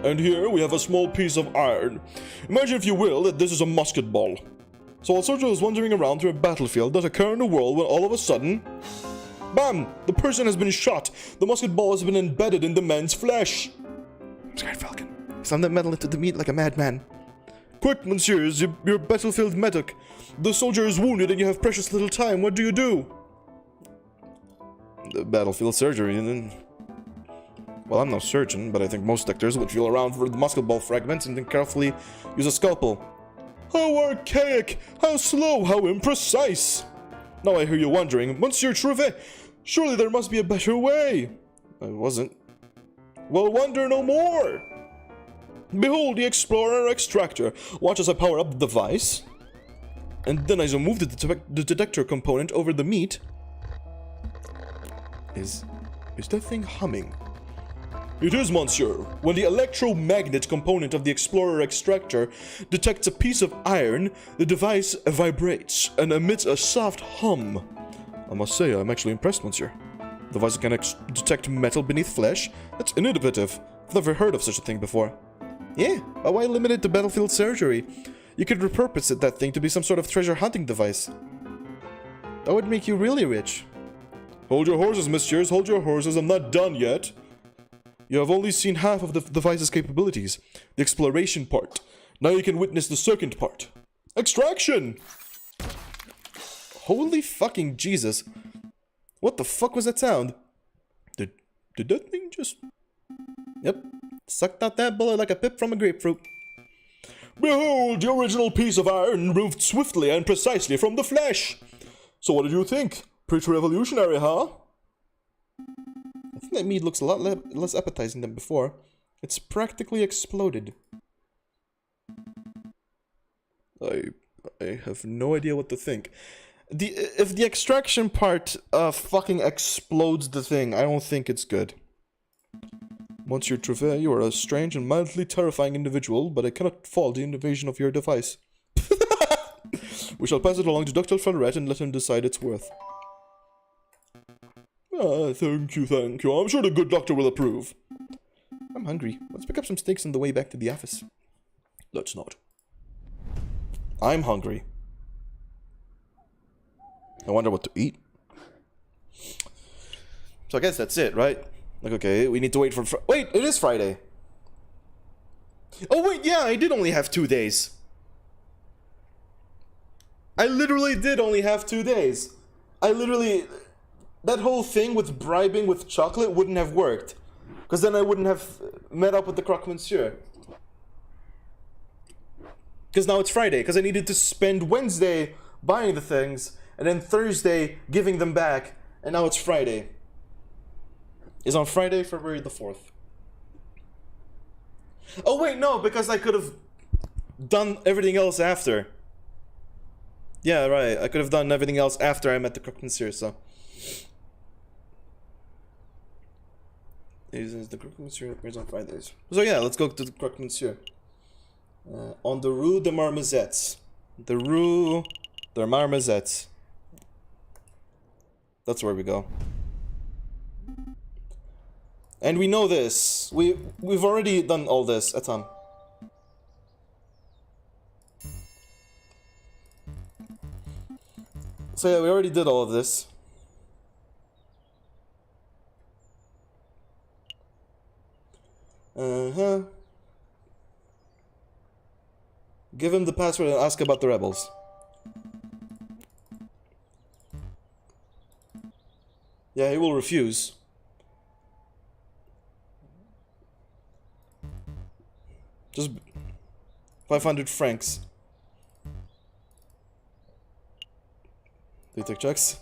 And here we have a small piece of iron. Imagine, if you will, that this is a musket ball. So a soldier is wandering around through a battlefield that occur in a world when all of a sudden... BAM! The person has been shot. The musket ball has been embedded in the man's flesh. Scared Falcon. Slam that metal into the meat like a madman. Quick, messieurs, you're battlefield medic. The soldier is wounded and you have precious little time. What do you do? The battlefield surgery, and then... Well, I'm no surgeon, but I think most doctors would feel around for the musket ball fragments and then carefully use a scalpel. How archaic! How slow! How imprecise! Now I hear you wondering, Monsieur Truve, surely there must be a better way. I wasn't. Well, wonder no more! Behold the Explorer Extractor. Watch as I power up the device. And then as I move the detector component over the meat... Is that thing humming? It is, monsieur. When the electromagnet component of the Explorer Extractor detects a piece of iron, the device vibrates and emits a soft hum. I must say, I'm actually impressed, monsieur. The device can detect metal beneath flesh? That's innovative. I've never heard of such a thing before. Yeah, but why limit it to battlefield surgery? You could repurpose that thing to be some sort of treasure hunting device. That would make you really rich. Hold your horses, messieurs, hold your horses, I'm not done yet. You have only seen half of the device's capabilities, the exploration part. Now you can witness the second part. Extraction! Holy fucking Jesus. What the fuck was that sound? Did that thing just... Yep. Sucked out that bullet like a pip from a grapefruit. Behold, the original piece of iron moved swiftly and precisely from the flesh. So what did you think? Pretty revolutionary, huh? I think that meat looks a lot less appetizing than before. It's practically exploded. I have no idea what to think. If the extraction part fucking explodes the thing, I don't think it's good. Monsieur Truve, you are a strange and mildly terrifying individual, but I cannot fault the innovation of your device. We shall pass it along to Dr. Florette and let him decide its worth. Ah, thank you. I'm sure the good doctor will approve. I'm hungry. Let's pick up some steaks on the way back to the office. Let's not. I'm hungry. I wonder what to eat. So I guess that's it, right? Like, okay, we need to wait for... Wait, it is Friday. Oh, wait, yeah, I did only have 2 days. I literally did only have 2 days. That whole thing with bribing with chocolate wouldn't have worked. Because then I wouldn't have met up with the croque monsieur. Because now it's Friday, because I needed to spend Wednesday buying the things, and then Thursday giving them back, and now it's Friday. It's on Friday, February the 4th. Oh wait, no, because I could have done everything else after. Yeah, right, I could have done everything else after I met the croque monsieur, so... The croque monsieur appears on Fridays. So yeah, let's go to the croque monsieur. On the Rue de Marmozettes. The Rue de Marmozettes. That's where we go. And we know this. We've already done all this a ton. So yeah, we already did all of this. Give him the password and ask about the rebels. Yeah, he will refuse. Just 500 francs. Do you take checks?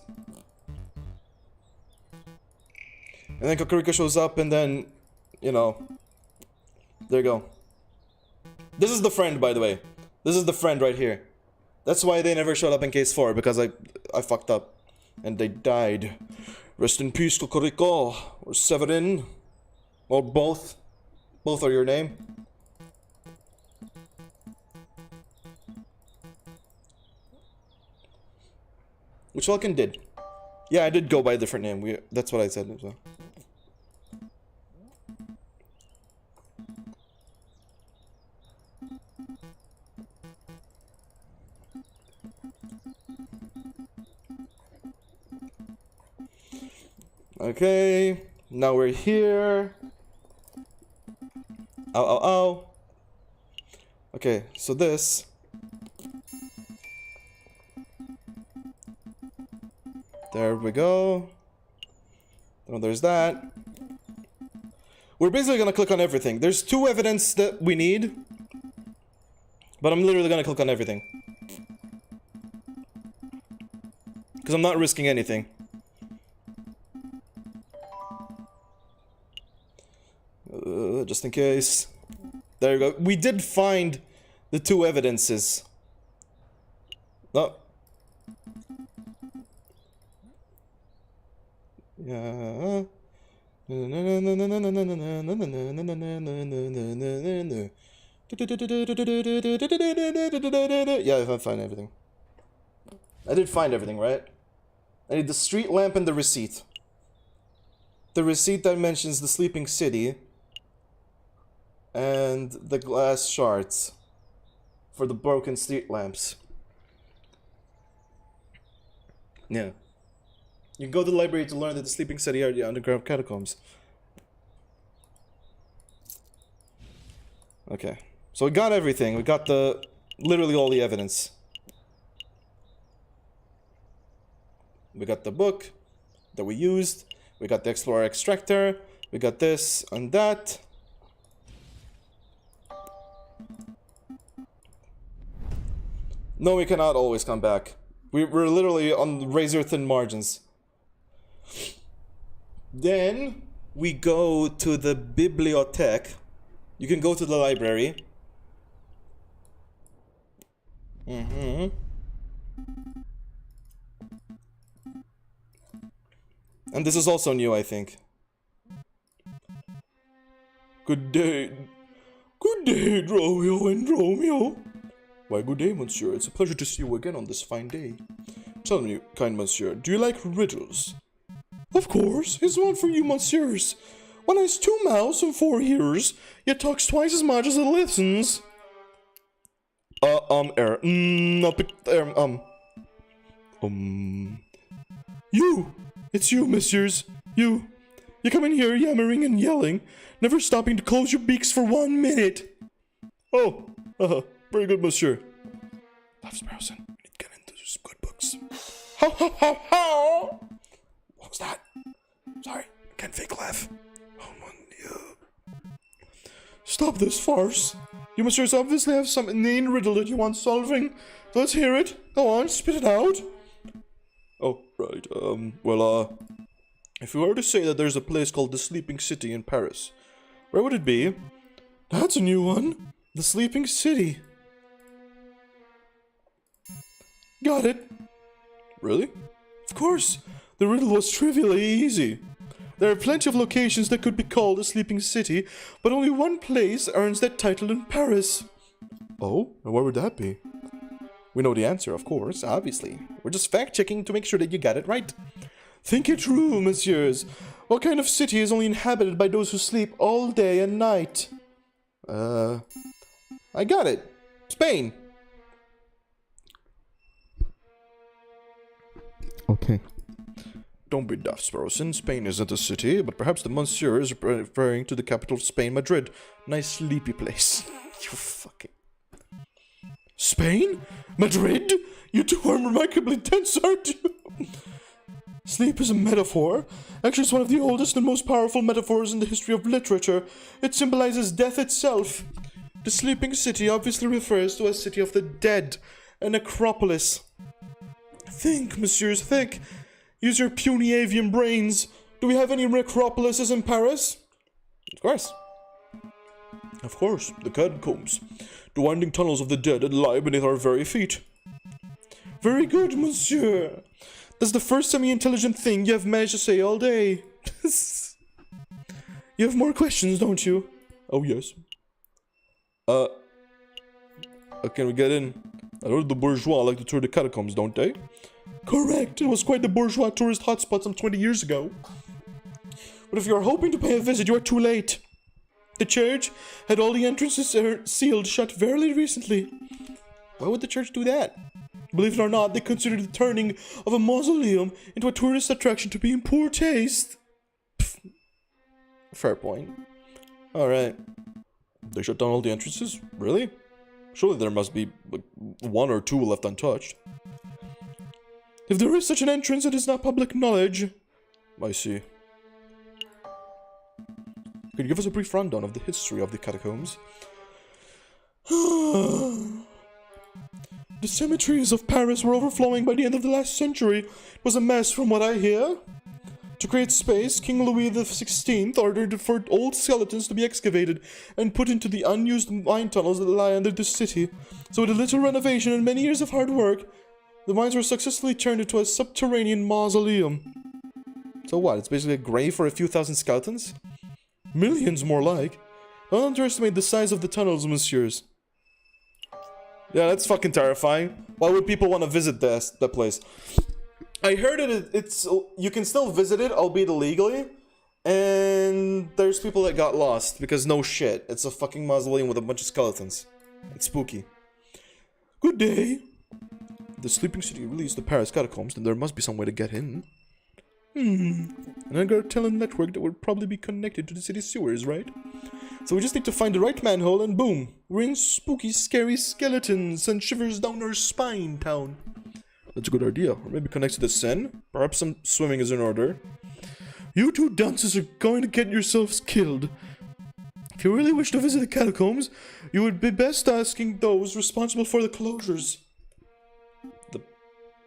And then Kakariko shows up and then, you know, there you go. This is the friend, by the way. This is the friend right here. That's why they never showed up in case 4, because I fucked up. And they died. Rest in peace, Kakariko. Or Severin. Or both. Both are your name. Which Falcon did. Yeah, I did go by a different name. That's what I said as well. Okay, now we're here. Ow, ow, ow. Okay, so this. There we go. Oh, there's that. We're basically gonna click on everything. There's 2 evidence that we need. But I'm literally gonna click on everything. Because I'm not risking anything. Just in case. There you go. We did find the 2 evidences. No. Yeah. Yeah, I found everything. I did find everything, right? I need the street lamp and the receipt. The receipt that mentions the sleeping city. And the glass shards. For the broken street lamps. Yeah. You can go to the library to learn that the sleeping city are the underground catacombs. Okay. So we got everything. We got literally all the evidence. We got the book that we used. We got the Explorer Extractor. We got this and that. No, we cannot always come back. We're literally on razor-thin margins. Then we go to the bibliothèque. You can go to the library. And this is also new, I think. Good day. Good day, Romeo and Romeo. Why, good day, monsieur. It's a pleasure to see you again on this fine day. Tell me, kind monsieur, do you like riddles? Of course, here's one for you, monsieurs. One has 2 mouths and 4 ears, yet talks twice as much as it listens. You! It's you, messieurs. You. You come in here yammering and yelling, never stopping to close your beaks for 1 minute. Oh, very good, monsieur. Loves Browson. We need to get into some good books. Ho ho ho ho! What was that? Sorry, I can't fake laugh. Oh mon dieu. Stop this farce. You messieurs obviously have some inane riddle that you want solving. So let's hear it. Go on, spit it out. Oh, right. If we were to say that there's a place called the Sleeping City in Paris, where would it be? That's a new one. The Sleeping City. Got it. Really? Of course. The riddle was trivially easy. There are plenty of locations that could be called the Sleeping City, but only one place earns that title in Paris. Oh, and where would that be? We know the answer, of course, obviously. We're just fact-checking to make sure that you got it right. Think it through, messieurs. What kind of city is only inhabited by those who sleep all day and night? I got it. Spain. Okay. Don't be daft, Sparrowson. Spain isn't a city, but perhaps the monsieur is referring to the capital of Spain, Madrid. Nice sleepy place. You fucking... Spain? Madrid? You two are remarkably dense, aren't you? Sleep is a metaphor. Actually, it's one of the oldest and most powerful metaphors in the history of literature. It symbolizes death itself. The sleeping city obviously refers to a city of the dead, a necropolis. Think, messieurs, think. Use your puny avian brains. Do we have any necropolises in Paris? Of course. Of course, the catacombs. The winding tunnels of the dead that lie beneath our very feet. Very good, monsieur. That's the first semi-intelligent thing you have managed to say all day. You have more questions, don't you? Oh, yes. Can we get in? I heard the bourgeois like to tour the catacombs, don't they? Correct. It was quite the bourgeois tourist hotspot some 20 years ago. But if you are hoping to pay a visit, you are too late. The church had all the entrances sealed shut very recently. Why would the church do that? Believe it or not, they consider the turning of a mausoleum into a tourist attraction to be in poor taste. Pfft. Fair point. Alright. They shut down all the entrances? Really? Surely there must be, like, 1 or 2 left untouched. If there is such an entrance, it is not public knowledge. I see. Could you give us a brief rundown of the history of the catacombs? The cemeteries of Paris were overflowing by the end of the last century. It was a mess from what I hear. To create space, King Louis XVI ordered for old skeletons to be excavated and put into the unused mine tunnels that lie under the city. So with a little renovation and many years of hard work, the mines were successfully turned into a subterranean mausoleum. So what, it's basically a grave for a few thousand skeletons? Millions more like. Don't underestimate the size of the tunnels, messieurs. Yeah, that's fucking terrifying. Why would people want to visit that place? I heard it's you can still visit it, albeit illegally. And there's people that got lost because no shit. It's a fucking mausoleum with a bunch of skeletons. It's spooky. Good day. The Sleeping City released the Paris catacombs, then there must be some way to get in. And I got a tele network that would probably be connected to the city's sewers, right? So we just need to find the right manhole and boom, we're in spooky, scary skeletons and shivers down our spine town. That's a good idea. Or maybe connect to the Seine? Perhaps some swimming is in order. You two dunces are going to get yourselves killed. If you really wish to visit the catacombs, you would be best asking those responsible for the closures. The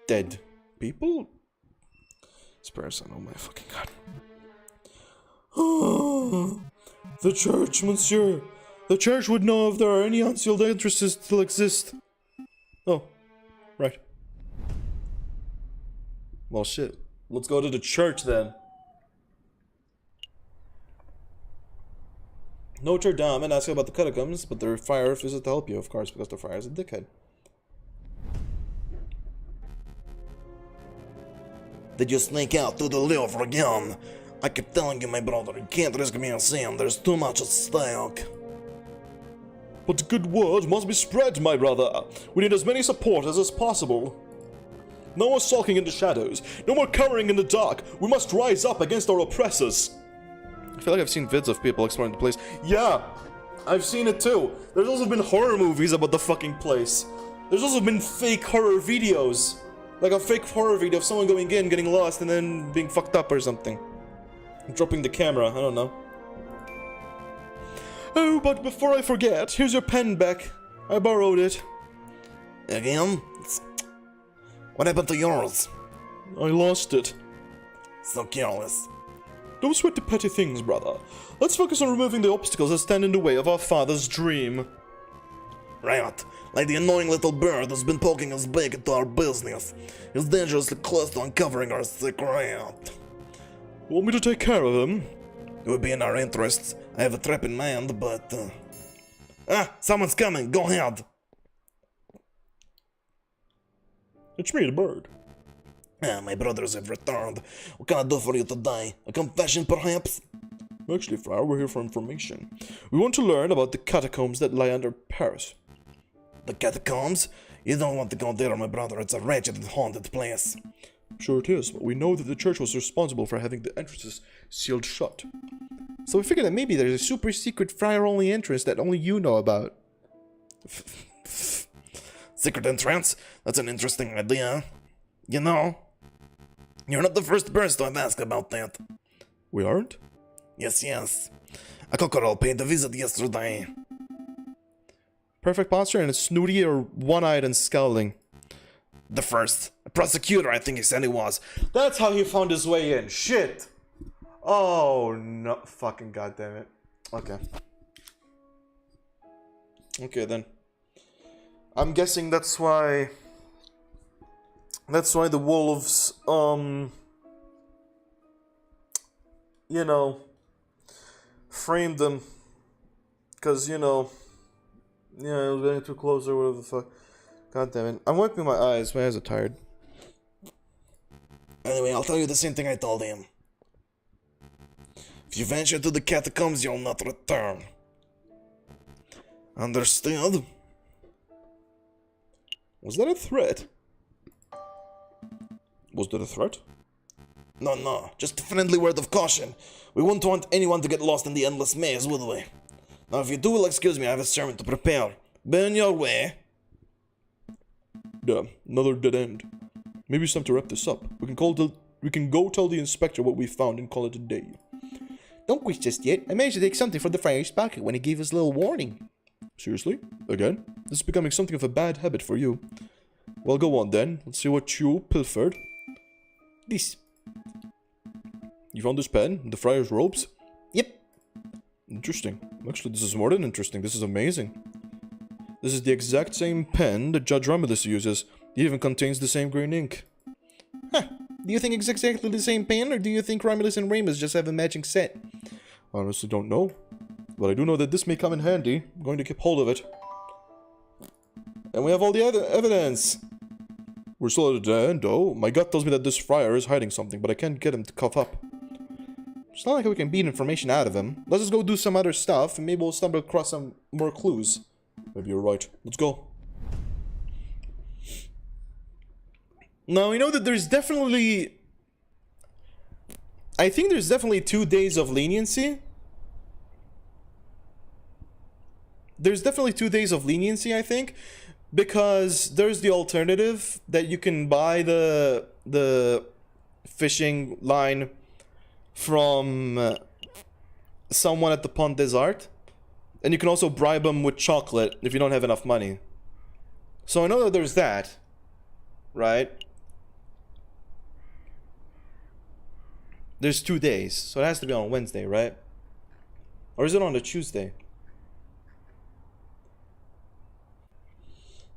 dead people? Sparrowson, oh my fucking god. The church, monsieur. The church would know if there are any unsealed entrances still exist. Oh, right. Well, shit. Let's go to the church then. Notre Dame and ask about the catacombs, but the friar refuses to help you, of course, because the friar is a dickhead. Did you sneak out to the Louvre again? I keep telling you, my brother, you can't risk being seen. There's too much at stake. But good word must be spread, my brother. We need as many supporters as possible. No more sulking in the shadows. No more cowering in the dark. We must rise up against our oppressors. I feel like I've seen vids of people exploring the place. Yeah, I've seen it too. There's also been horror movies about the fucking place. There's also been fake horror videos. Like a fake horror video of someone going in, getting lost, and then being fucked up or something. Dropping the camera, I don't know. Oh, but before I forget, here's your pen back. I borrowed it. Again? What happened to yours? I lost it. So careless. Don't sweat the petty things, brother. Let's focus on removing the obstacles that stand in the way of our father's dream. Right. Like the annoying little bird who's been poking us back into our business. He's dangerously close to uncovering our secret. Want me to take care of him? It would be in our interests. I have a trap in mind, but... someone's coming. Go ahead. It's me, the bird. My brothers have returned. What can I do for you today? A confession, perhaps? Actually, Friar, we're here for information. We want to learn about the catacombs that lie under Paris. The catacombs? You don't want to go there, my brother. It's a wretched and haunted place. Sure it is, but we know that the church was responsible for having the entrances sealed shut. So we figured that maybe there's a super secret friar-only entrance that only you know about. Secret entrance? That's an interesting idea. You know, you're not the first person to have asked about that. We aren't? Yes. A cockerel paid a visit yesterday. Perfect posture and it's snooty or one-eyed and scowling. The first. A prosecutor, I think he said he was. That's how he found his way in. Shit! Oh, no. Fucking goddammit. Okay. Okay, then. I'm guessing that's why... That's why the wolves, you know, framed them. Because, you know... Yeah, it was getting too close or whatever the fuck. God damn it. I'm wiping my eyes. My eyes are tired. Anyway, I'll tell you the same thing I told him. If you venture to the catacombs, you'll not return. Understood? Was that a threat? Was that a threat? No. Just a friendly word of caution. We wouldn't want anyone to get lost in the endless maze, would we? Now, if you do, will excuse me, I have a sermon to prepare. Be on your way. Yeah, another dead end. Maybe it's time to wrap this up. We can go tell the inspector what we found and call it a day. Don't wish just yet. I managed to take something from the friar's pocket when he gave us a little warning. Seriously? Again? This is becoming something of a bad habit for you. Well, go on then. Let's see what you pilfered. This. You found this pen in the friar's robes? Yep. Interesting. Actually, this is more than interesting. This is amazing. This is the exact same pen that Judge Romulus uses. It even contains the same green ink. Huh. Do you think it's exactly the same pen, or do you think Romulus and Remus just have a matching set? I honestly don't know. But I do know that this may come in handy. I'm going to keep hold of it. And we have all the other evidence. We're still at the end, though. My gut tells me that this friar is hiding something, but I can't get him to cough up. It's not like we can beat information out of him. Let's just go do some other stuff, and maybe we'll stumble across some more clues. Maybe you're right. Let's go. Now, you know that there's definitely... I think there's definitely 2 days of leniency. There's definitely 2 days of leniency, I think. Because there's the alternative that you can buy the fishing line from someone at the Pont des Arts. And you can also bribe them with chocolate if you don't have enough money. So I know that there's that. Right? There's 2 days. So it has to be on Wednesday, right? Or is it on a Tuesday?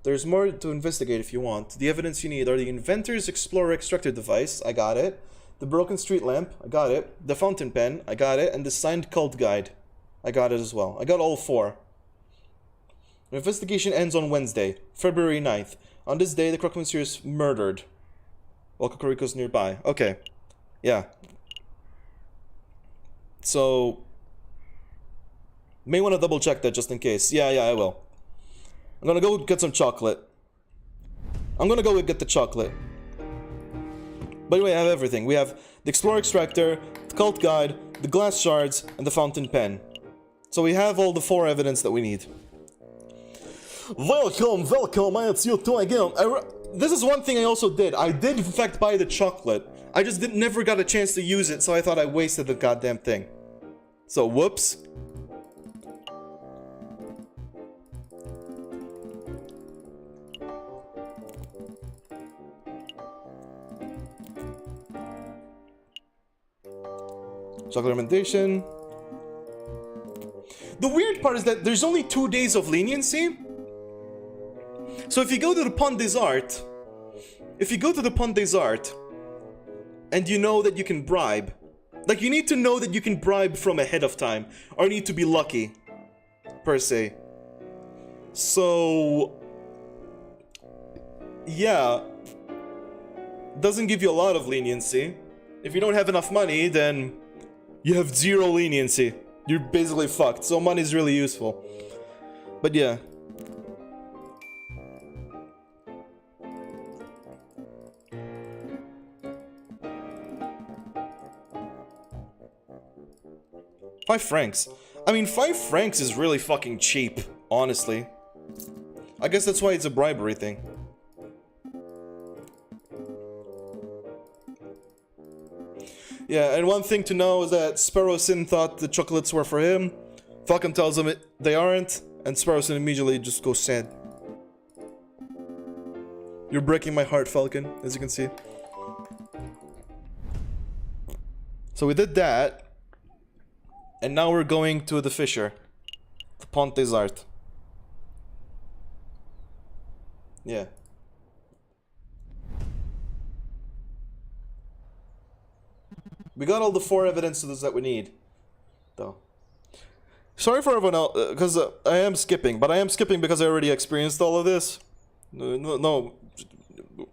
There's more to investigate if you want. The evidence you need are the inventor's Explorer extractor device. I got it. The broken street lamp. I got it. The fountain pen. I got it. And the signed cult guide. I got it as well. I got all 4. The investigation ends on Wednesday, February 9th. On this day, the Croque Monsieur is murdered. While Cocorico's nearby. Okay. Yeah. So... may want to double check that just in case. Yeah, I will. I'm gonna go get some chocolate. I'm gonna go get the chocolate. By the way, I have everything. We have the Explorer Extractor, the Cult Guide, the Glass Shards, and the Fountain Pen. So we have all the 4 evidence that we need. Welcome, welcome, it's you too again. This is one thing I also did. I did in fact buy the chocolate. I just never got a chance to use it, so I thought I wasted the goddamn thing. So, whoops. Chocolate recommendation. The weird part is that there's only 2 days of leniency. So if you go to the Pont des Arts, and you know that you can bribe, like you need to know that you can bribe from ahead of time, or need to be lucky, per se. So, yeah, doesn't give you a lot of leniency. If you don't have enough money, then you have 0 leniency. You're basically fucked, so money's really useful. But yeah. £5. I mean, £5 is really fucking cheap, honestly. I guess that's why it's a bribery thing. Yeah, and one thing to know is that Sparrowson thought the chocolates were for him. Falcon tells him they aren't, and Sparrowson immediately just goes sad. You're breaking my heart, Falcon, as you can see. So we did that. And now we're going to the Fisher. The Pont des Arts. Yeah. We got all the 4 evidences that we need, though. Sorry for everyone else, because I am skipping, but I am skipping because I already experienced all of this. No,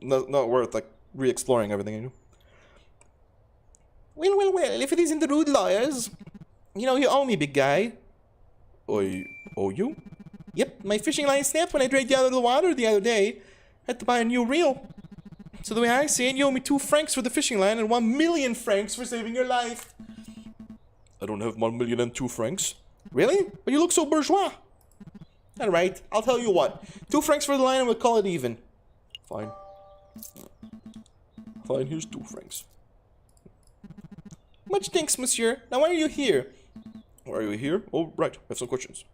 not worth, like, re-exploring everything, you know? Well, if it isn't the rude lawyers, you know, you owe me, big guy. I owe you? Yep, my fishing line snapped when I dragged you out of the water the other day. Had to buy a new reel. So the way I see it, you owe me 2 francs for the fishing line and 1,000,000 francs for saving your life. I don't have 1,000,002 francs. Really? But you look so bourgeois. Alright, I'll tell you what. 2 francs for the line and we'll call it even. Fine. Fine, here's 2 francs. Much thanks, monsieur. Now why are you here? Why are you here? Oh, right. I have some questions.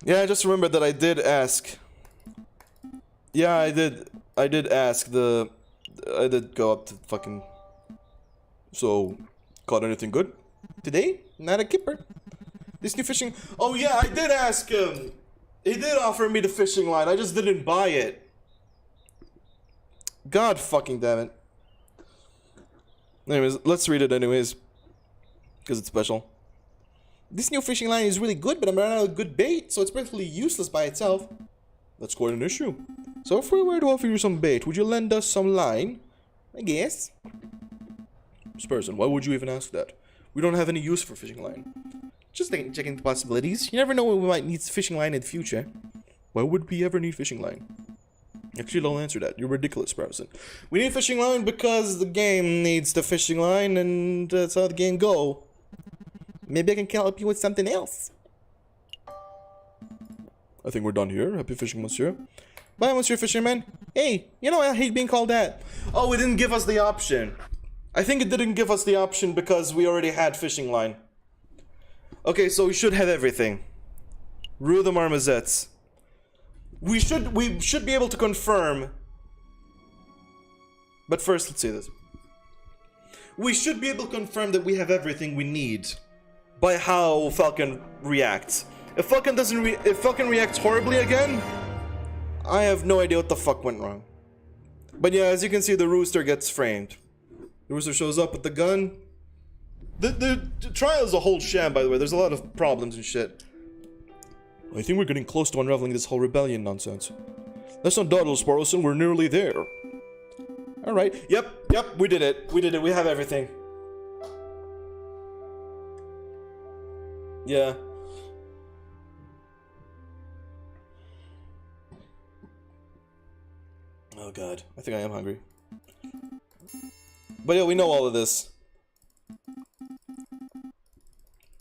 Yeah, I just remembered that I did ask. Yeah, I did ask the... I did go up to fucking... So, caught anything good? Today? Not a kipper. This new fishing... Oh yeah, I did ask him. He did offer me the fishing line, I just didn't buy it. God fucking damn it. Anyways, let's read it anyways. Because it's special. This new fishing line is really good, but I'm running out of good bait, so it's practically useless by itself. That's quite an issue. So if we were to offer you some bait, would you lend us some line? I guess. Spurson, why would you even ask that? We don't have any use for fishing line. Just checking the possibilities. You never know when we might need fishing line in the future. Why would we ever need fishing line? Actually, don't answer that. You're ridiculous, Spurson. We need fishing line because the game needs the fishing line, and that's how the game go. Maybe I can help you with something else. I think we're done here. Happy fishing, monsieur. Bye, monsieur fisherman. Hey, you know, I hate being called that. Oh, it didn't give us the option. I think it didn't give us the option because we already had fishing line. Okay, so we should have everything. Rue the Marmozets. We should be able to confirm. But first, let's see this. We should be able to confirm that we have everything we need by how Falcon reacts. If Falcon if Falcon reacts horribly again, I have no idea what the fuck went wrong. But yeah, as you can see, the rooster gets framed. The rooster shows up with the gun. The trial is a whole sham, by the way. There's a lot of problems and shit. I think we're getting close to unraveling this whole rebellion nonsense. Let's not dawdle, Sparrowson. We're nearly there. Alright. Yep, we did it. We did it. We have everything. Yeah. Oh god, I think I am hungry. But yeah, we know all of this.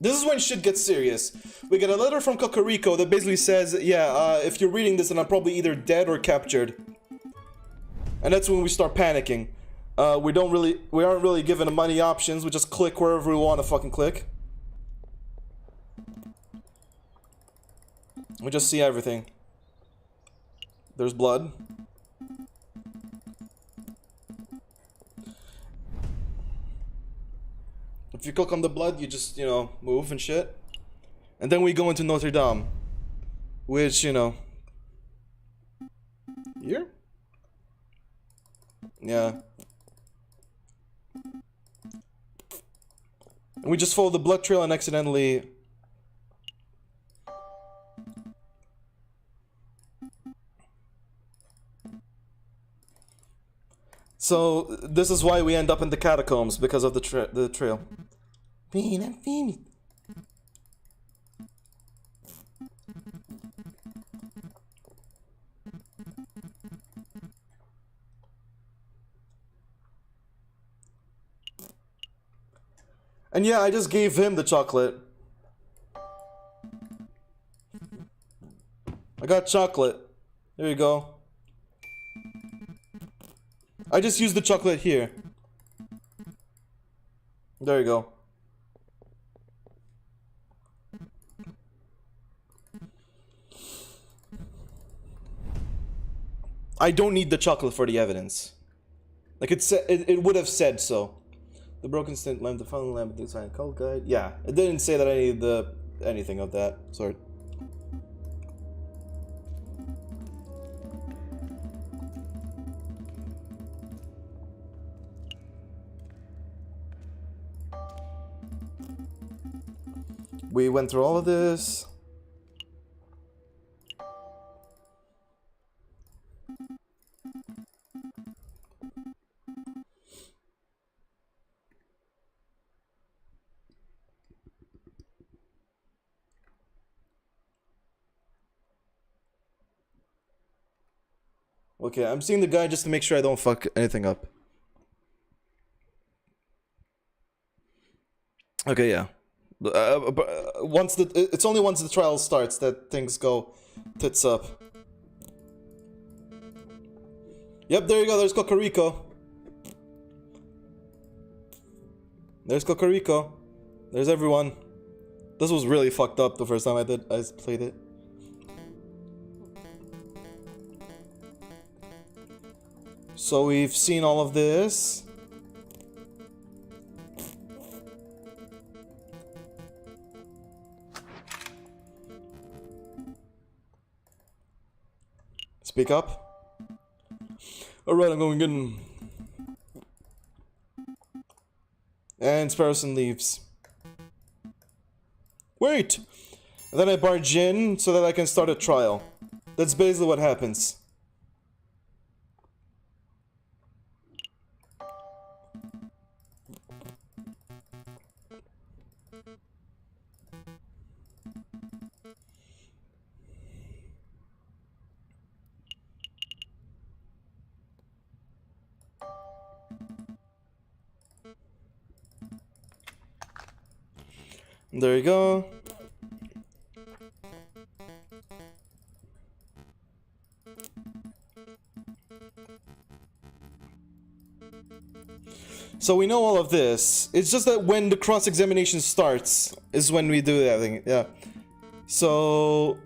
This is when shit gets serious. We get a letter from Cocorico that basically says, yeah, if you're reading this, then I'm probably either dead or captured. And that's when we start panicking. We aren't really given money options. We just click wherever we want to fucking click. We just see everything. There's blood. If you click on the blood, you just, you know, move and shit. And then we go into Notre Dame. Which, you know... Here? Yeah. And we just follow the blood trail and accidentally... So, this is why we end up in the catacombs, because of the trail. And yeah, I just gave him the chocolate. I got chocolate. There you go. I just used the chocolate here. There you go. I don't need the chocolate for the evidence. Like it would have said so. The broken stint lamp, the fallen lamp, the design cult guide. Yeah, it didn't say that I needed anything of that sort. We went through all of this. Okay, I'm seeing the guy just to make sure I don't fuck anything up. Okay, yeah. Once it's only once the trial starts that things go tits up. Yep, there you go. There's Cocorico. There's Cocorico. There's everyone. This was really fucked up the first time I played it. So we've seen all of this. Speak up. Alright, I'm going in. And Sparrowson leaves. Wait! And then I barge in so that I can start a trial. That's basically what happens. There you go. So we know all of this. It's just that when the cross-examination starts is when we do everything. Yeah. So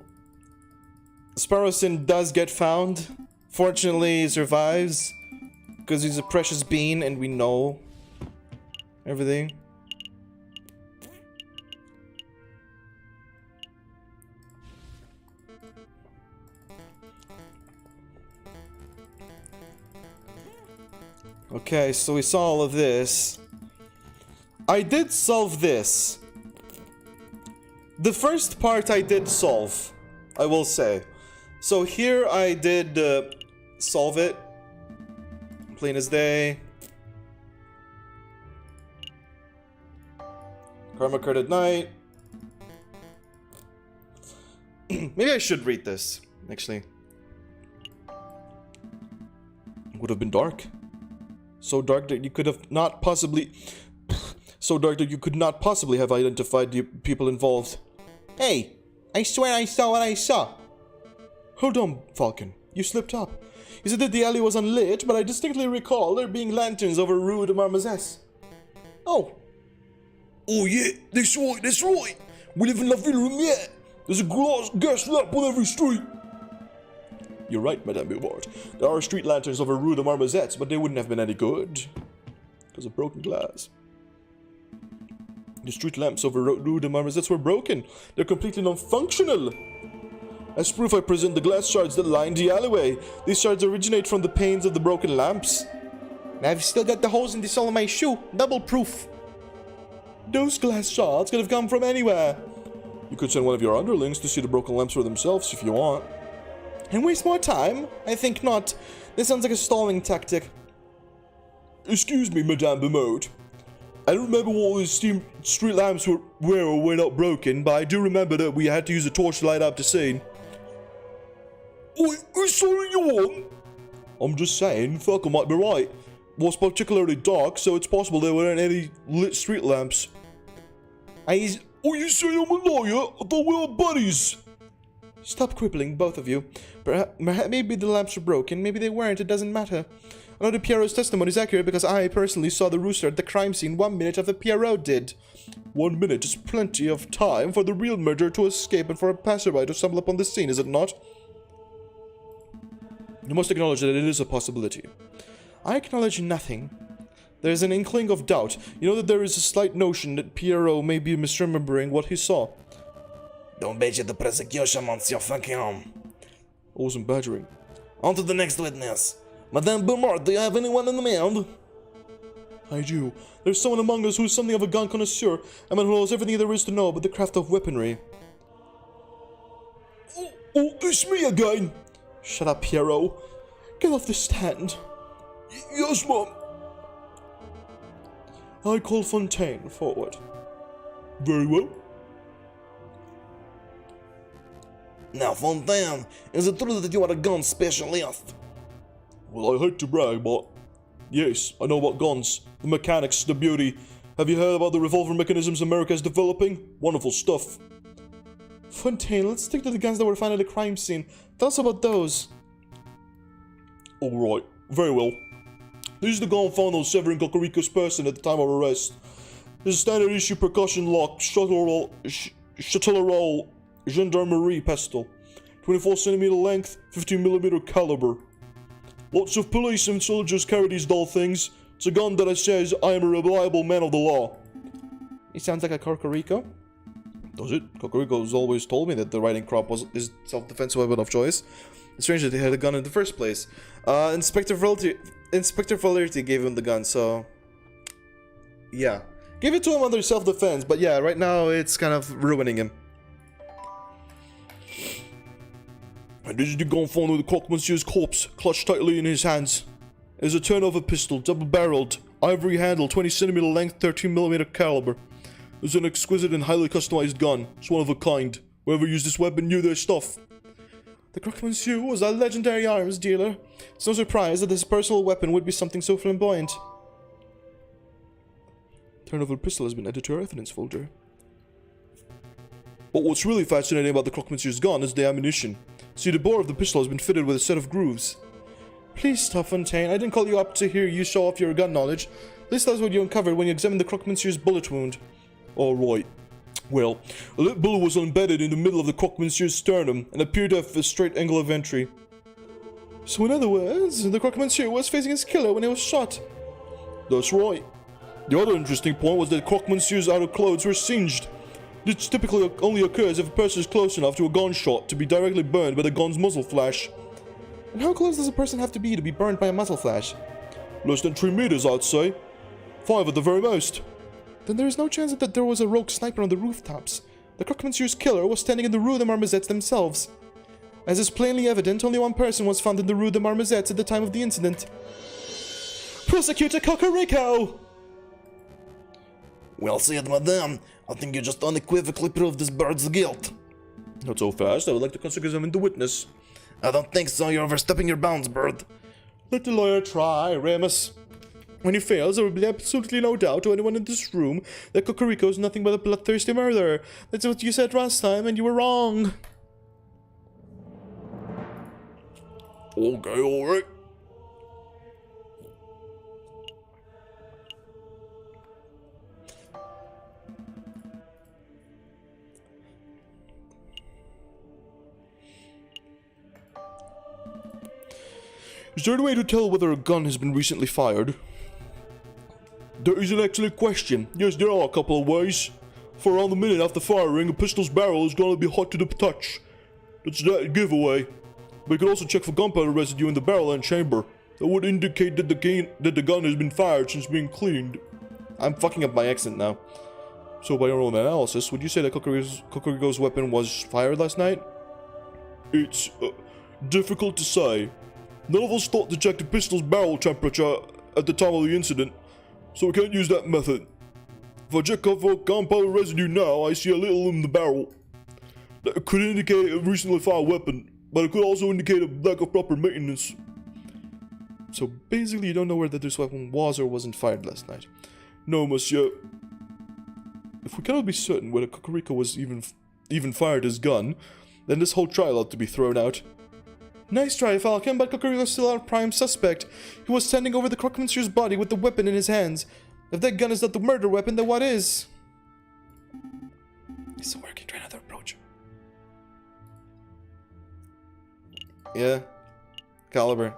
Sparrowson does get found. Fortunately, he survives because he's a precious bean and we know everything. Okay, so we saw all of this. I did solve this. The first part I did solve, I will say. So here I did solve it. Plain as day. Karma occurred at night. Maybe I should read this, actually. Would have been dark. So dark that you could have not possibly... So dark that you could not possibly have identified the people involved. Hey, I swear I saw what I saw. Hold on, Falcon. You slipped up. You said that the alley was unlit, but I distinctly recall there being lanterns over Rue de Marmozet. Oh. Oh yeah, that's right. We live in La Ville Lumiere. There's a gas lamp on every street. You're right, Madame Billboard. There are street lanterns over Rue de Marmozet, but they wouldn't have been any good. Because of broken glass. The street lamps over Rue de Marmozet were broken. They're completely non-functional. As proof, I present the glass shards that line the alleyway. These shards originate from the panes of the broken lamps. I've still got the holes in the sole of my shoe. Double proof. Those glass shards could have come from anywhere. You could send one of your underlings to see the broken lamps for themselves if you want. And waste more time? I think not. This sounds like a stalling tactic. Excuse me, Madame Bimode. I don't remember what the street lamps were or were not broken, but I do remember that we had to use a torch to light up the scene. I'm sorry you want. I'm just saying, Falcon might be right. It was particularly dark, so it's possible there weren't any lit street lamps. You say I'm a liar? I thought we were buddies. Stop quibbling, both of you. Maybe the lamps were broken, maybe they weren't, it doesn't matter. I know that Pierrot's testimony is accurate because I personally saw the rooster at the crime scene 1 minute after Pierrot did. 1 minute is plenty of time for the real murderer to escape and for a passerby to stumble upon the scene, is it not? You must acknowledge that it is a possibility. I acknowledge nothing. There is an inkling of doubt. You know that there is a slight notion that Pierrot may be misremembering what he saw. Don't badger the prosecution, Monsieur Falcon. I wasn't badgering. On to the next witness. Madame Bernard, do you have anyone in the mind? I do. There's someone among us who is something of a gun connoisseur, a man who knows everything there is to know about the craft of weaponry. Oh, it's me again. Shut up, Pierrot. Get off the stand. Yes, ma'am. I call Fontaine forward. Very well. Now, Fontaine, is it true that you are a gun specialist? Well, I hate to brag, but yes, I know about guns, the mechanics, the beauty. Have you heard about the revolver mechanisms America is developing? Wonderful stuff. Fontaine, let's stick to the guns that were found at the crime scene. Tell us about those. Alright, very well. This is the gun found on Severin Cocorico's person at the time of arrest. This is a standard issue percussion lock, Châtellerault Gendarmerie pistol. 24cm length, 15mm caliber. Lots of police and soldiers carry these dull things. It's a gun that says I am a reliable man of the law. He sounds like a Cocorico. Does it? Cocorico's always told me that the riding crop was his self-defense weapon of choice. It's strange that he had a gun in the first place. Inspector Valerti gave him the gun, so... yeah. Give it to him under self-defense, but yeah, right now it's kind of ruining him. And this is the gun found with the Croque Monsieur's corpse, clutched tightly in his hands. It is a turnover pistol, double-barreled, ivory handle, 20cm length, 13mm caliber. It's an exquisite and highly customized gun. It's one of a kind. Whoever used this weapon knew their stuff. The Croque Monsieur was a legendary arms dealer. It's no surprise that this personal weapon would be something so flamboyant. Turnover pistol has been added to our evidence folder. But what's really fascinating about the Croque Monsieur's gun is the ammunition. See, the bore of the pistol has been fitted with a set of grooves. Please stop, Fontaine. I didn't call you up to hear you show off your gun knowledge. Please tell us what you uncovered when you examined the Croque Monsieur's bullet wound. Alright. Well, a lead bullet was embedded in the middle of the Croque Monsieur's sternum and appeared to have a straight angle of entry. So in other words, the Croque Monsieur was facing his killer when he was shot. That's right. The other interesting point was that Croque Monsieur's outer clothes were singed. This typically only occurs if a person is close enough to a gunshot to be directly burned by the gun's muzzle flash. And how close does a person have to be burned by a muzzle flash? Less than 3 meters, I'd say. 5 at the very most. Then there is no chance that there was a rogue sniper on the rooftops. The Croque Monsieur's killer was standing in the Rue de Marmozet themselves. As is plainly evident, only one person was found in the Rue de Marmozet at the time of the incident. Prosecutor Cocorico! Well said, madame. I think you just unequivocally proved this bird's guilt. Not so fast. I would like to cross-examine the witness. I don't think so. You're overstepping your bounds, bird. Let the lawyer try, Remus. When he fails, there will be absolutely no doubt to anyone in this room that Cocorico is nothing but a bloodthirsty murderer. That's what you said last time, and you were wrong. Okay, alright. Is there any way to tell whether a gun has been recently fired? That is an excellent question. Yes, there are a couple of ways. For around the minute after firing, a pistol's barrel is going to be hot to the touch. That's that giveaway. But you can also check for gunpowder residue in the barrel and chamber. That would indicate that the gun has been fired since being cleaned. I'm fucking up my accent now. So by your own analysis, would you say that Cocorico's weapon was fired last night? It's difficult to say. None of us thought to check the pistol's barrel temperature at the time of the incident, so we can't use that method. If I check for gunpowder residue now, I see a little in the barrel. That could indicate a recently fired weapon, but it could also indicate a lack of proper maintenance. So basically you don't know whether this weapon was or wasn't fired last night. No, monsieur. If we cannot be certain whether Cocorico was even fired his gun, then this whole trial ought to be thrown out. Nice try, Falcon, but Cocorico's still our prime suspect. He was standing over the Croque Monsieur's body with the weapon in his hands. If that gun is not the murder weapon, then what is? It's working. Try another approach. Yeah. Caliber.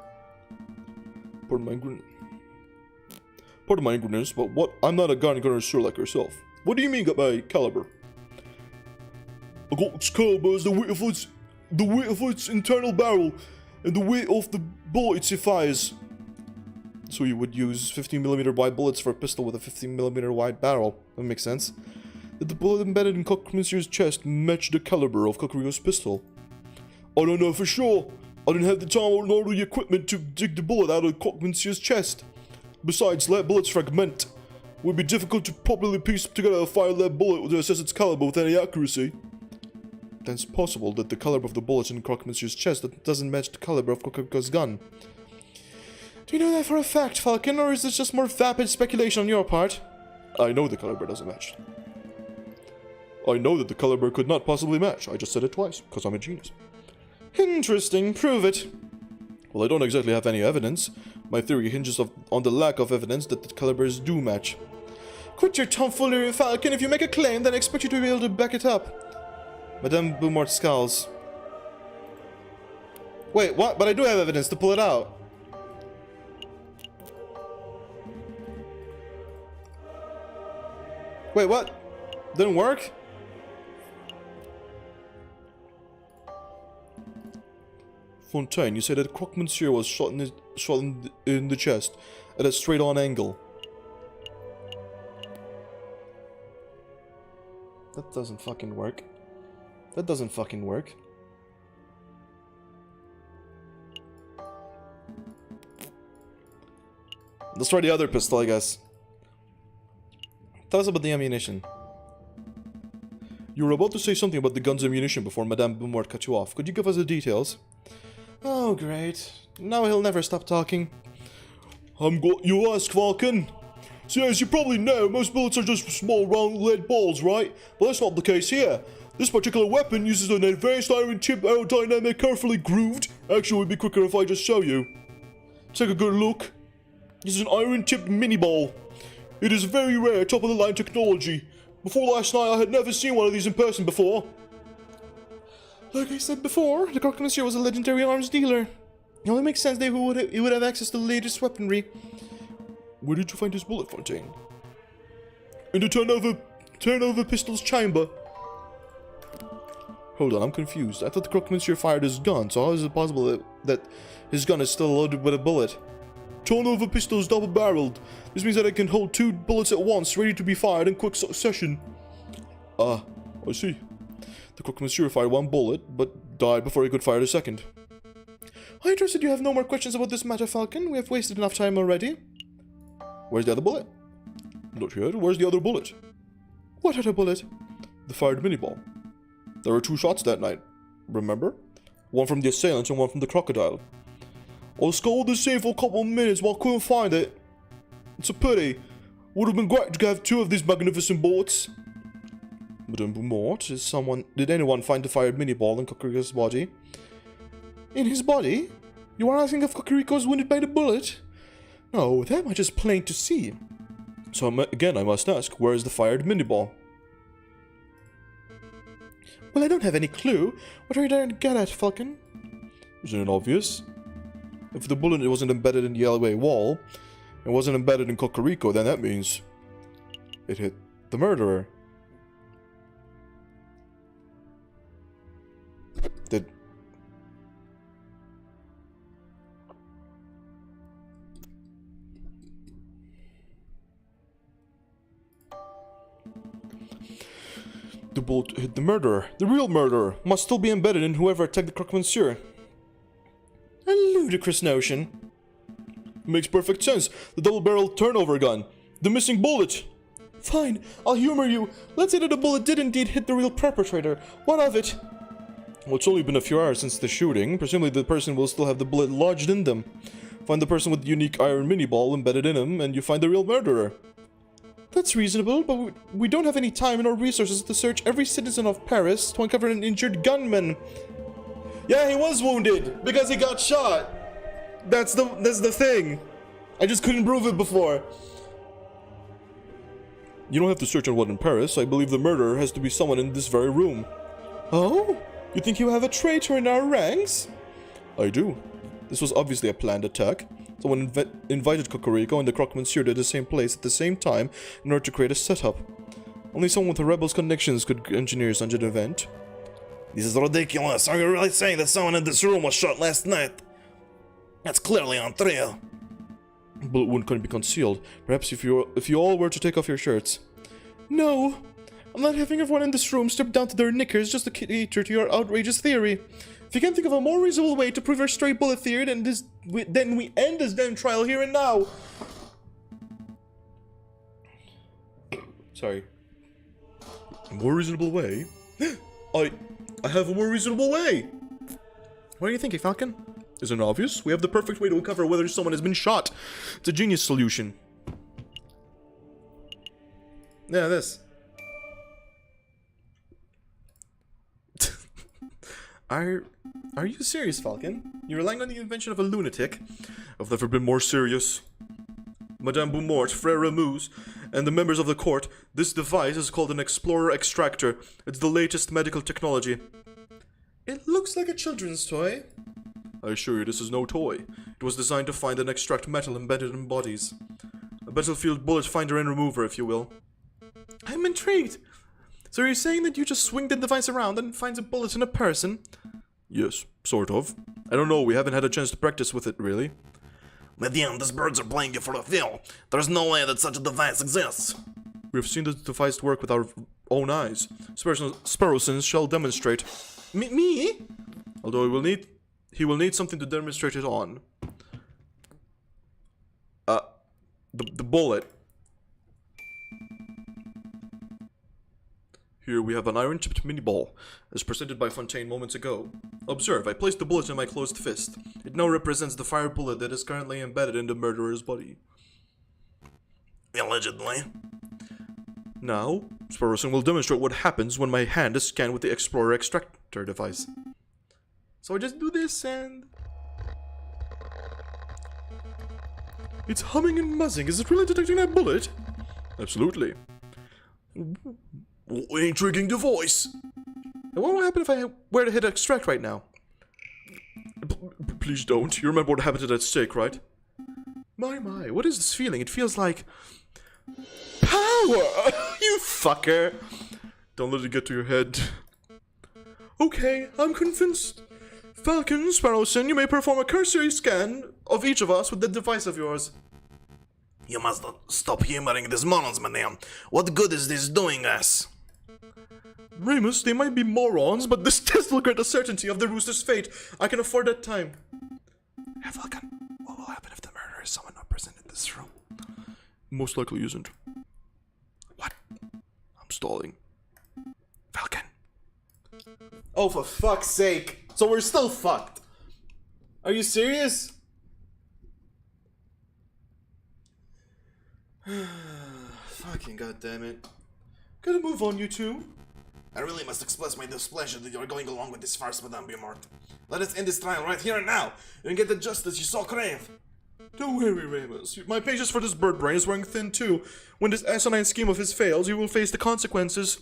Pardon my ignorance, but what? I'm not a gun connoisseur like yourself. What do you mean by caliber? I got its caliber as the weight of its internal barrel and the weight of the bullets it fires. So you would use 15mm wide bullets for a pistol with a 15mm wide barrel. That makes sense. Did the bullet embedded in Croque Monsieur's chest match the caliber of Cocorico's pistol? I don't know for sure. I didn't have the time or nor the equipment to dig the bullet out of Croque Monsieur's chest. Besides, lead bullets fragment. It would be difficult to properly piece together a fired lead bullet to assess its caliber with any accuracy. Then it's possible that the caliber of the bullets in Croque Monsieur's chest doesn't match the caliber of Cocorico's gun. Do you know that for a fact, Falcon, or is this just more vapid speculation on your part? I know the caliber doesn't match. I know that the caliber could not possibly match. I just said it twice, because I'm a genius. Interesting. Prove it. Well, I don't exactly have any evidence. My theory hinges on the lack of evidence that the calibers do match. Quit your tomfoolery, Falcon. If you make a claim, then I expect you to be able to back it up. Madame Beaumont scowls. Wait, what? But I do have evidence to pull it out. Wait, what? Didn't work? Fontaine, you said that Croque Monsieur was shot in the chest at a straight-on angle. That doesn't fucking work. That doesn't fucking work. Let's try the other pistol, I guess. Tell us about the ammunition. You were about to say something about the gun's ammunition before Madame Beaumont cut you off. Could you give us the details? Oh, great. Now he'll never stop talking. I'm glad you ask, Falcon. So as you probably know, most bullets are just small round lead balls, right? But that's not the case here. This particular weapon uses an advanced iron tip aerodynamic carefully grooved. Actually, it would be quicker if I just show you. Take a good look. This is an iron tipped mini ball. It is very rare, top of the line technology. Before last night, I had never seen one of these in person before. Like I said before, the Croque Monsieur was a legendary arms dealer. It only makes sense that he would have access to the latest weaponry. Where did you find this bullet, Fontaine? In the turnover pistol's chamber. Hold on, I'm confused. I thought the Croque Monsieur fired his gun, so how is it possible that his gun is still loaded with a bullet? Turnover pistol is double-barreled. This means that it can hold 2 bullets at once, ready to be fired in quick succession. Ah, I see. The Croque Monsieur fired 1 bullet, but died before he could fire the second. I trust that you have no more questions about this matter, Falcon. We have wasted enough time already. Where's the other bullet? Not yet. Where's the other bullet? What other bullet? The fired mini-ball. There were 2 shots that night, remember? One from the assailant and one from the crocodile. I scoured the scene for a couple of minutes, but I couldn't find it. It's a pity. Would have been great to have 2 of these magnificent boats. Madame Beaumont, did anyone find the fired mini-ball in Kakariko's body? In his body? You are asking if Kakariko was wounded by the bullet? No, that much is plain to see. So again, I must ask, where is the fired mini-ball? Well, I don't have any clue. What are you trying to get at, Falcon? Isn't it obvious? If the bullet wasn't embedded in the alleyway wall, and wasn't embedded in Kakariko, then that means it hit the murderer. Did... The bullet hit the murderer. The real murderer must still be embedded in whoever attacked the croque monsieur. A ludicrous notion. Makes perfect sense. The double-barreled turnover gun. The missing bullet. Fine, I'll humor you. Let's say that the bullet did indeed hit the real perpetrator. What of it? Well, it's only been a few hours since the shooting. Presumably the person will still have the bullet lodged in them. Find the person with the unique iron mini-ball embedded in him, and you find the real murderer. That's reasonable, but we don't have any time nor resources to search every citizen of Paris to uncover an injured gunman. Yeah, he was wounded because he got shot. That's the thing. I just couldn't prove it before. You don't have to search anyone in Paris. I believe the murderer has to be someone in this very room. Oh? You think you have a traitor in our ranks? I do. This was obviously a planned attack. Someone invited Kakariko and the croque monsieur to the same place at the same time in order to create a setup. Only someone with the rebels' connections could engineer such an event. This is ridiculous. Are you really saying that someone in this room was shot last night? That's clearly untrue. Bullet wound couldn't be concealed. Perhaps if you all were to take off your shirts. No, I'm not having everyone in this room strip down to their knickers just to cater to your outrageous theory. If you can't think of a more reasonable way to prove your stray bullet theory, then we end this damn trial here and now. Sorry. A more reasonable way? I have a more reasonable way. What are you thinking, Falcon? Isn't it obvious? We have the perfect way to uncover whether someone has been shot. It's a genius solution. Yeah, this. Are you serious, Falcon? You're relying on the invention of a lunatic? I've never been more serious. Madame Beaumont, Frère Ramuse, and the members of the court, this device is called an Explorer Extractor. It's the latest medical technology. It looks like a children's toy. I assure you this is no toy. It was designed to find and extract metal embedded in bodies. A battlefield bullet finder and remover, if you will. I'm intrigued. So you're saying that you just swing the device around and finds a bullet in a person? Yes, sort of. I don't know, we haven't had a chance to practice with it, really. Madame, these birds are playing you for a fool. There's no way that such a device exists. We have seen the device work with our own eyes. Sparrowson shall demonstrate. Me? Although he will need something to demonstrate it on. The bullet. Here we have an iron-tipped mini-ball, as presented by Fontaine moments ago. Observe, I placed the bullet in my closed fist. It now represents the fired bullet that is currently embedded in the murderer's body. Allegedly. Now, Sparrowson will demonstrate what happens when my hand is scanned with the Explorer Extractor device. So I just do this and... It's humming and buzzing. Is it really detecting that bullet? Absolutely. Intriguing device. And what will happen if I were to hit extract right now? Please don't. You remember what happened to that steak, right? My, what is this feeling? It feels like... power! You fucker! Don't let it get to your head. Okay, I'm convinced. Falcon, Sparrowson, you may perform a cursory scan of each of us with that device of yours. You must stop humoring these morons, madame. What good is this doing us? Remus, they might be morons, but this test will grant a certainty of the rooster's fate. I can afford that time. Hey, Falcon, what will happen if the murderer is someone not present in this room? Most likely isn't. What? I'm stalling. Falcon. Oh, for fuck's sake. So we're still fucked. Are you serious? Fucking goddammit. Gotta move on, you two. I really must express my displeasure that you are going along with this farce, Madame Beaumont. Let us end this trial right here and now, and get the justice you so crave. Don't worry, Ramos. My patience for this bird brain is wearing thin too. When this asinine scheme of his fails, you will face the consequences.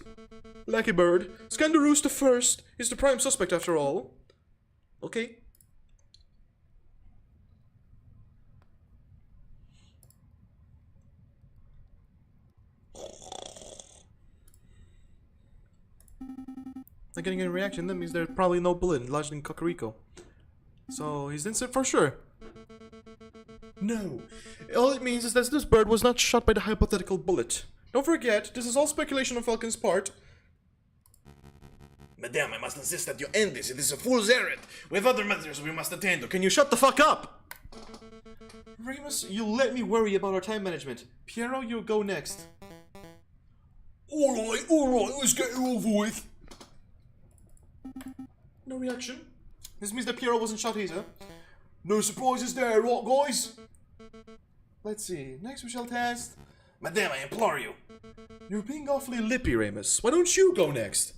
Lucky bird, scan the rooster first. He's the prime suspect after all. Okay. Not getting any reaction, that means there's probably no bullet lodged in Cocorico. So he's innocent for sure. No. All it means is that this bird was not shot by the hypothetical bullet. Don't forget, this is all speculation on Falcon's part. Madame, I must insist that you end this. It is a fool's errand. We have other matters we must attend to. Can you shut the fuck up? Remus, you let me worry about our time management. Piero, you go next. Alright, let's get it over with. No reaction. This means that Piero wasn't shot either. No surprises there, what, guys? Let's see. Next we shall test. Madame, I implore you. You're being awfully lippy, Remus. Why don't you go next?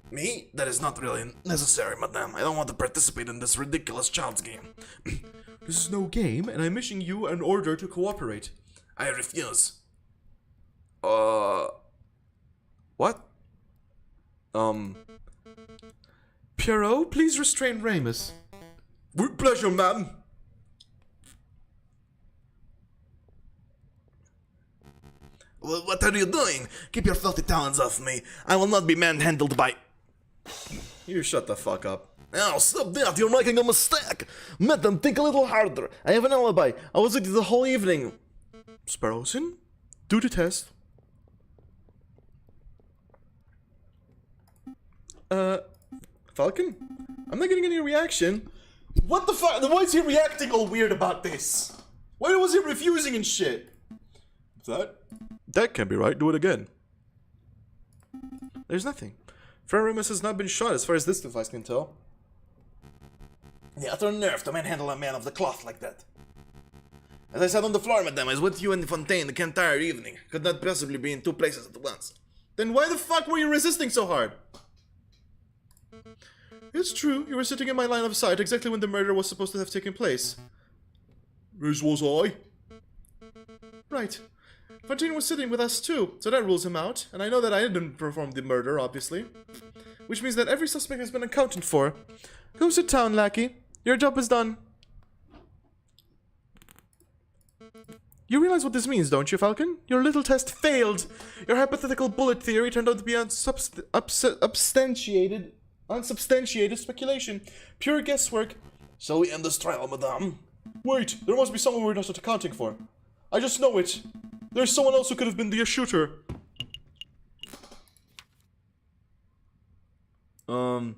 Me? That is not really necessary, Madame. I don't want to participate in this ridiculous child's game. This is no game, and I'm issuing you an order to cooperate. I refuse. What? Piero, please restrain Remus. With pleasure, ma'am. Well, what are you doing? Keep your filthy talons off me. I will not be manhandled by... You shut the fuck up. Oh, stop that! You're making a mistake! Madam, think a little harder. I have an alibi. I was with you the whole evening. Sparrowson, do the test. Falcon? I'm not getting any reaction. What the fuck? Why is he reacting all weird about this? Why was he refusing and shit? That can't be right. Do it again. There's nothing. Remus has not been shot as far as this device can tell. The utter nerve to manhandle a man of the cloth like that. As I sat on the floor, madame, I was with you in the fontaine the entire evening. Could not possibly be in two places at once. Then why the fuck were you resisting so hard? It's true, you were sitting in my line of sight exactly when the murder was supposed to have taken place. As was I. Right. Fontaine was sitting with us too, so that rules him out, and I know that I didn't perform the murder, obviously. Which means that every suspect has been accounted for. Go sit down, lackey. Your job is done. You realize what this means, don't you, Falcon? Your little test failed. Your hypothetical bullet theory turned out to be unsubstantiated speculation. Pure guesswork. Shall we end this trial, madame? Wait, there must be someone we're not accounting for. I just know it. There's someone else who could have been the shooter. Well,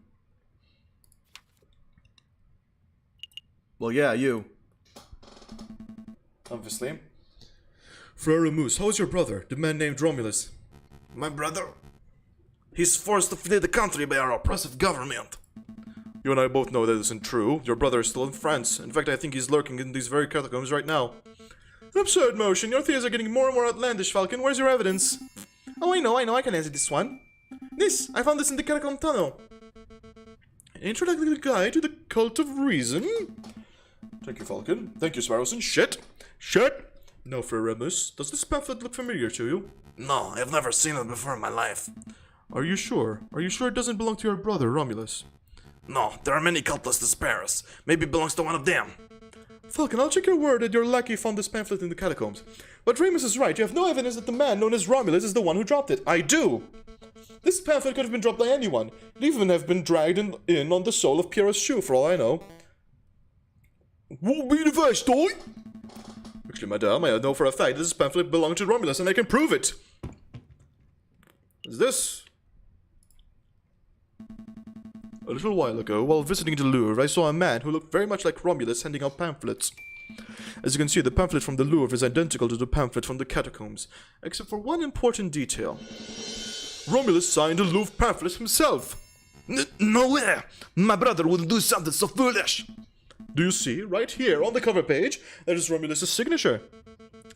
yeah, you. Obviously. Frere Moose, how is your brother, the man named Romulus? My brother? He's forced to flee the country by our oppressive government. You and I both know that isn't true. Your brother is still in France. In fact, I think he's lurking in these very catacombs right now. An absurd motion. Your theories are getting more and more outlandish, Falcon. Where's your evidence? Oh, I know. I can answer this one. This! I found this in the catacomb tunnel. An introductory guide to the cult of reason? Thank you, Falcon. Thank you, Sparrowson. Shit! No, Remus. Does this pamphlet look familiar to you? No, I've never seen it before in my life. Are you sure? Are you sure it doesn't belong to your brother, Romulus? No, there are many cultless despairs. Maybe it belongs to one of them. Falcon, I'll check your word that your lackey found this pamphlet in the catacombs. But Remus is right. You have no evidence that the man known as Romulus is the one who dropped it. I do! This pamphlet could have been dropped by anyone. It even have been dragged in on the sole of Piero's shoe, for all I know. Won't be the first time! Actually, madame, I know for a fact this pamphlet belonged to Romulus, and I can prove it! Is this? A little while ago, while visiting the Louvre, I saw a man who looked very much like Romulus handing out pamphlets. As you can see, the pamphlet from the Louvre is identical to the pamphlet from the catacombs, except for one important detail. Romulus signed the Louvre pamphlet himself! No way! My brother wouldn't do something so foolish! Do you see, right here on the cover page, that is Romulus' signature?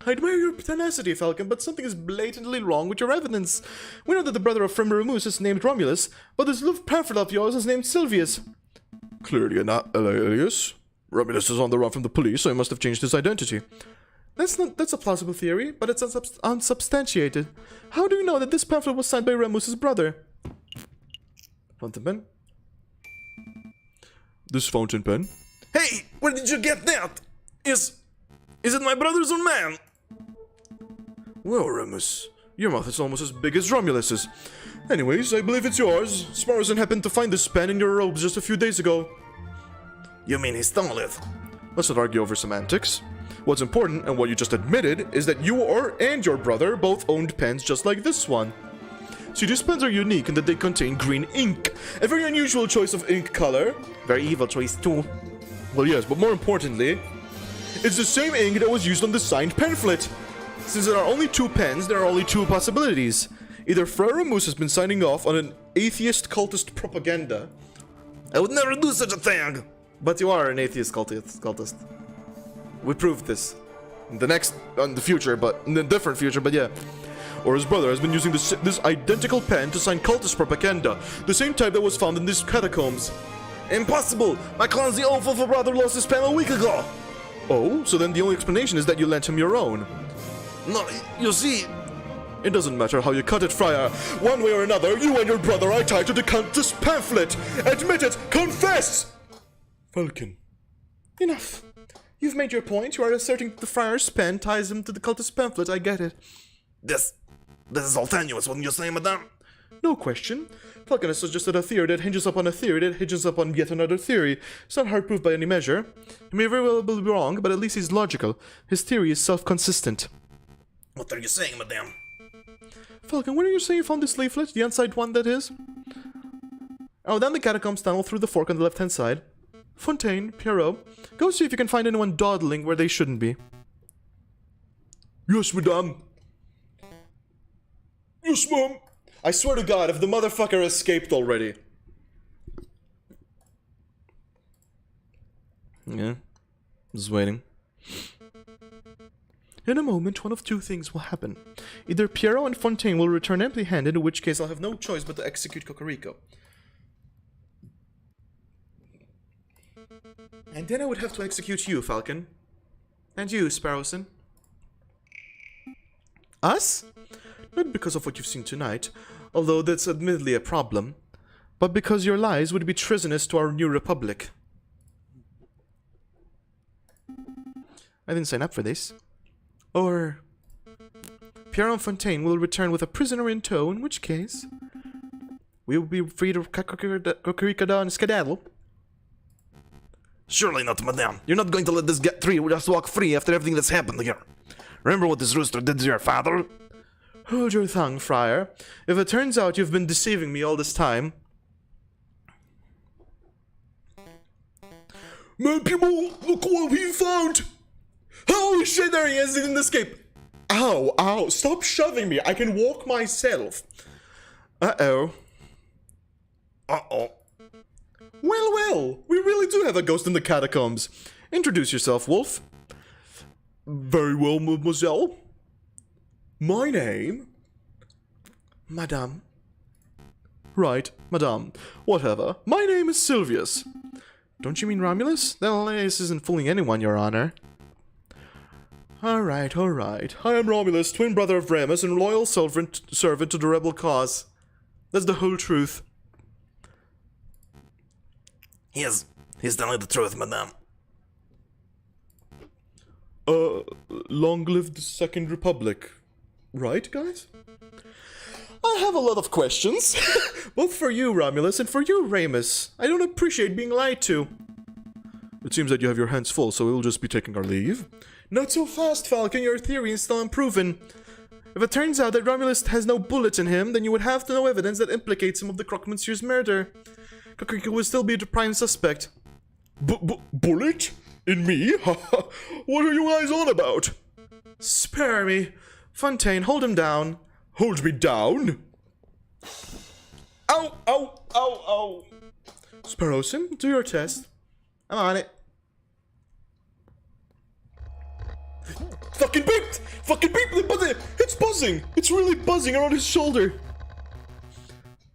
I admire your tenacity, Falcon, but something is blatantly wrong with your evidence. We know that the brother of Remus is named Romulus, but this little pamphlet of yours is named Silvius. Clearly not alias. Romulus is on the run from the police, so he must have changed his identity. That's a plausible theory, but it's unsubstantiated. How do you know that this pamphlet was signed by Remus's brother? Fountain pen? This fountain pen? Hey, where did you get that? Is it my brother's or man? Well, Remus, your mouth is almost as big as Romulus's. Anyways, I believe it's yours. Sparrowson happened to find this pen in your robes just a few days ago. You mean he stole it? Let's not argue over semantics. What's important, and what you just admitted, is that you and your brother both owned pens just like this one. See, these pens are unique in that they contain green ink, a very unusual choice of ink color. Very evil choice too. Well, yes, but more importantly, it's the same ink that was used on the signed pamphlet. Since there are only two pens, there are only two possibilities. Either Frere Remus has been signing off on an atheist cultist propaganda. I would never do such a thing. But you are an atheist cultist. We proved this. In the future, but in a different future, but yeah. Or his brother has been using this identical pen to sign cultist propaganda, the same type that was found in these catacombs. Impossible! My clumsy awful brother lost his pen a week ago. Oh, so then the only explanation is that you lent him your own. No, you see... It doesn't matter how you cut it, Friar. One way or another, you and your brother are tied to the cultist pamphlet. Admit it! Confess! Falcon. Enough. You've made your point. You are asserting that the friar's pen ties him to the cultist pamphlet. I get it. This is all tenuous, wouldn't you say, madame? No question. Falcon has suggested a theory that hinges upon a theory that hinges upon yet another theory. It's not hard proof by any measure. He may very well be wrong, but at least he's logical. His theory is self-consistent. What are you saying, madame? Falcon, where are you saying you found this leaflet? The inside one, that is? Oh, down the catacombs tunnel through the fork on the left-hand side. Fontaine, Pierrot, go see if you can find anyone dawdling where they shouldn't be. Yes, madame. Yes, ma'am. I swear to God, if the motherfucker escaped already. Yeah, just waiting. In a moment, one of two things will happen. Either Pierrot and Fontaine will return empty-handed, in which case I'll have no choice but to execute Cocorico. And then I would have to execute you, Falcon. And you, Sparrowson. Us? Not because of what you've seen tonight, although that's admittedly a problem, but because your lies would be treasonous to our new republic. I didn't sign up for this. Or... Pierre and Fontaine will return with a prisoner in tow, in which case... we will be free to Cocoricada and skedaddle. Surely not, madame. You're not going to let this get free just walk free after everything that's happened here. Remember what this rooster did to your father? Hold your tongue, Friar. If it turns out you've been deceiving me all this time... My people, look what we found! Holy shit, there he is! He didn't escape! Ow, ow, stop shoving me! I can walk myself! Uh-oh. Uh-oh. Well, well, we really do have a ghost in the catacombs. Introduce yourself, Wolf. Very well, mademoiselle. My name? Madame. Right, Madame. Whatever. My name is Silvius. Don't you mean Romulus? Well, this isn't fooling anyone, Your Honor. Alright, alright. I am Romulus, twin brother of Remus, and loyal servant to the rebel cause. That's the whole truth. He's telling the truth, madame. Long live the Second Republic. Right, guys? I have a lot of questions. Both for you, Romulus, and for you, Remus. I don't appreciate being lied to. It seems that you have your hands full, so we'll just be taking our leave. Not so fast, Falcon. Your theory is still unproven. If it turns out that Romulus has no bullet in him, then you would have no evidence that implicates him of the Croque Monsieur's murder. Cocorico would still be the prime suspect. Bullet? In me? What are you guys on about? Spare me. Fontaine, hold him down. Hold me down? Ow, ow, ow, ow. Sparrowson, do your test. I'm on it. fucking beeped! Fucking beeped! But it's buzzing! It's really buzzing around his shoulder.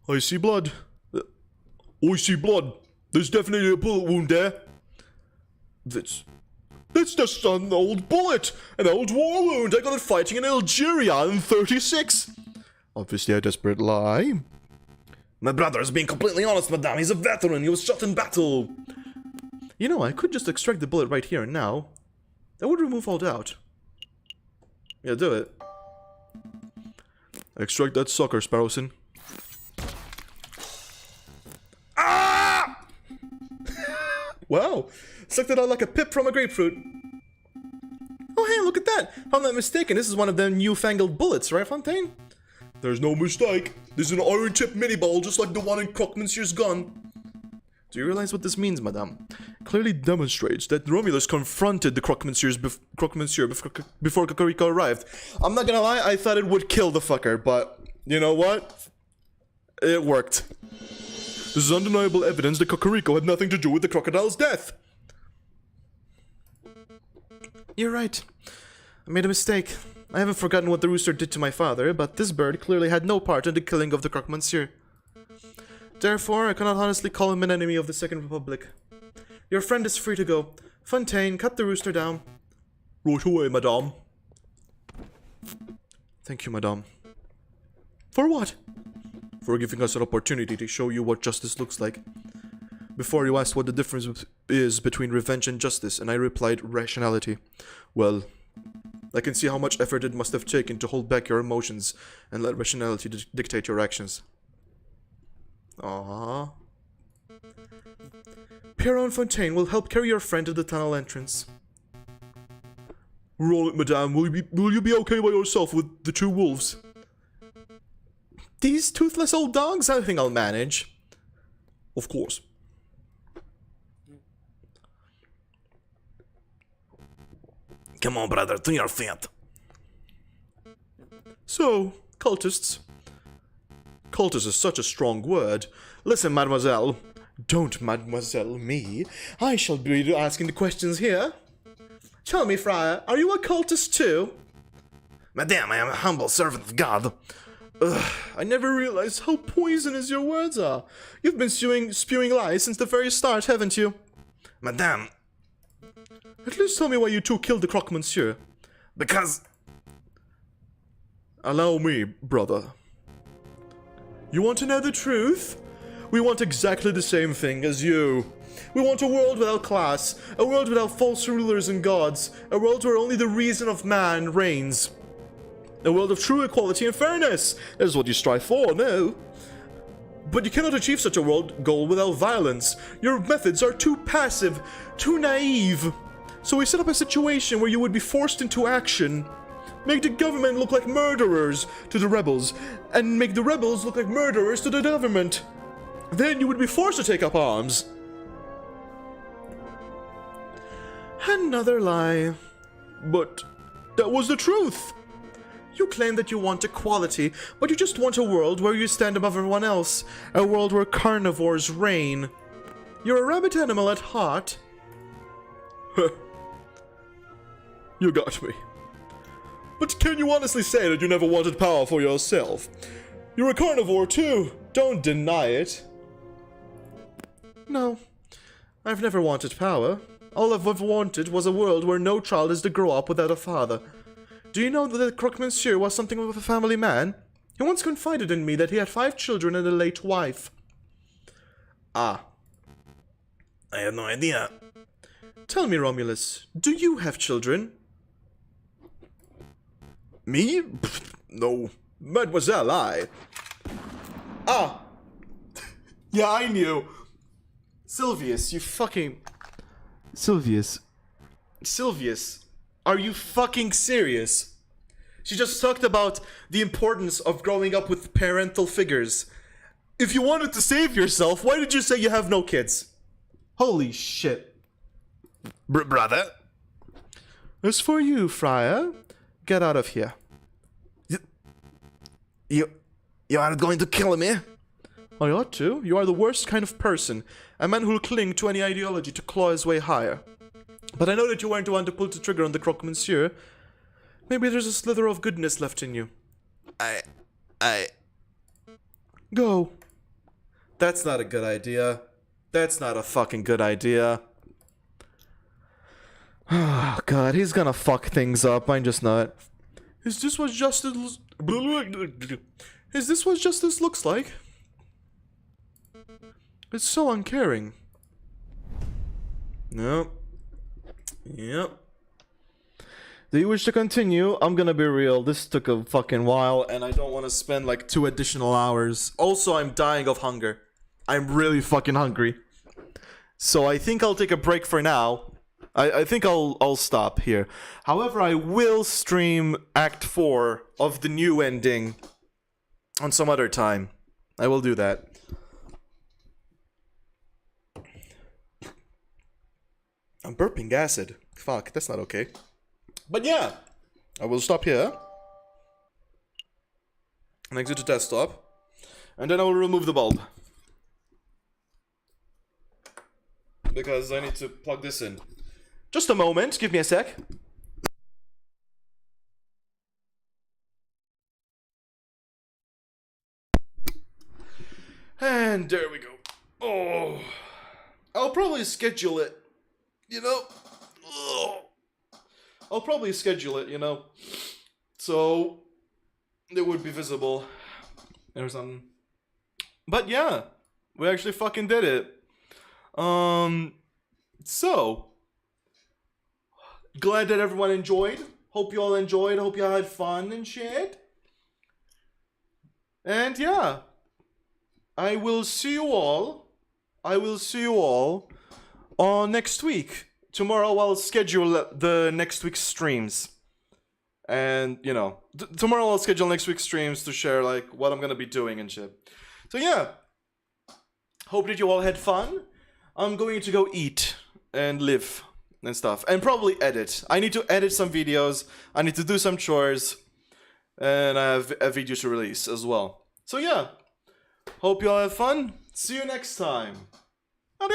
I see blood. I see blood. There's definitely a bullet wound there. That's just an old bullet! An old war wound! I got it fighting in Algeria in 36! Obviously a desperate lie. My brother is being completely honest, madame. He's a veteran. He was shot in battle. You know, I could just extract the bullet right here and now. That would remove all doubt. Yeah, do it. Extract that sucker, Sparrowson. Ah! Wow. Sucked it out like a pip from a grapefruit. Oh, hey, look at that. If I'm not mistaken, this is one of them newfangled bullets, right, Fontaine? There's no mistake. This is an iron-tipped mini-ball just like the one in Croque-Monsieur's gun. Do you realize what this means, madame? Clearly demonstrates that Romulus confronted the Croque-Monsieur before Cocorico arrived. I'm not gonna lie, I thought it would kill the fucker, but you know what? It worked. This is undeniable evidence that Cocorico had nothing to do with the crocodile's death. You're right. I made a mistake. I haven't forgotten what the rooster did to my father, but this bird clearly had no part in the killing of the Croque-Monsieur. Therefore, I cannot honestly call him an enemy of the Second Republic. Your friend is free to go. Fontaine, cut the rooster down. Right away, madame. Thank you, madame. For what? For giving us an opportunity to show you what justice looks like. Before you asked what the difference is between revenge and justice, and I replied, rationality. Well, I can see how much effort it must have taken to hold back your emotions and let rationality dictate your actions. Aww. Pierre and Fontaine will help carry your friend to the tunnel entrance. Roll it, madame. Will you be okay by yourself with the two wolves? These toothless old dogs? I think I'll manage. Of course. Come on, brother, to your feet. So, cultists. Cultist is such a strong word. Listen, mademoiselle. Don't mademoiselle me. I shall be asking the questions here. Tell me, friar, are you a cultist too? Madame, I am a humble servant of God. Ugh, I never realized how poisonous your words are. You've been spewing lies since the very start, haven't you? Madame. At least tell me why you two killed the Croque-Monsieur. Because... Allow me, brother. You want to know the truth? We want exactly the same thing as you. We want a world without class, a world without false rulers and gods, a world where only the reason of man reigns. A world of true equality and fairness. That is what you strive for, no? But you cannot achieve such a world goal without violence. Your methods are too passive, too naive. So we set up a situation where you would be forced into action. Make the government look like murderers to the rebels, and make the rebels look like murderers to the government. Then you would be forced to take up arms. Another lie. But that was the truth. You claim that you want equality, but you just want a world where you stand above everyone else. A world where carnivores reign. You're a rabbit animal at heart. You got me. But can you honestly say that you never wanted power for yourself? You're a carnivore too. Don't deny it. No, I've never wanted power. All I've ever wanted was a world where no child is to grow up without a father. Do you know that Croque-Monsieur was something of a family man? He once confided in me that he had 5 children and a late wife. Ah. I had no idea. Tell me, Romulus, do you have children? Me? No. Mademoiselle, I... Ah! Yeah, I knew! Silvius, you fucking... Silvius, are you fucking serious? She just talked about the importance of growing up with parental figures. If you wanted to save yourself, why did you say you have no kids? Holy shit. Brother? As for you, Friar, get out of here. You aren't going to kill me? I ought to. You are the worst kind of person. A man who'll cling to any ideology to claw his way higher. But I know that you weren't the one to pull the trigger on the Croque-Monsieur. Maybe there's a slither of goodness left in you. I... Go. That's not a good idea. That's not a fucking good idea. Oh god, he's gonna fuck things up. I'm just not. Is this what justice... Is this what justice looks like? It's so uncaring. Yep. Yep. Do you wish to continue? I'm gonna be real. This took a fucking while, and I don't want to spend like 2 additional hours. Also, I'm dying of hunger. I'm really fucking hungry. So I think I'll take a break for now. I think I'll stop here. However, I will stream Act 4 of the new ending on some other time. I will do that. I'm burping acid. Fuck, that's not okay. But yeah, I will stop here. And exit to desktop. And then I will remove the bulb. Because I need to plug this in. Just a moment, give me a sec. And there we go. Oh, I'll probably schedule it, you know. I'll probably schedule it, you know, so it would be visible or something. But yeah, we actually fucking did it. So glad that everyone enjoyed. Hope you all enjoyed. Hope you all had fun and shit. And yeah, I will see you all. On next week. Tomorrow I'll schedule the next week's streams. And, you know, tomorrow I'll schedule next week's streams to share, like, what I'm gonna be doing and shit. So yeah, hope that you all had fun. I'm going to go eat and live and stuff. And probably edit. I need to edit some videos. I need to do some chores. And I have a video to release as well. So yeah, hope you all have fun. See you next time. Adios.